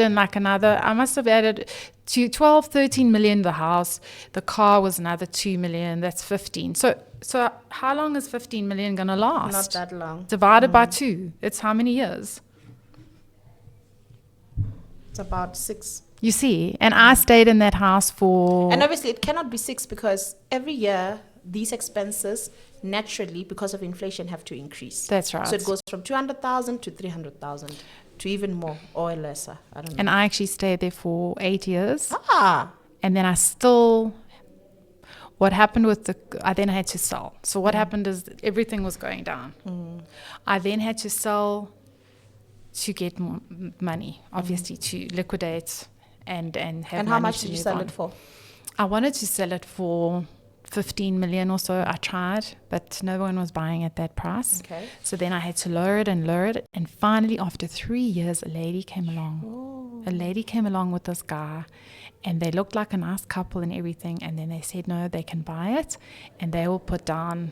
Speaker 1: in like another, I must have added to 12, 13 million the house. The car was another 2 million. That's 15. So how long is 15 million going to last?
Speaker 2: Not that long.
Speaker 1: Divided by 2. It's how many years?
Speaker 2: It's about 6.
Speaker 1: You see, and I stayed in that house for...
Speaker 2: And obviously it cannot be 6 because every year these expenses naturally, because of inflation, have to increase.
Speaker 1: That's right.
Speaker 2: So it goes from 200,000 to 300,000 to even more or lesser. I don't know.
Speaker 1: And I actually stayed there for 8 years. And then I still... What happened with I then had to sell. So what happened is everything was going down. I then had to sell to get more money, obviously, to liquidate and have money.
Speaker 2: And how much did you sell it for?
Speaker 1: I wanted to sell it for 15 million or so. I tried, but no one was buying at that price.
Speaker 2: Okay.
Speaker 1: So then I had to lower it. And finally, after 3 years, a lady came along. A lady came along with this guy, and they looked like a nice couple and everything. And then they said, no, they can buy it, and they will put down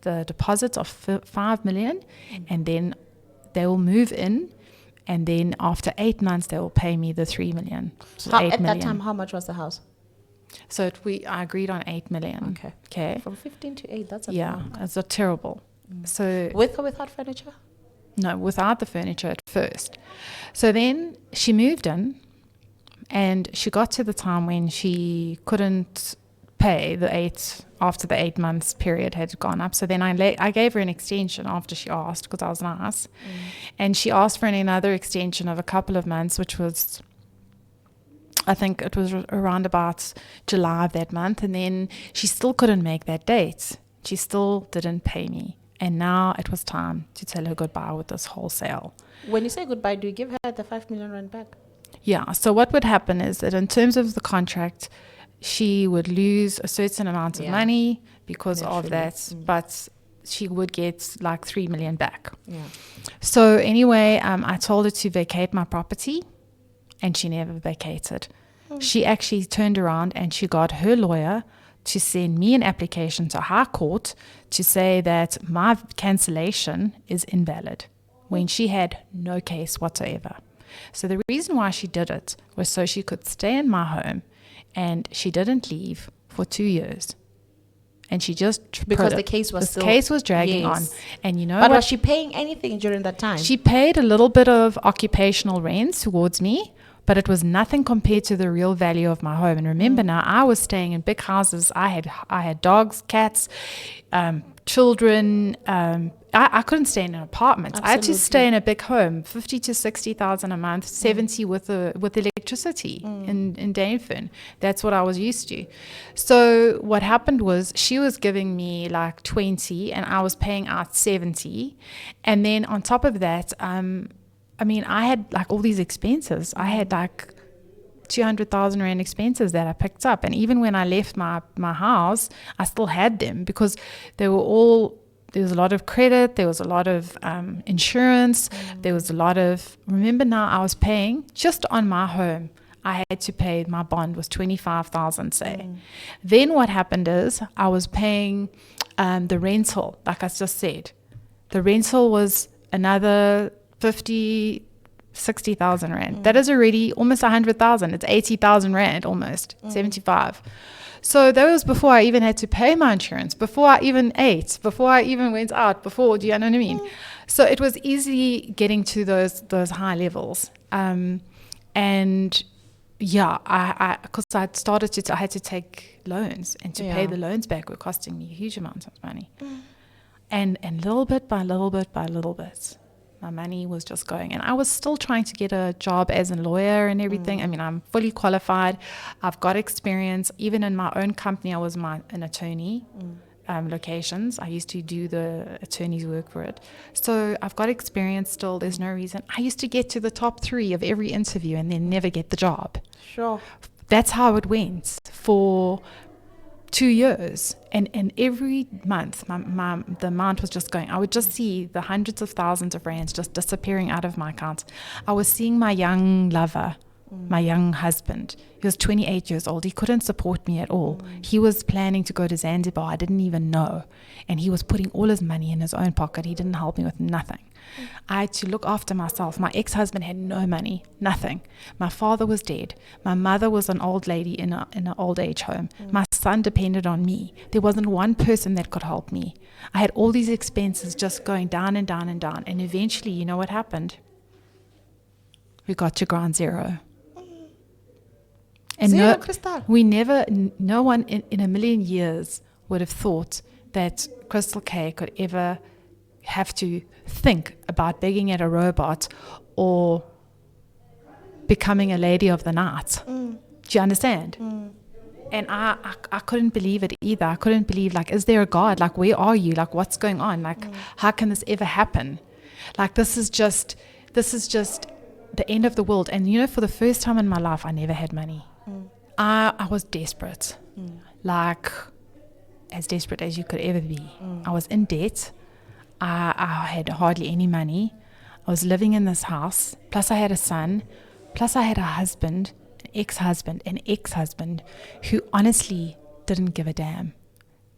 Speaker 1: the deposit of 5 million, and then they will move in, and then after 8 months, they will pay me the 3 million. So
Speaker 2: At that time, how much was the house?
Speaker 1: So I agreed on 8 million. Okay.
Speaker 2: From 15 to 8, that's a
Speaker 1: lot. It's a terrible. So
Speaker 2: with or without furniture?
Speaker 1: No, without the furniture at first. So then she moved in, and she got to the time when she couldn't pay the 8 after the 8 months period had gone up. So then I gave her an extension after she asked, because I was nice. And she asked for another extension of a couple of months, which was, I think it was around about July of that month. And then she still couldn't make that date. She still didn't pay me. And now it was time to tell her goodbye with this wholesale.
Speaker 2: When you say goodbye, do you give her the 5 million rand back?
Speaker 1: Yeah. So what would happen is that in terms of the contract, she would lose a certain amount of money because of that, but she would get like 3 million back. So anyway, I told her to vacate my property, and she never vacated. She actually turned around and she got her lawyer to send me an application to High Court to say that my cancellation is invalid when she had no case whatsoever. So the reason why she did it was so she could stay in my home, and she didn't leave for 2 years. And she just
Speaker 2: Because the case was
Speaker 1: dragging on. And you know
Speaker 2: But
Speaker 1: what?
Speaker 2: was she paying anything during that time?
Speaker 1: She paid a little bit of occupational rent towards me, but it was nothing compared to the real value of my home. And remember now, I was staying in big houses. I had dogs, cats, children. I couldn't stay in an apartment.
Speaker 2: Absolutely.
Speaker 1: I had to stay in a big home, 50 to 60,000 a month, 70 with electricity in Danefern. That's what I was used to. So what happened was she was giving me like 20 and I was paying out 70. And then on top of that, I had like all these expenses. I had like 200,000 Rand expenses that I picked up. And even when I left my house, I still had them because there was a lot of credit, there was a lot of insurance, there was a lot of, remember now I was paying just on my home. I had to pay, my bond was 25,000 say. Then what happened is I was paying the rental, like I just said. The rental was another 60,000 Rand. That is already almost 100,000. It's 80,000 Rand almost, 75. So that was before I even had to pay my insurance, before I even ate, before I even went out, do you know what I mean? So it was easy getting to those high levels. And yeah, because I had to take loans, and to pay the loans back were costing me a huge amount of money. And little bit by little bit by little bit, my money was just going. And I was still trying to get a job as a lawyer and everything. I mean, I'm fully qualified. I've got experience. Even in my own company, I was an attorney. Locations. I used to do the attorney's work for it. So I've got experience still. There's no reason. I used to get to the top 3 of every interview and then never get the job.
Speaker 2: Sure.
Speaker 1: That's how it went for 2 years. And every month, the amount was just going. I would just see the hundreds of thousands of rands just disappearing out of my account. I was seeing my young lover, my young husband. He was 28 years old. He couldn't support me at all. He was planning to go to Zanzibar. I didn't even know. And he was putting all his money in his own pocket. He didn't help me with nothing. I had to look after myself. My ex-husband had no money, nothing. My father was dead. My mother was an old lady in an old age home. My son depended on me. There wasn't one person that could help me. I had all these expenses just going down and down and down. And eventually, you know what happened? We got to ground zero. And
Speaker 2: Zero, Christal.
Speaker 1: no one in a million years would have thought that Christal K could ever have to think about begging at a robot or becoming a lady of the night. Do you understand? And I couldn't believe it either. I couldn't believe, like, is there a God? Like, where are you? Like, what's going on? Like, how can this ever happen? Like, this is just the end of the world. And, you know, for the first time in my life, I never had money. I was desperate. Like, as desperate as you could ever be. I was in debt. I had hardly any money. I was living in this house. Plus I had a son. Plus I had a husband, an ex-husband who honestly didn't give a damn.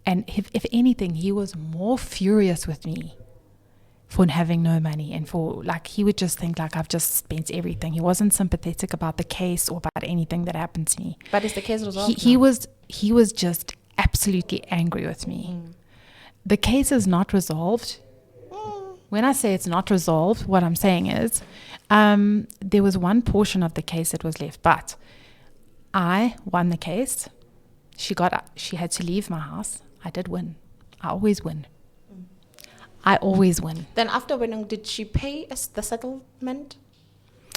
Speaker 1: And if anything, he was more furious with me for having no money, and for, like, he would just think like I've just spent everything. He wasn't sympathetic about the case or about anything that happened to me.
Speaker 2: But is the case resolved?
Speaker 1: He was just absolutely angry with me. The case is not resolved. When I say it's not resolved, what I'm saying is there was one portion of the case that was left, but I won the case. She had to leave my house. I did win. I always win.
Speaker 2: Then after winning, did she pay us the settlement?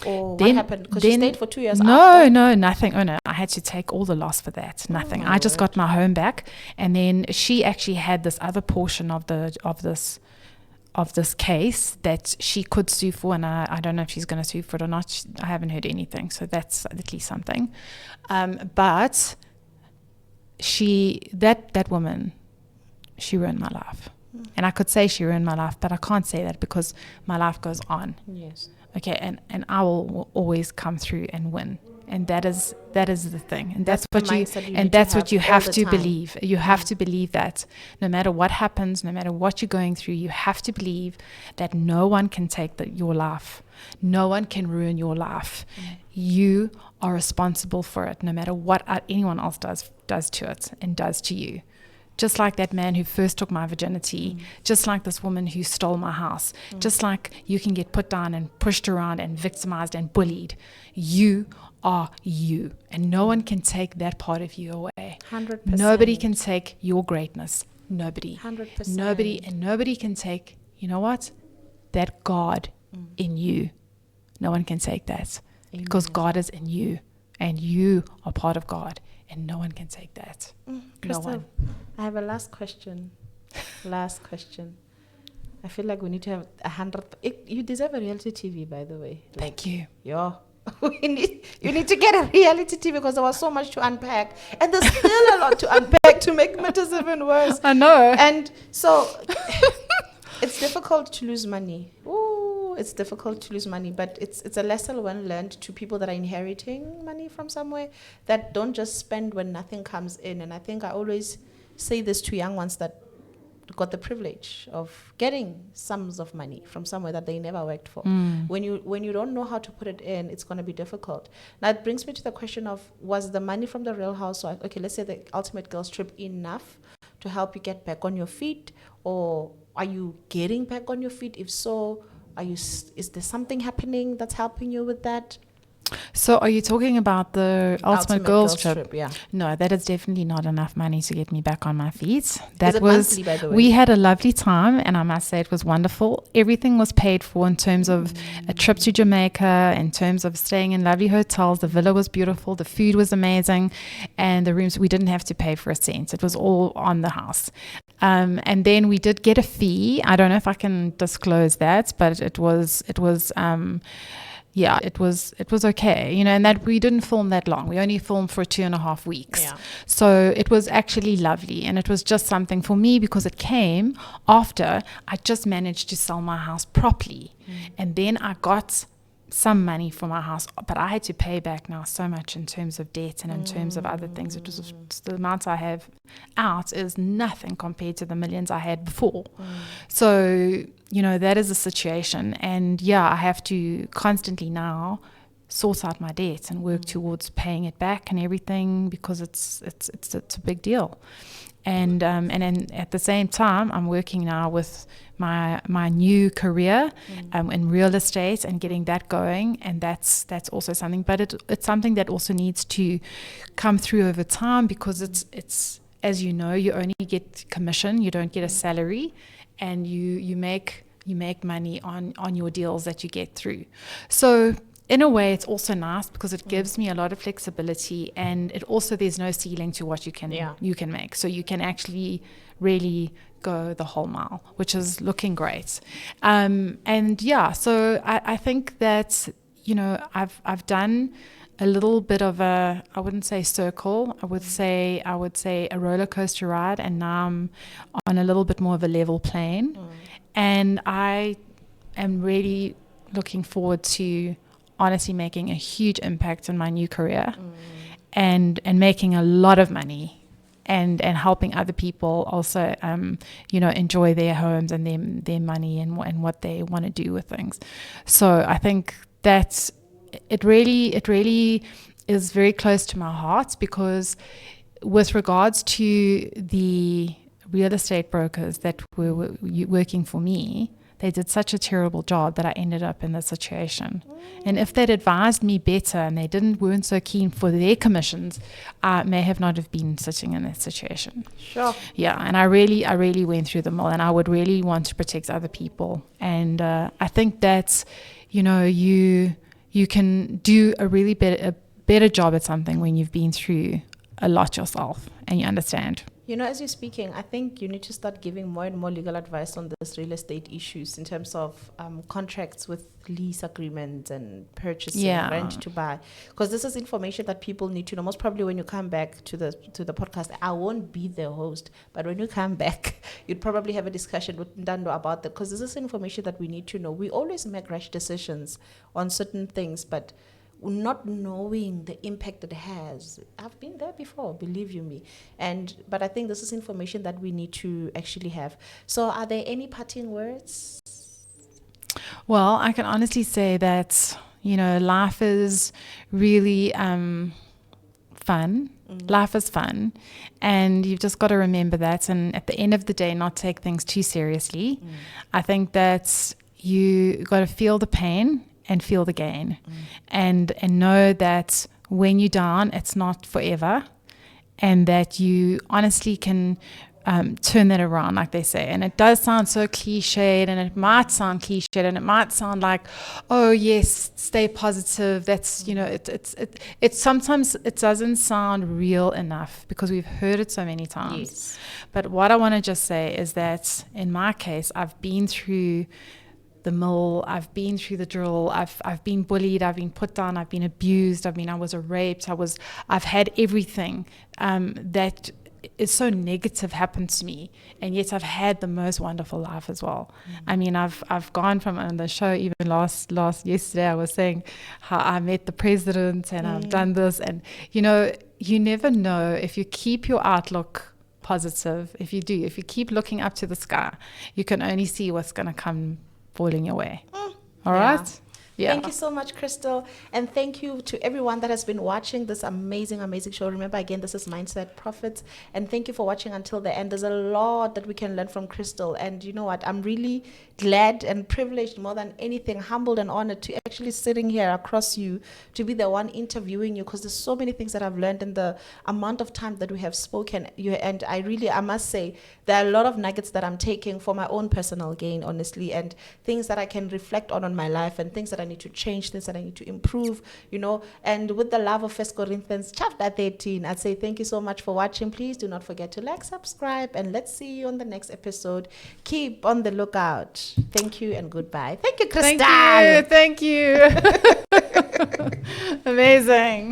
Speaker 2: Or what happened? Because she stayed for 2 years after.
Speaker 1: No, nothing. Oh no, I had to take all the loss for that. Nothing. I just got my home back, and then she actually had this other portion of this case that she could sue for, and I don't know if she's going to sue for it or not. I haven't heard anything, so that's at least something. But that woman, she ruined my life. And I could say she ruined my life, but I can't say that because my life goes on.
Speaker 2: Yes.
Speaker 1: Okay, and I will always come through and win. And that is the thing. And that's
Speaker 2: the
Speaker 1: what you
Speaker 2: mindset you
Speaker 1: and
Speaker 2: need to
Speaker 1: that's what
Speaker 2: have
Speaker 1: you
Speaker 2: all
Speaker 1: have
Speaker 2: the
Speaker 1: to
Speaker 2: time.
Speaker 1: believe. You have to believe that no matter what happens, no matter what you're going through, you have to believe that no one can take your life. No one can ruin your life. You are responsible for it, no matter what anyone else does to it and does to you. Just like that man who first took my virginity, just like this woman who stole my house, just like you can get put down and pushed around and victimized and bullied. You are you, and no one can take that part of you away.
Speaker 2: 100%.
Speaker 1: Nobody can take your greatness. Nobody.
Speaker 2: 100%.
Speaker 1: Nobody can take, you know what? That God in you. No one can take that. Because God is in you, and you are part of God, and no one can take that. No
Speaker 2: Christal,
Speaker 1: one.
Speaker 2: I have a last question. Last question. I feel like we need to have 100. You deserve a reality TV, by the way.
Speaker 1: Thank you.
Speaker 2: Yeah. You need to get a reality TV because there was so much to unpack. And there's still a lot to unpack to make matters even worse.
Speaker 1: I know.
Speaker 2: And so it's difficult to lose money. Ooh, it's difficult to lose money, but it's a lesson well learned to people that are inheriting money from somewhere, that don't just spend when nothing comes in. And I think I always say this to young ones that got the privilege of getting sums of money from somewhere that they never worked for. When you don't know how to put it in, it's going to be difficult. Now it brings me to the question of, was the money from the Real Housewives, okay, let's say the Ultimate Girls Trip, enough to help you get back on your feet, or are you getting back on your feet? If so, is there something happening that's helping you with that?
Speaker 1: So are you talking about the Ultimate Girls Trip?
Speaker 2: Yeah.
Speaker 1: No, that is definitely not enough money to get me back on my feet.
Speaker 2: That was monthly, by the way.
Speaker 1: We had a lovely time, and I must say it was wonderful. Everything was paid for in terms of a trip to Jamaica, in terms of staying in lovely hotels. The villa was beautiful, the food was amazing, and the rooms, we didn't have to pay for a cent. It was all on the house. And then we did get a fee. I don't know if I can disclose that, but it was okay, and that we didn't film that long. We only filmed for 2.5 weeks.
Speaker 2: Yeah.
Speaker 1: So it was actually lovely. And it was just something for me because it came after I just managed to sell my house properly. And then I got some money for my house, but I had to pay back now so much in terms of debt and in terms of other things. It was the amount I have out is nothing compared to the millions I had before. So, that is a situation. And I have to constantly now sort out my debt and work towards paying it back and everything, because it's a big deal. And then at the same time, I'm working now with my new career in real estate and getting that going, and that's also something. But it's something that also needs to come through over time, because it's as you know, you only get commission, you don't get a salary, and you make money on your deals that you get through. So in a way, it's also nice because it gives me a lot of flexibility, and it also, there's no ceiling to what you can make. So you can actually really go the whole mile, which is looking great. So I think that, I've done a little bit of I wouldn't say circle, I would say a roller coaster ride, and now I'm on a little bit more of a level plane. And I am really looking forward to honestly making a huge impact in my new career, and making a lot of money, and helping other people also enjoy their homes and their money and what they want to do with things. So I think that it really is very close to my heart, because with regards to the real estate brokers that were working for me, they did such a terrible job that I ended up in this situation. And if they'd advised me better and they weren't so keen for their commissions, I may have not have been sitting in that situation.
Speaker 2: Sure.
Speaker 1: Yeah, and I really went through the mill, and I would really want to protect other people. And I think that, you can do a really better job at something when you've been through a lot yourself and you understand.
Speaker 2: As you're speaking, I think you need to start giving more and more legal advice on this real estate issues in terms of contracts with lease agreements and purchasing, rent to buy. Because this is information that people need to know. Most probably when you come back to the podcast, I won't be the host, but when you come back, you'd probably have a discussion with Ndando about that, because this is information that we need to know. We always make rash decisions on certain things, but not knowing the impact it has. I've been there before, believe you me. But I think this is information that we need to actually have. So are there any parting words?
Speaker 1: Well, I can honestly say that, life is really fun. Life is fun, and you've just got to remember that, and at the end of the day, not take things too seriously. I think that you got to feel the pain and feel the gain, and know that when you're down, it's not forever, and that you honestly can turn that around, like they say. And it does sound so cliched, and it might sound cliched, and it might sound like, oh yes, stay positive. That's, it's sometimes it doesn't sound real enough because we've heard it so many times.
Speaker 2: Yes.
Speaker 1: But what I want to just say is that in my case, I've been through the mill, I've been through the drill, I've been bullied, I've been put down, I've been abused, I was raped, I've had everything that is so negative happened to me, and yet I've had the most wonderful life as well. I mean, I've gone from, on the show even yesterday I was saying how I met the president, and I've done this, and you never know if you keep your outlook positive. If you keep looking up to the sky, you can only see what's going to come falling your way. All right. Yeah.
Speaker 2: Thank you so much, Christal. And thank you to everyone that has been watching this amazing, amazing show. Remember, again, this is Mindset Profits. And thank you for watching until the end. There's a lot that we can learn from Christal. And you know what? I'm really glad and privileged, more than anything, humbled and honored to actually sitting here across you, to be the one interviewing you, because there's so many things that I've learned in the amount of time that we have spoken. And I must say, there are a lot of nuggets that I'm taking for my own personal gain, honestly, and things that I can reflect on my life, and things that I need to change, things that I need to improve, and with the love of 1 Corinthians chapter 13, I'd say thank you so much for watching. Please do not forget to like, subscribe, and let's see you on the next episode. Keep on the lookout. Thank you and goodbye. Thank you, Christal.
Speaker 1: Thank you. Amazing.